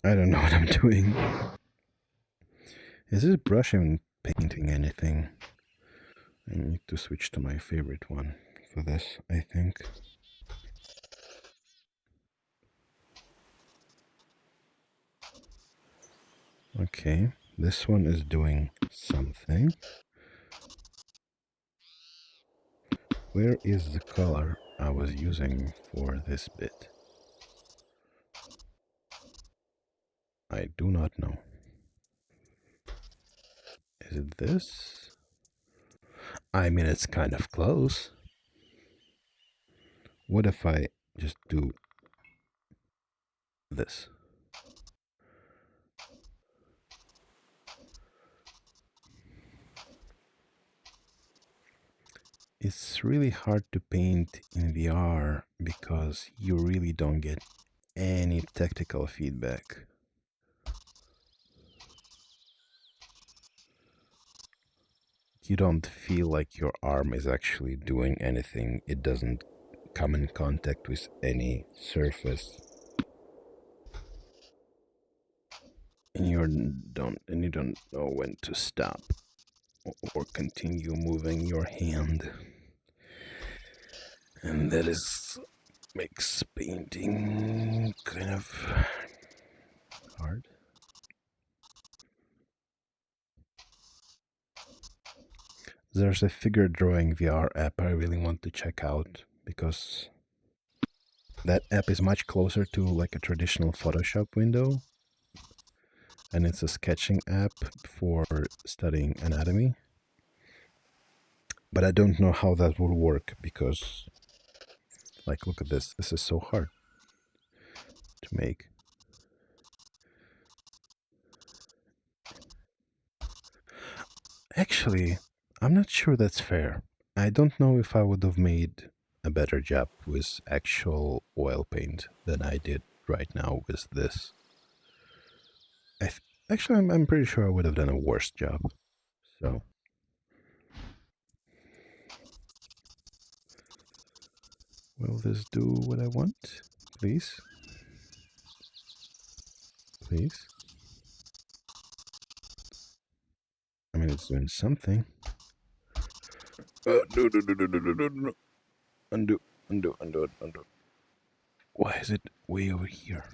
I don't know what I'm doing. Is this brush even painting anything? I need to switch to my favorite one for this, I think. Okay, this one is doing something. Where is the color I was using for this bit? I do not know. Is it this? I mean, it's kind of close. What if I just do this? It's really hard to paint in VR because you really don't get any tactical feedback. You don't feel like your arm is actually doing anything. It doesn't come in contact with any surface. And you don't know when to stop or continue moving your hand. And that makes painting kind of hard. There's a figure drawing VR app I really want to check out because that app is much closer to like a traditional Photoshop window, and it's a sketching app for studying anatomy. But I don't know how that will work because, like, look at this. This is so hard to make. Actually, I'm not sure that's fair. I don't know if I would have made a better job with actual oil paint than I did right now with this. Actually, I'm pretty sure I would have done a worse job. So, will this do what I want? Please? Please? I mean, it's doing something. No. Undo. Why is it way over here?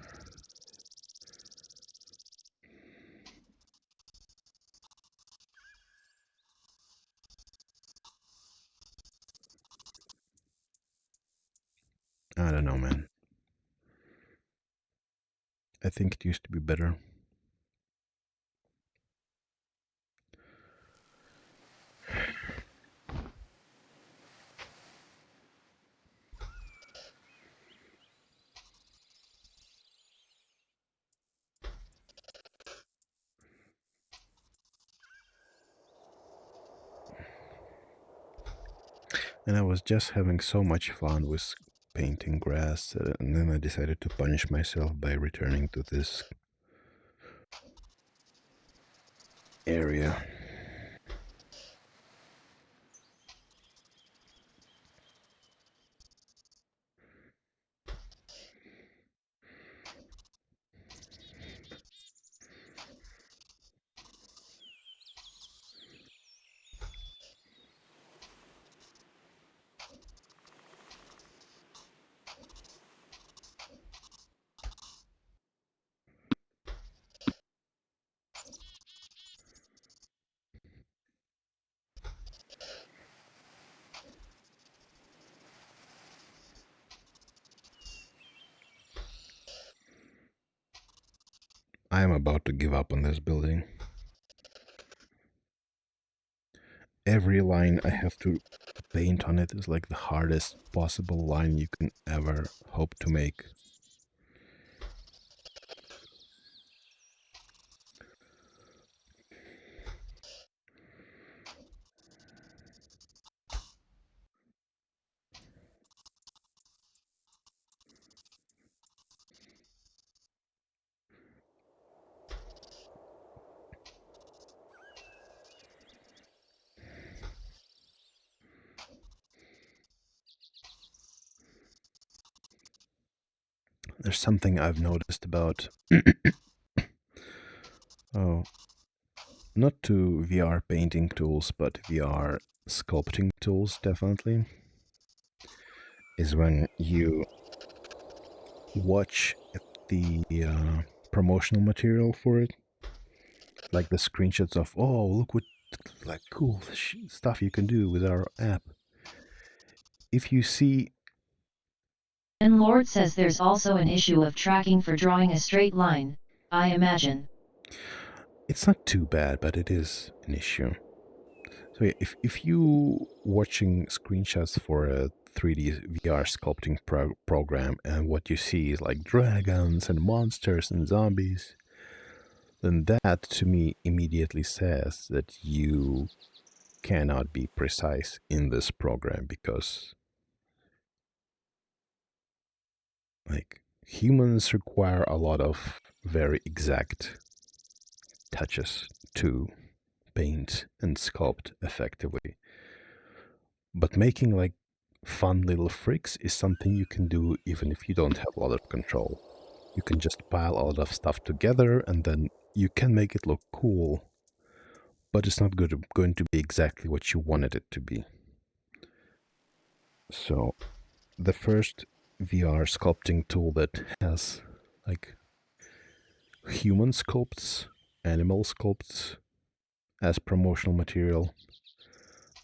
I don't know, man. I think it used to be better. And I was just having so much fun with painting grass, and then I decided to punish myself by returning to this area. I am about to give up on this building. every line I have to paint on it is like the hardest possible line you can ever hope to make. There's something I've noticed about oh, not to VR painting tools, but VR sculpting tools definitely, is when you watch the promotional material for it, like the screenshots of, oh, look what like cool stuff you can do with our app. If you see, And Lord says there's also an issue of tracking for drawing a straight line, I imagine. it's not too bad, but it is an issue. So yeah, if you watching screenshots for a 3D VR sculpting program and what you see is like dragons and monsters and zombies, then that to me immediately says that you cannot be precise in this program, because like humans require a lot of very exact touches to paint and sculpt effectively. But making like fun little freaks is something you can do even if you don't have a lot of control. You can just pile a lot of stuff together and then you can make it look cool, but it's not going to be exactly what you wanted it to be. So the first VR sculpting tool that has like human sculpts, animal sculpts as promotional material,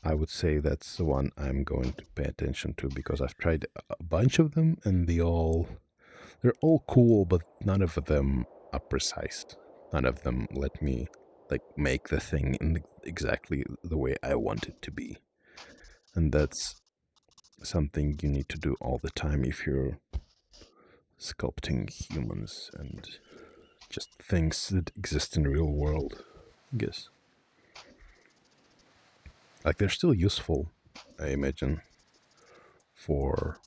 I would say that's the one I'm going to pay attention to, because I've tried a bunch of them and they're all cool, but none of them are precise. None of them let me like make the thing in exactly the way I want it to be. And that's something you need to do all the time if you're sculpting humans and just things that exist in the real world, I guess. Like, they're still useful, I imagine, for...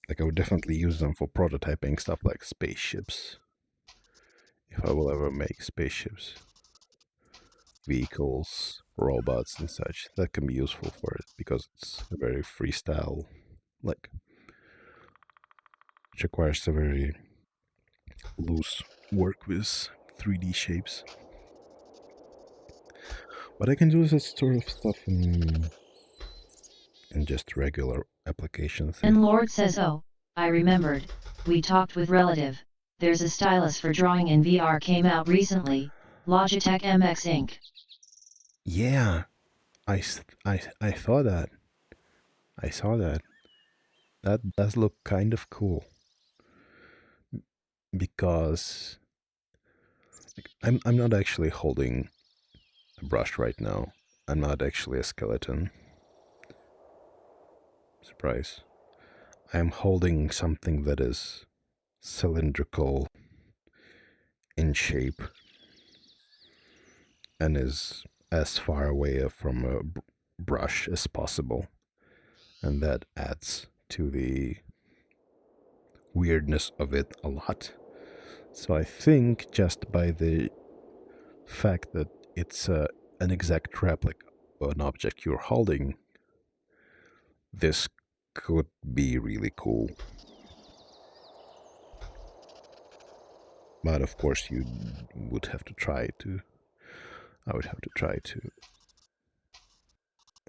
Like, I would definitely use them for prototyping stuff like spaceships. If I will ever make spaceships, vehicles, robots and such, that can be useful for it, because it's a very freestyle, like, which requires a very loose work with 3D shapes. But I can do this sort of stuff in just regular applications. And Lord says, oh, I remembered, we talked with relative, there's a stylus for drawing in VR came out recently, Logitech MX Ink. Yeah, I saw that. I saw that. That does look kind of cool. Because like, I'm not actually holding a brush right now. I'm not actually a skeleton. Surprise. I'm holding something that is cylindrical in shape and is as far away from a brush as possible. And that adds to the weirdness of it a lot. So I think just by the fact that it's an exact replica of an object you're holding, this could be really cool. But of course you would have to try to... I would have to try to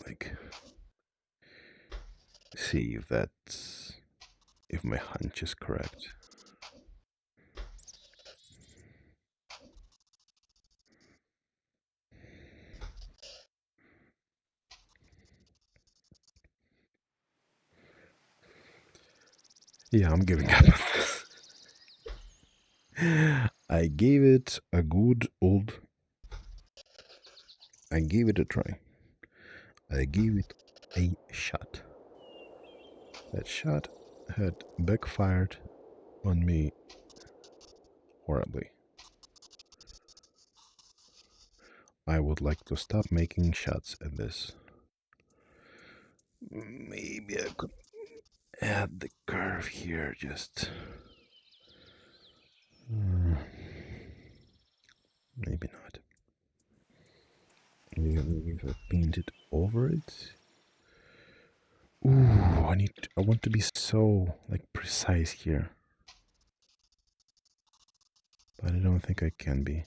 like see if my hunch is correct. Yeah, I'm giving up on this. I gave it a try. I gave it a shot. That shot had backfired on me horribly. I would like to stop making shots at this. Maybe I could add the curve here, just... maybe not. Maybe if I paint it over it. Ooh, I want to be so, like, precise here. But I don't think I can be.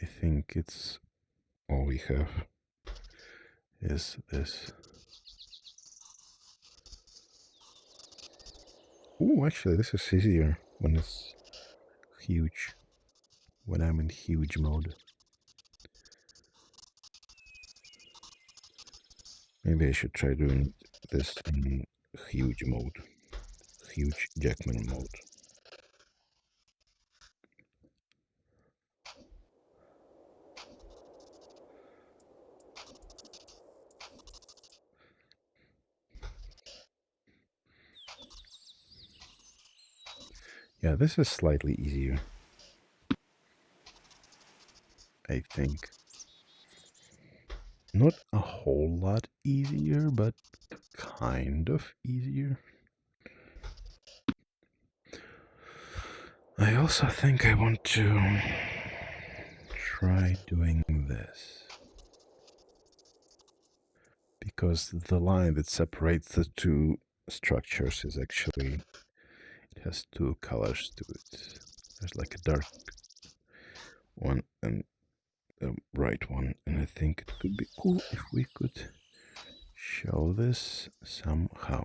I think it's all we have is this. Ooh, actually, this is easier when it's huge. When I'm in huge mode. Maybe I should try doing this in huge mode. Huge Jackman mode. Yeah, this is slightly easier. I think. Not a whole lot easier, but kind of easier. I also think I want to try doing this. Because the line that separates the two structures is actually, it has two colors to it. There's like a dark one and a bright one, and I think it could be cool if we could show this somehow.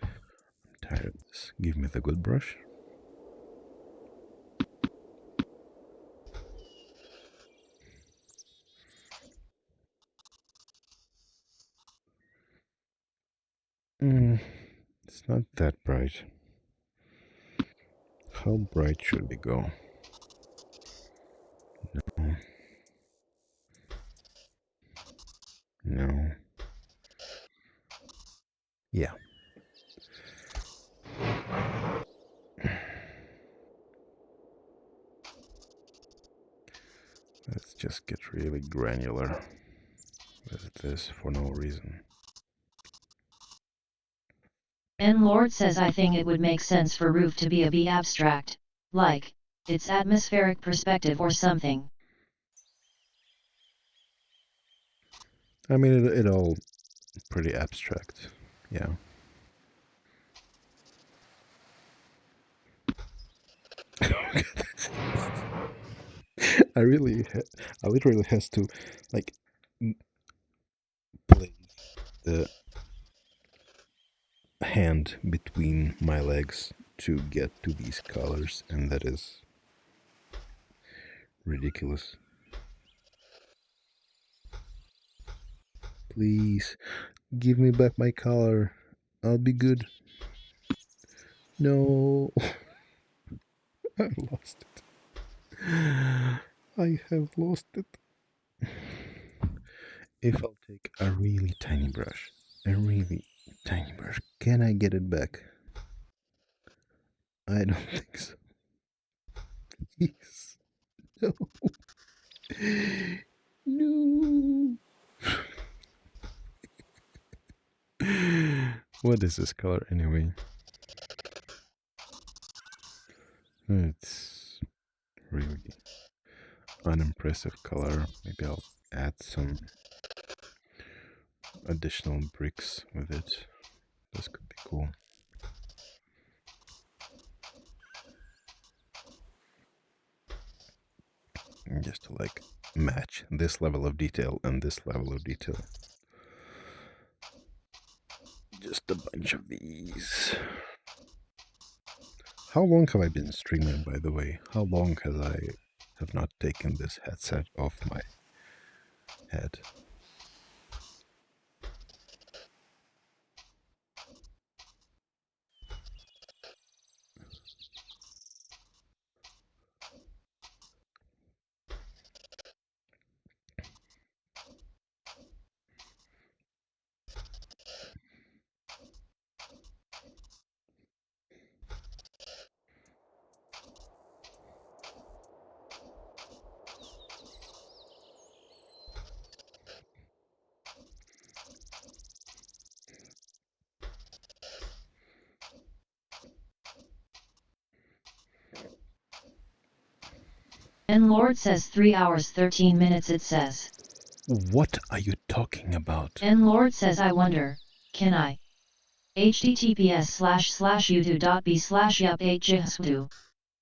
I'm tired of this. Give me the good brush. It's not that bright. How bright should we go? No. No. Yeah. Let's just get really granular with this for no reason. N Lord says I think it would make sense for roof to be a B abstract, like, its atmospheric perspective or something. I mean, it all pretty abstract. Yeah. I literally has to, like, place the hand between my legs to get to these colors, and that is ridiculous. Please, give me back my color. I'll be good. No. I lost it. I have lost it. If I'll take a really tiny brush, can I get it back? I don't think so. Please. No. No. What is this color anyway? It's really unimpressive color. Maybe I'll add some additional bricks with it. This could be cool. Just to like match this level of detail and this level of detail. Just a bunch of these. How long have I been streaming, by the way? How long has I have not taken this headset off my head? And Lord says 3 hours 13 minutes it says. What are you talking about? And Lord says I wonder, can I? https://youtube.b/yup8jhsdu.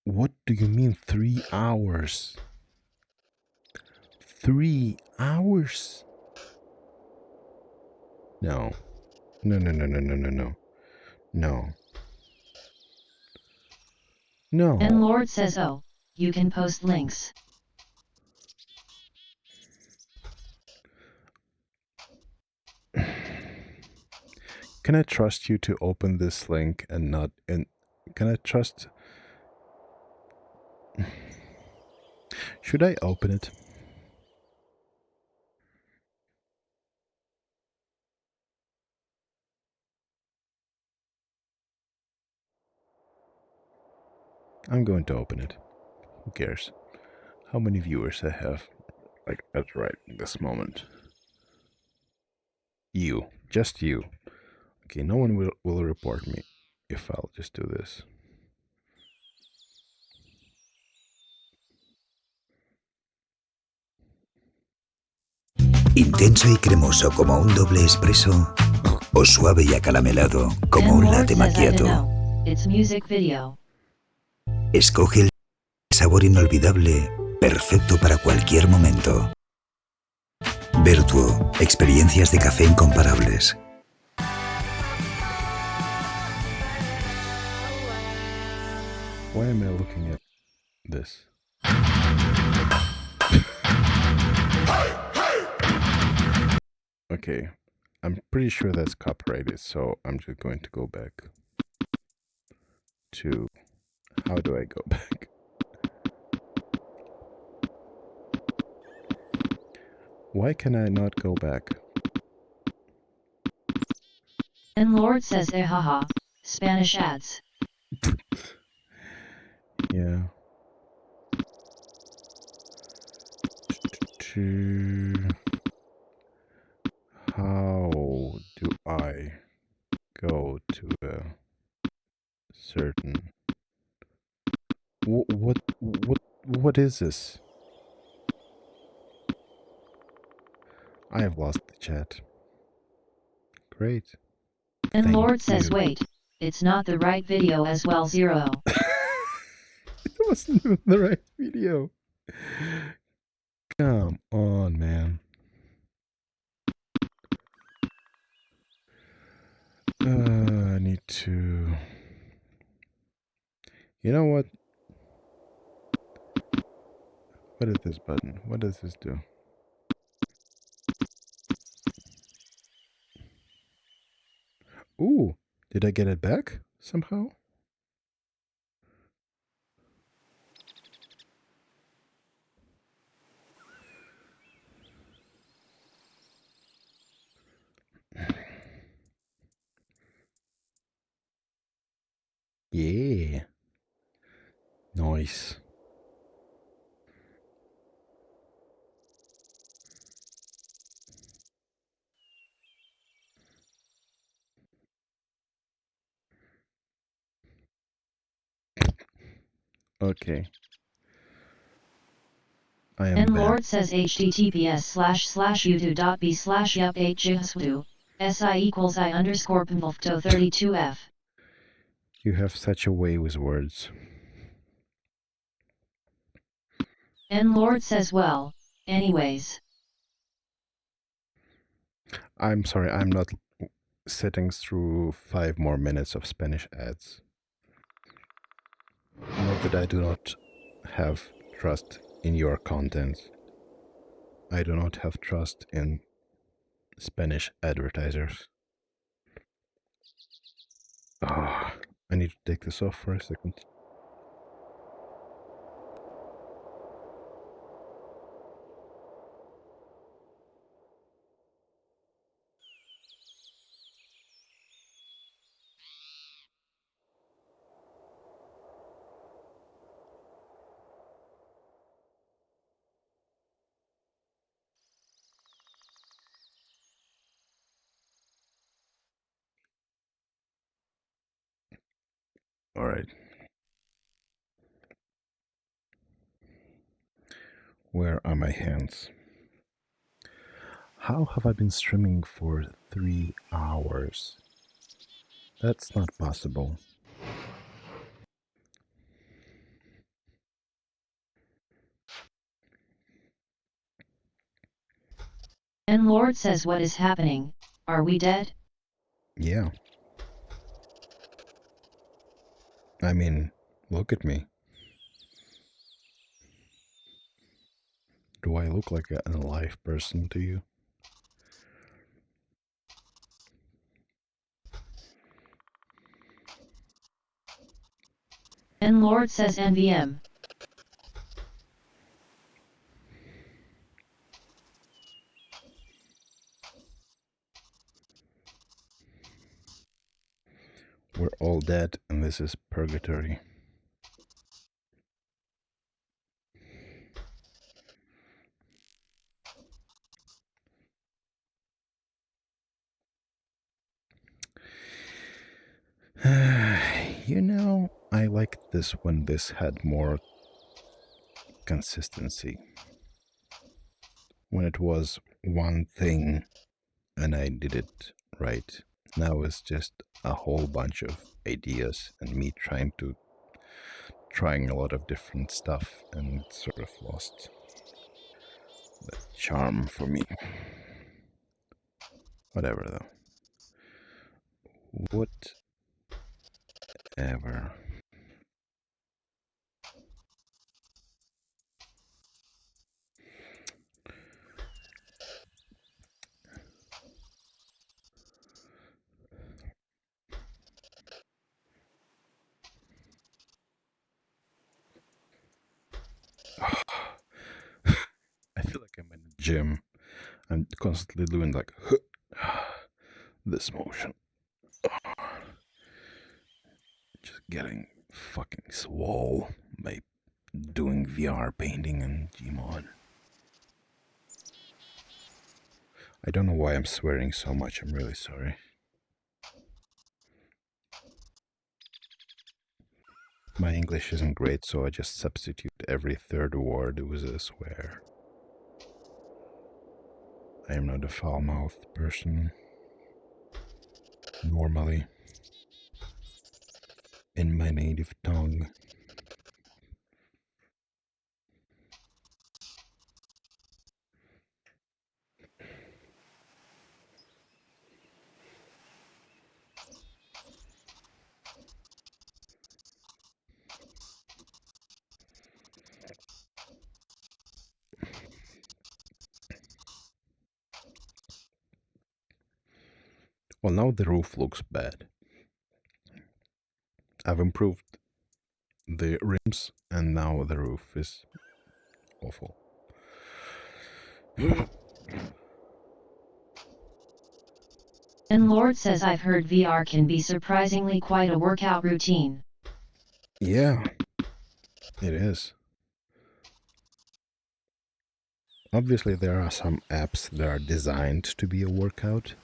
What do you mean 3 hours? 3 hours? No. No, no, no, no, no, no, no. No. No. And Lord says oh, you can post links. Can I trust you to open this link and not in... Can I trust... Should I open it? I'm going to open it. Who cares? How many viewers I have? Like, at right this moment. You. Just you. Okay, no one will report me if I'll just do this. Intenso y cremoso como un doble espresso o suave y acaramelado como And un Lord latte says I don't macchiato. know. It's music video. Escoge el sabor inolvidable, perfecto para cualquier momento. Vertuo, experiencias de café incomparables. Why am I looking at this? Okay, I'm pretty sure that's copyrighted, so I'm just going to go back to... How do I go back? Why can I not go back? And Lord says eh haha, Spanish ads. Yeah. How do I go to a certain... What is this? I have lost the chat. Great. And Thank Lord says you. wait, it's not the right video as well 0. It wasn't even the right video. Come on, man. I need to... You know what? What is this button? What does this do? Ooh, did I get it back somehow? Yeah. Nice. Okay. I am And back. Lord says https://youtube.b/yup8jhsdu. SI=I_pmvlfto32f. You have such a way with words. And Lord says well, anyways. I'm sorry, I'm not sitting through 5 more minutes of Spanish ads. Not that I do not have trust in your content. I do not have trust in Spanish advertisers. Ah, I need to take this off for a second. All right. Where are my hands? How have I been streaming for 3 hours? That's not possible. And Lord says, what is happening? Are we dead? Yeah. I mean, look at me. Do I look like an alive person to you? And Lord says NVM. We're all dead and this is purgatory. You know, I liked this when this had more consistency. When it was one thing and I did it right. Now it's just a whole bunch of ideas and me trying a lot of different stuff, and it sort of lost the charm for me. Whatever though. Whatever. I feel like I'm in a gym. I'm constantly doing like this motion. Just getting fucking swole by doing VR painting and GMod. I don't know why I'm swearing so much, I'm really sorry. My English isn't great, so I just substitute every third word with a swear. I am not a foul-mouthed person. Normally. In my native tongue. Well, now the roof looks bad. I've improved the rims, and now the roof is awful. And Lord says, I've heard VR can be surprisingly quite a workout routine. Yeah, it is. Obviously, there are some apps that are designed to be a workout,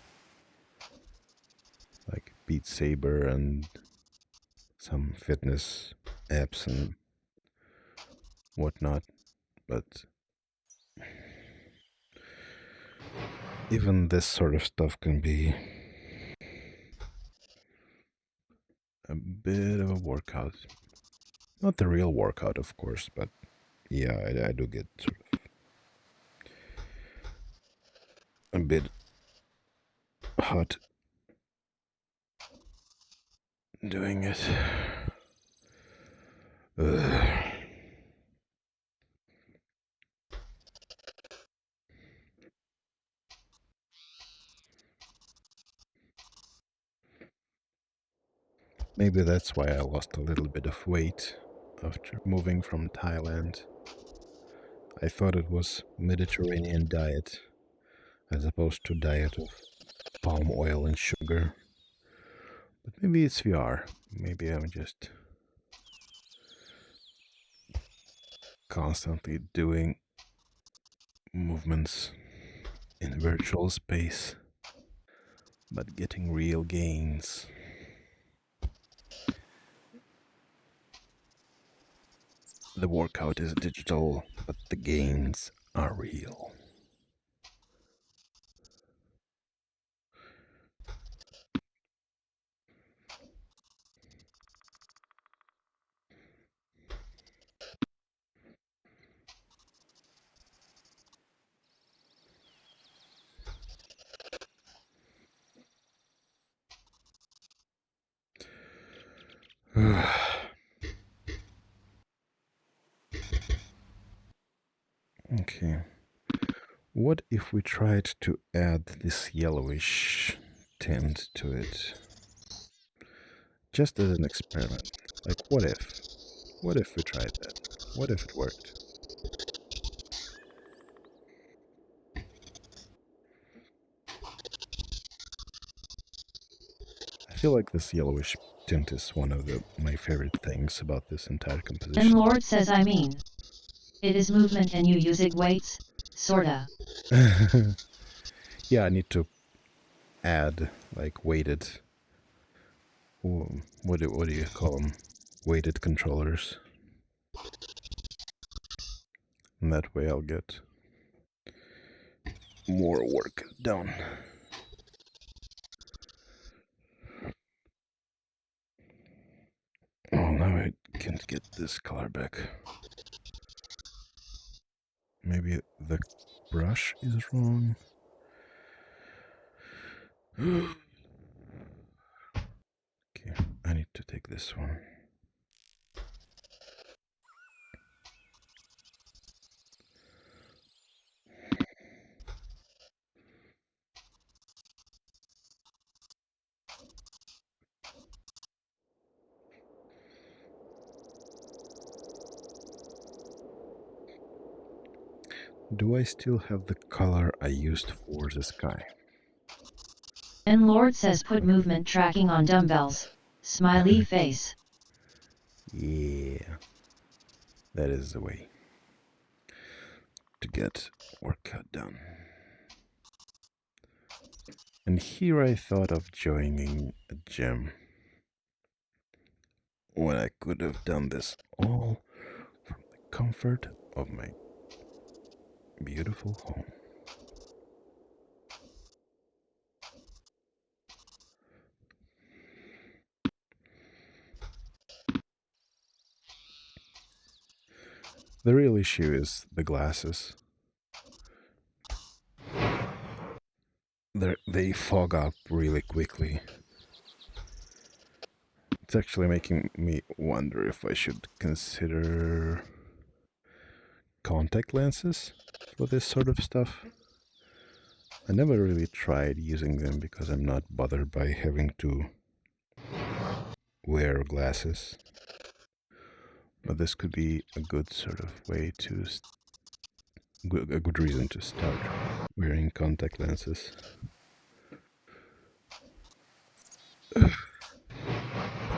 like Beat Saber and some fitness apps and whatnot, but even this sort of stuff can be a bit of a workout. Not the real workout, of course, but yeah, I do get sort of a bit hot doing it. Ugh. Maybe that's why I lost a little bit of weight after moving from Thailand. I thought it was Mediterranean diet as opposed to diet of palm oil and sugar. But maybe it's VR. Maybe I'm just constantly doing movements in virtual space, but getting real gains. the workout is digital, but the gains are real. Okay. What if we tried to add this yellowish tint to it? Just as an experiment. Like, what if? What if we tried that? What if it worked? I feel like this yellowish tint is one of my favorite things about this entire composition. And Lord says I mean. It is movement and you using weights, sorta. Yeah, I need to add like weighted, what do you call them? Weighted controllers. And that way I'll get more work done. Oh, now I can't get this color back. Maybe the brush is wrong. Okay, I need to take this one. Do I still have the color I used for the sky? And Lord says put movement tracking on dumbbells, smiley face. Yeah, that is the way to get workout done. And here I thought of joining a gym when I could have done this all from the comfort of my beautiful home. The real issue is the glasses. They fog up really quickly. It's actually making me wonder if I should consider contact lenses for this sort of stuff. I never really tried using them because I'm not bothered by having to wear glasses. But this could be a good sort of way to, a good reason to start wearing contact lenses.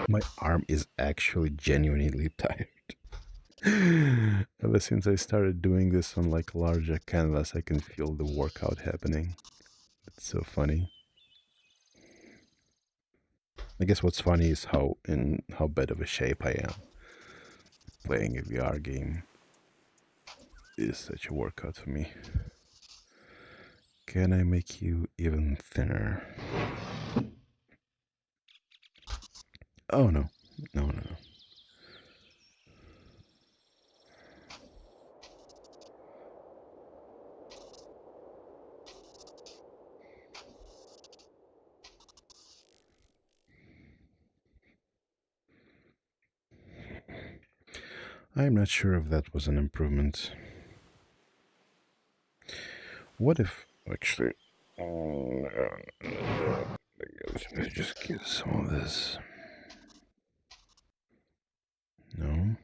My arm is actually genuinely tired. Ever since I started doing this on like larger canvas, I can feel the workout happening. It's so funny. I guess what's funny is how bad of a shape I am. Playing a VR game is such a workout for me. Can I make you even thinner? Oh no. No. I'm not sure if that was an improvement. What if, actually, let me just get some of this. No?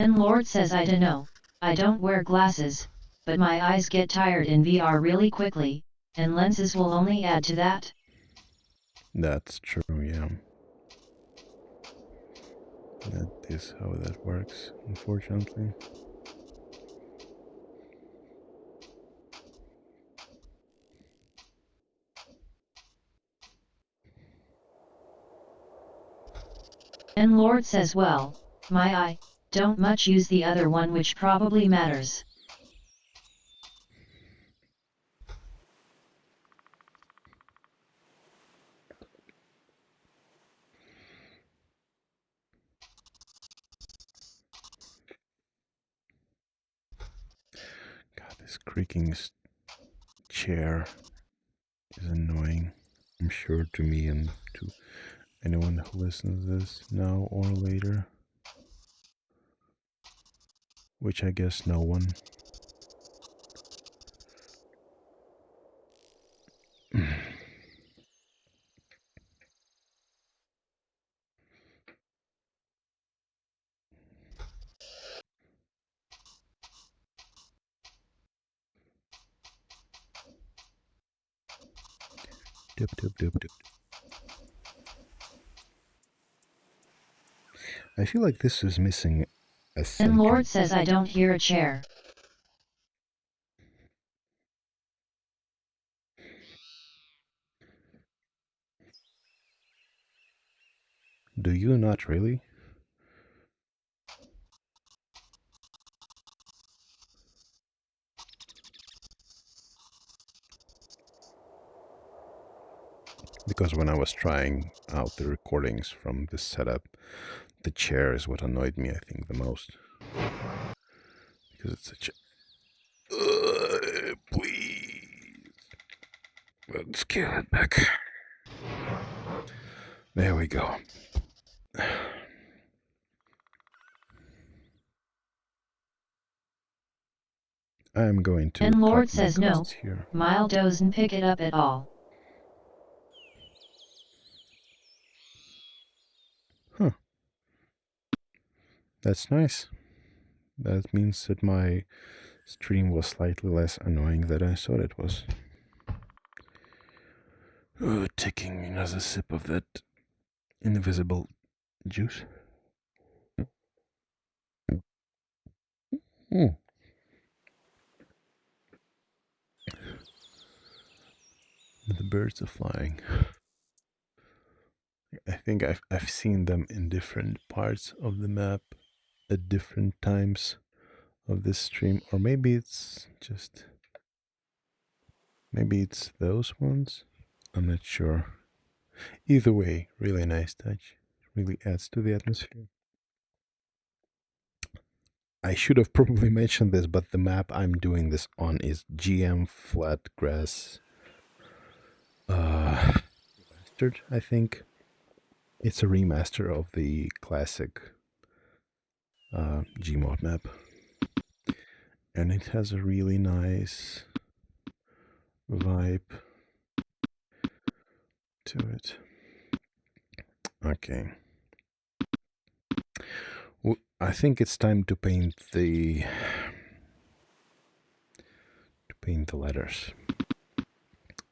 And Lord says I dunno, I don't wear glasses, but my eyes get tired in VR really quickly, and lenses will only add to that. That's true, yeah. That is how that works, unfortunately. And Lord says, well, I don't much use the other one, which probably matters. God, this creaking chair is annoying. I'm sure to me and to anyone who listens to this now or later. Which I guess no one. Dip, dip, dip, dip. I feel like this is missing a center. And Lord says, I don't hear a chair. Do you not really? Because when I was trying out the recordings from this setup, the chair is what annoyed me, I think, the most. Because it's such a... please. Let's scale it back. There we go. I'm going to... And Lord cut my says, no, costs here. Mile doesn't pick it up at all. Huh. That's nice. That means that my stream was slightly less annoying than I thought it was. Taking another sip of that invisible juice. Mm. The birds are flying. I think I've seen them in different parts of the map at different times of this stream, or maybe it's just... maybe it's those ones? I'm not sure. Either way, really nice touch. Really adds to the atmosphere. I should have probably mentioned this, but the map I'm doing this on is GM Flatgrass Remastered, I think. It's a remaster of the classic GMod map. And it has a really nice vibe to it. Okay. Well, I think it's time to paint the letters.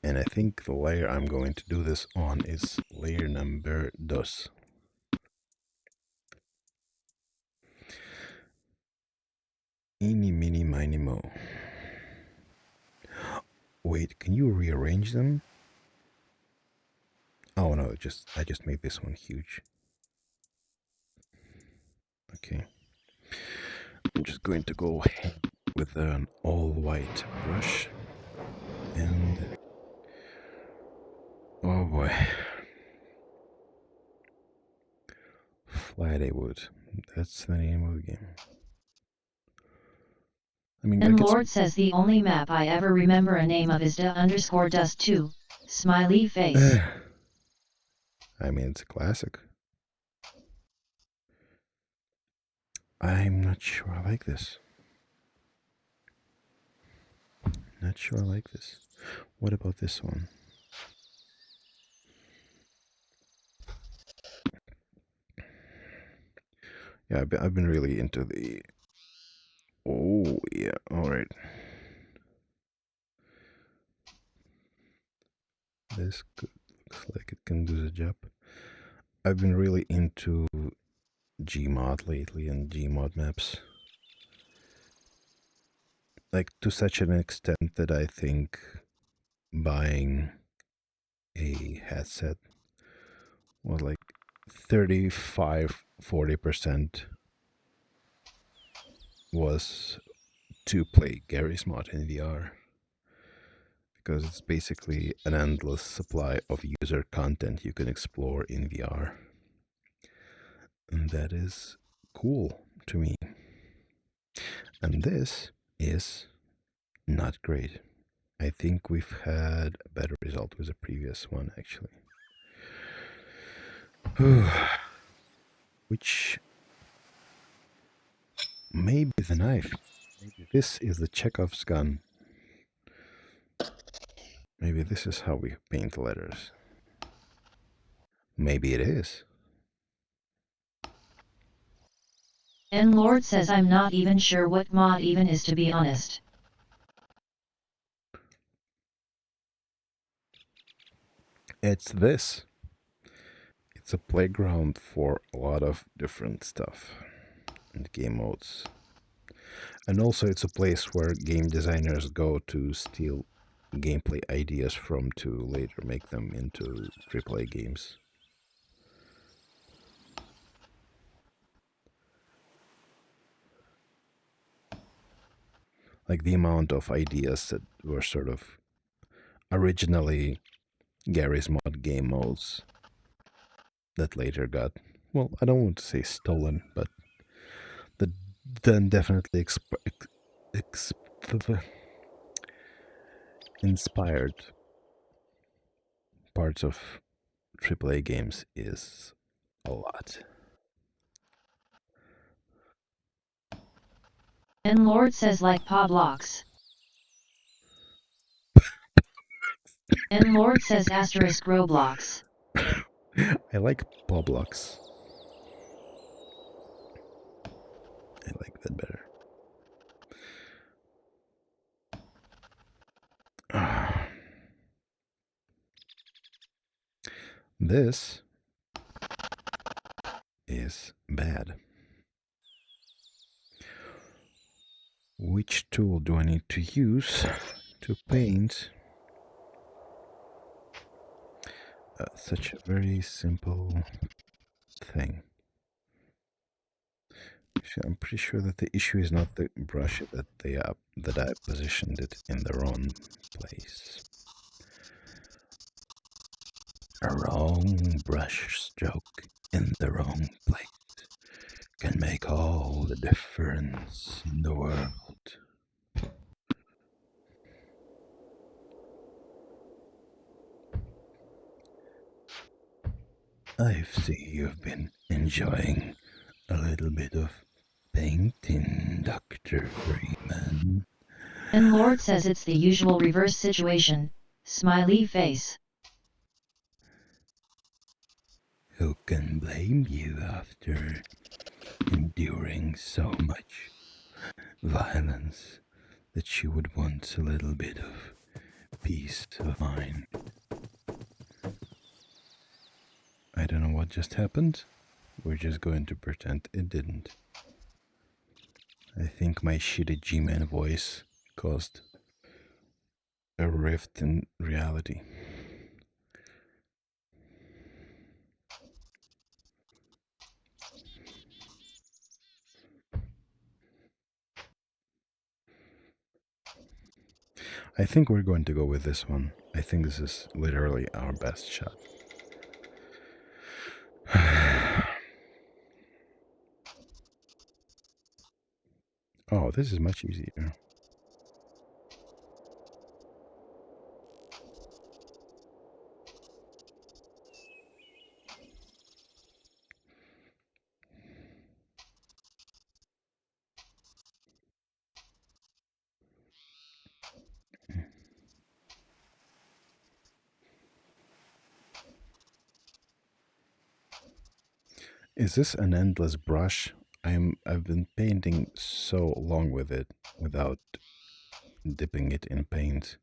And I think the layer I'm going to do this on is layer number 2. Eeny, meeny, miny, mo. Wait, can you rearrange them? Oh no, I just made this one huge. Okay. I'm just going to go ahead with an all-white brush. And... oh boy. Friday Wood. That's the name of the game. I mean, And Lord says the only map I ever remember a name of is da_dust2, smiley face. I mean, it's a classic. I'm not sure I like this. Not sure I like this. What about this one? Yeah, I've been really into the... oh, yeah, alright. This looks like it can do the job. I've been really into GMod lately and GMod maps. Like, to such an extent that I think buying a headset was like 35-40% was to play Gary's mod in VR, because it's basically an endless supply of user content you can explore in VR. And that is cool to me. And this is not great. I think we've had a better result with the previous one, actually. Which may be the knife. Maybe this is the Chekhov's gun. Maybe this is how we paint the letters. Maybe it is. And Lord says I'm not even sure what mod even is, to be honest. It's this. It's a playground for a lot of different stuff and game modes. And also it's a place where game designers go to steal gameplay ideas from to later make them into AAA games. Like the amount of ideas that were sort of originally Gary's mod game modes that later got, well, I don't want to say stolen, but that then definitely inspired parts of AAA games is a lot. And Lord says like Poblox. And Lord says asterisk Roblox. I like Poblox. I like that better. This is bad. Which tool do I need to use to paint such a very simple thing? Actually, I'm pretty sure that the issue is not the brush, that I positioned it in the wrong place. A wrong brush stroke in the wrong place can make all the difference in the world. I see you've been enjoying a little bit of painting, Dr. Freeman. And Lord says it's the usual reverse situation, smiley face. Who can blame you after enduring so much violence that you would want a little bit of peace of mind? I don't know what just happened. We're just going to pretend it didn't. I think my shitty G-Man voice caused a rift in reality. I think we're going to go with this one. I think this is literally our best shot. Oh, this is much easier. Is this an endless brush? I've been painting so long with it without dipping it in paint.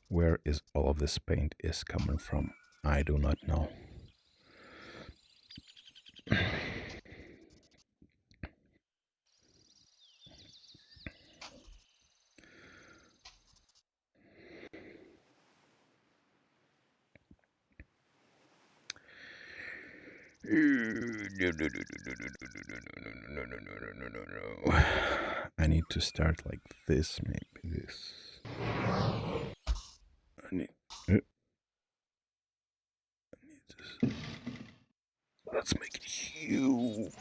Where is all of this paint is coming from? I do not know. I need to start like this, maybe this. I need this. Let's make it huge.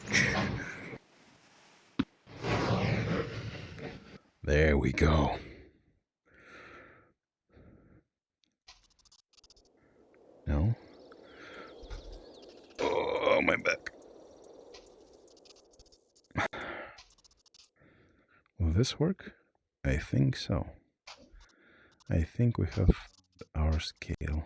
There we go. No? Oh, my back. Will this work? I think so. I think we have our scale.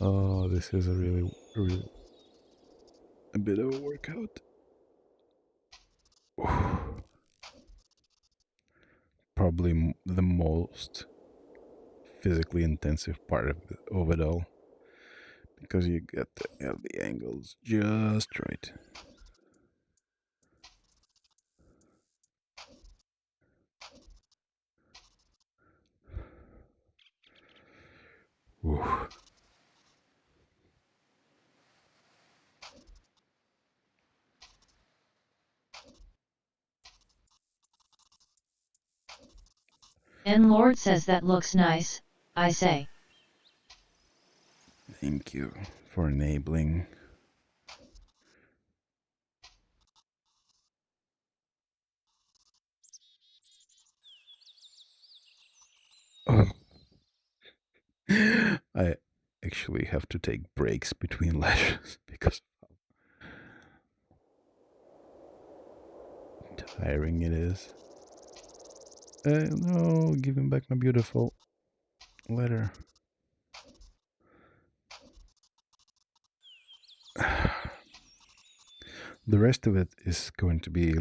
Oh, this is a really a bit of a workout. Probably the most physically intensive part of it all, because you get to have the angles just right. Whew. N-Lord says that looks nice, I say. Thank you for enabling. Oh. I actually have to take breaks between lashes because of how tiring it is. No, give him back my beautiful letter. The rest of it is going to be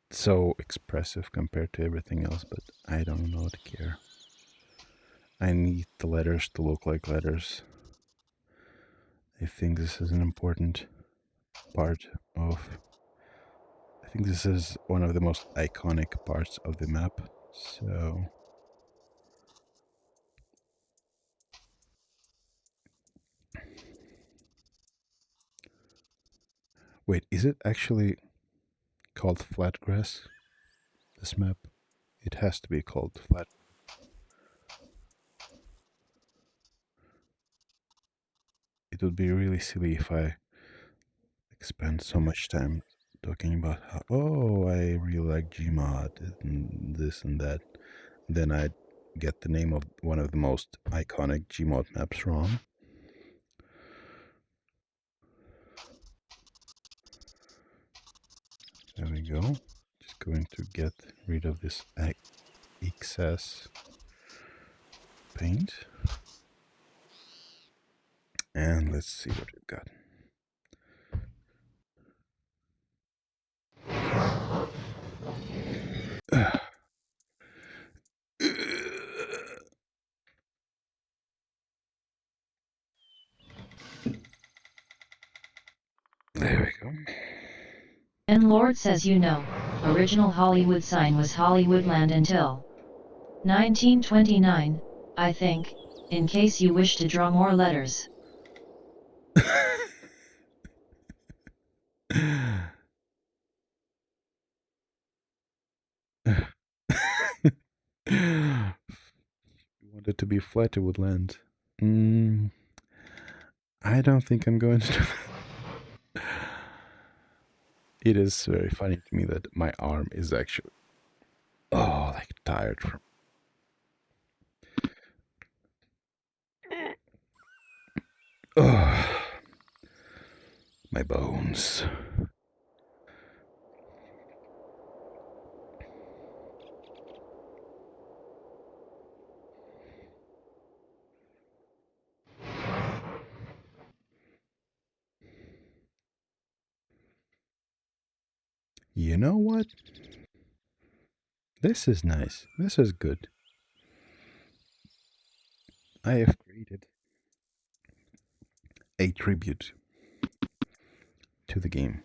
so expressive compared to everything else, but I don't know to care. I need the letters to look like letters. I think this is an important part of... I think this is one of the most iconic parts of the map, so... Wait, is it actually called Flatgrass? This map? It has to be called Flat. It would be really silly if I spend so much time talking about how, oh, I really like GMod and this and that. Then I'd get the name of one of the most iconic GMod maps wrong. There we go. Just going to get rid of this excess paint. And let's see what we've got. There we go. N-Lord says original Hollywood sign was Hollywoodland until 1929, I think, in case you wish to draw more letters. You want it to be flat, it would land. I don't think I'm going to do that. It is very funny to me that my arm is actually, like tired from... My bones. You know what? This is nice. This is good. I have created a tribute to the game.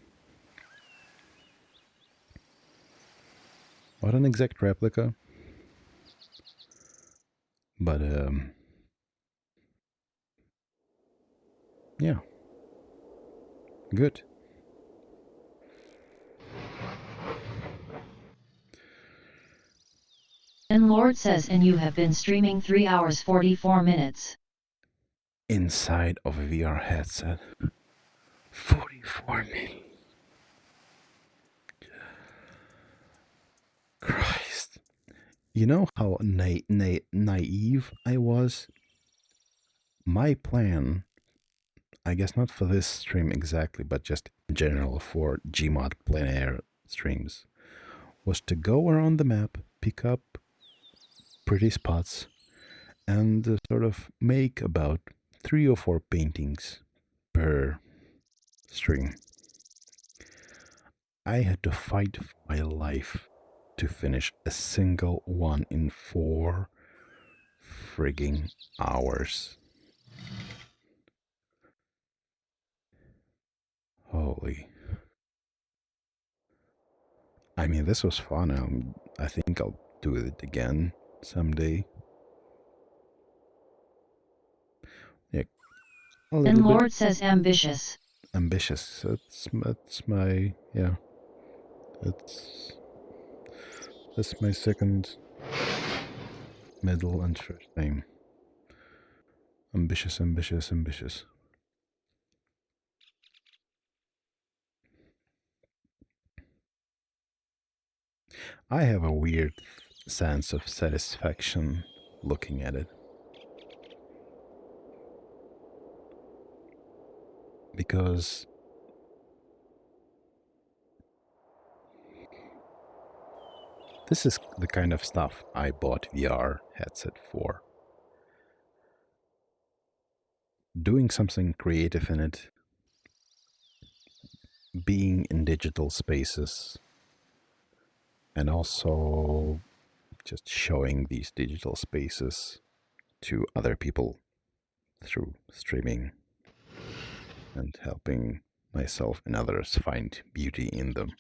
Not an exact replica, but yeah, good. And Lord says, and you have been streaming 3 hours 44 minutes. Inside of a VR headset. 44 minutes. Christ. You know how naive I was? My plan, I guess not for this stream exactly, but just in general for GMod plein air streams, was to go around the map, pick up pretty spots, and sort of make about 3 or 4 paintings per stream. I had to fight for my life to finish a single one in 4 frigging hours. Holy. I mean, this was fun. I think I'll do it again someday. Yeah, a little And Lord bit says ambitious. ambitious. That's my, yeah. That's my second, middle, and first name. Ambitious, ambitious, ambitious. I have a weird sense of satisfaction looking at it. Because this is the kind of stuff I bought VR headset for. Doing something creative in it, being in digital spaces, and also just showing these digital spaces to other people through streaming and helping myself and others find beauty in them.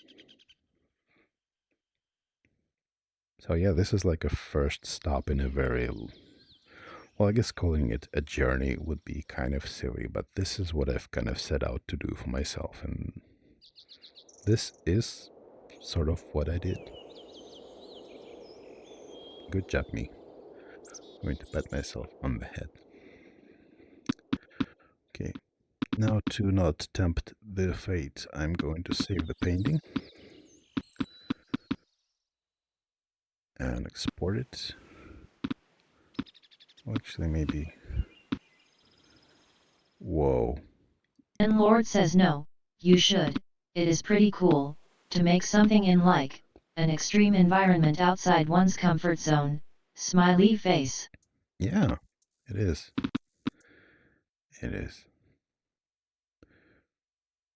So yeah, this is like a first stop in a very, well, I guess calling it a journey would be kind of silly, but this is what I've kind of set out to do for myself, and this is sort of what I did. Good job, me. I'm going to pat myself on the head. Okay, now to not tempt the fate, I'm going to save the painting and export it. Well, actually, maybe. Whoa. And Lord says no, you should. It is pretty cool to make something in like an extreme environment outside one's comfort zone. Smiley face. Yeah, it is. It is.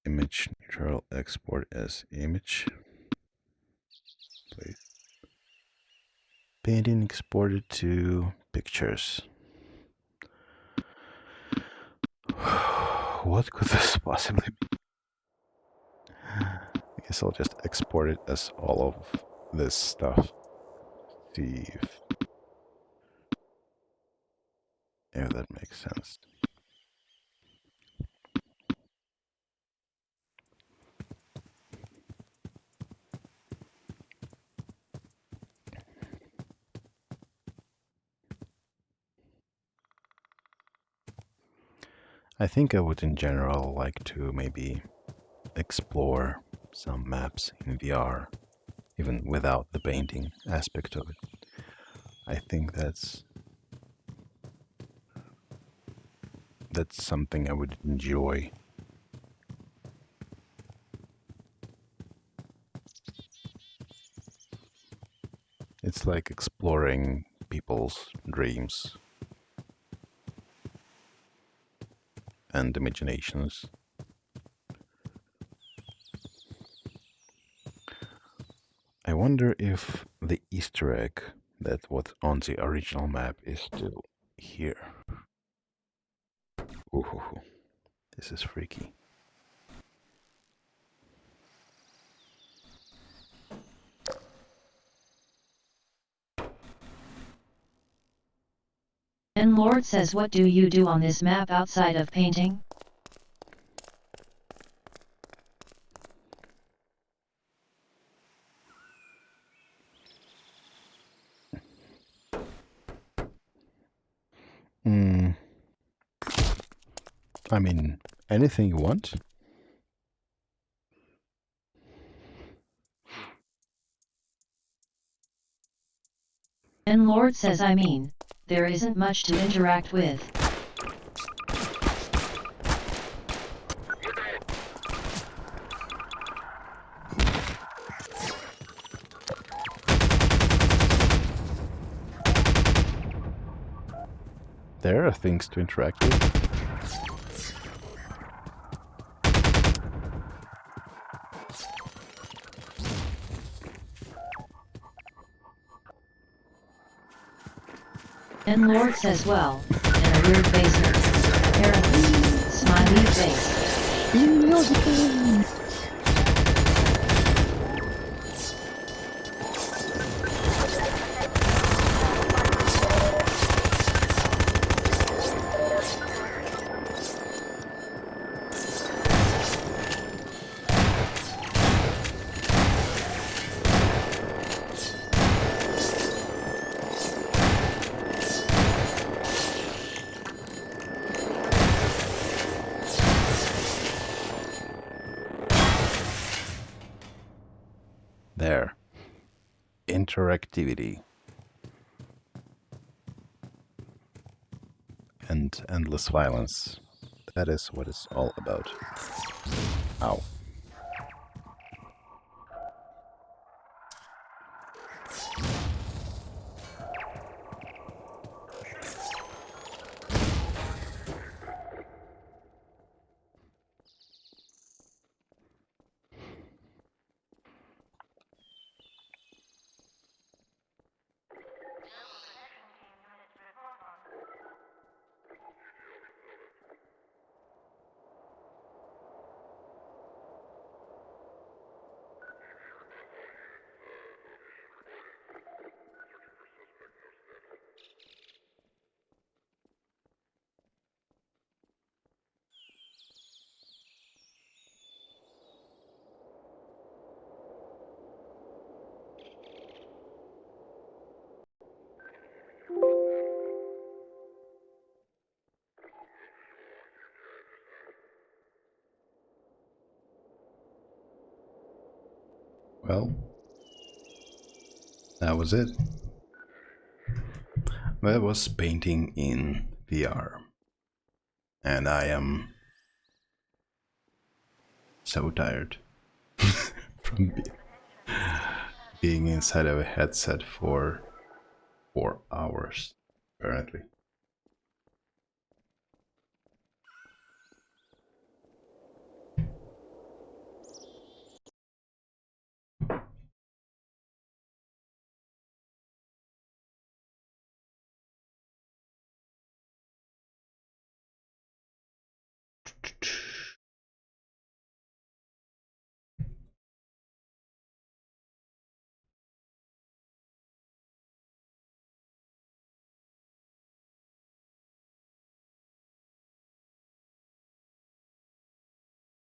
Image neutral, export as image. Please. Painting exported to pictures. What could this possibly be? I guess I'll just export it as all of this stuff. See if that makes sense. I think I would in general like to maybe explore some maps in VR, even without the painting aspect of it. I think that's something I would enjoy. It's like exploring people's dreams and imaginations. I wonder if the Easter egg that was on the original map is still here. Ooh, this is freaky. And Lord says, what do you do on this map outside of painting? I mean, anything you want. And Lord says, I mean, there isn't much to interact with. There are things to interact with. And Lord says, well, and a weird face here. Apparently, smiley face. There. Interactivity. And endless violence. That is what it's all about. Ow. Well, that was it. That was painting in VR. And I am so tired from being inside of a headset for 4 hours, apparently.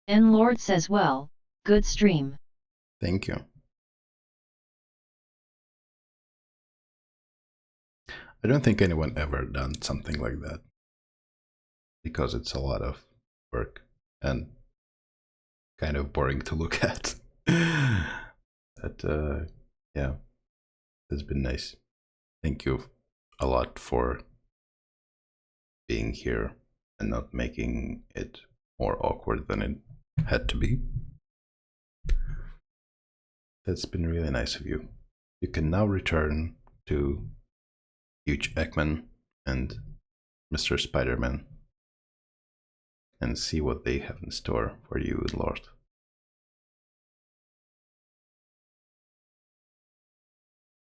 And Lord says, well, good stream. Thank you. I don't think anyone ever done something like that, because it's a lot of work and kind of boring to look at. But yeah, it's been nice. Thank you a lot for being here and not making it more awkward than it had to be. That's been really nice of you. You can now return to Huge Eggman and Mr. Spider-Man and see what they have in store for you, Lord.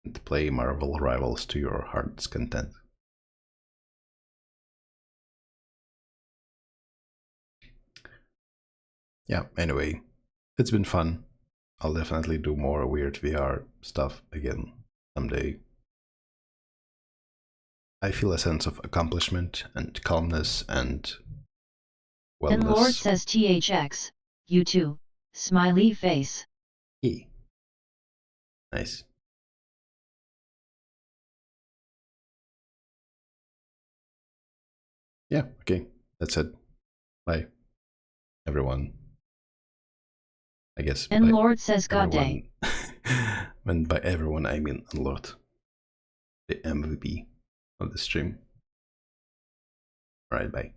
And play Marvel Rivals to your heart's content. Yeah, anyway, it's been fun. I'll definitely do more weird VR stuff again someday. I feel a sense of accomplishment and calmness and wellness. And Lord says THX, you too, smiley face. E. Nice. Yeah, okay, that's it. Bye, everyone. I guess. And Lord says God day. And by everyone, I mean Lord, the MVP of the stream. Alright, bye.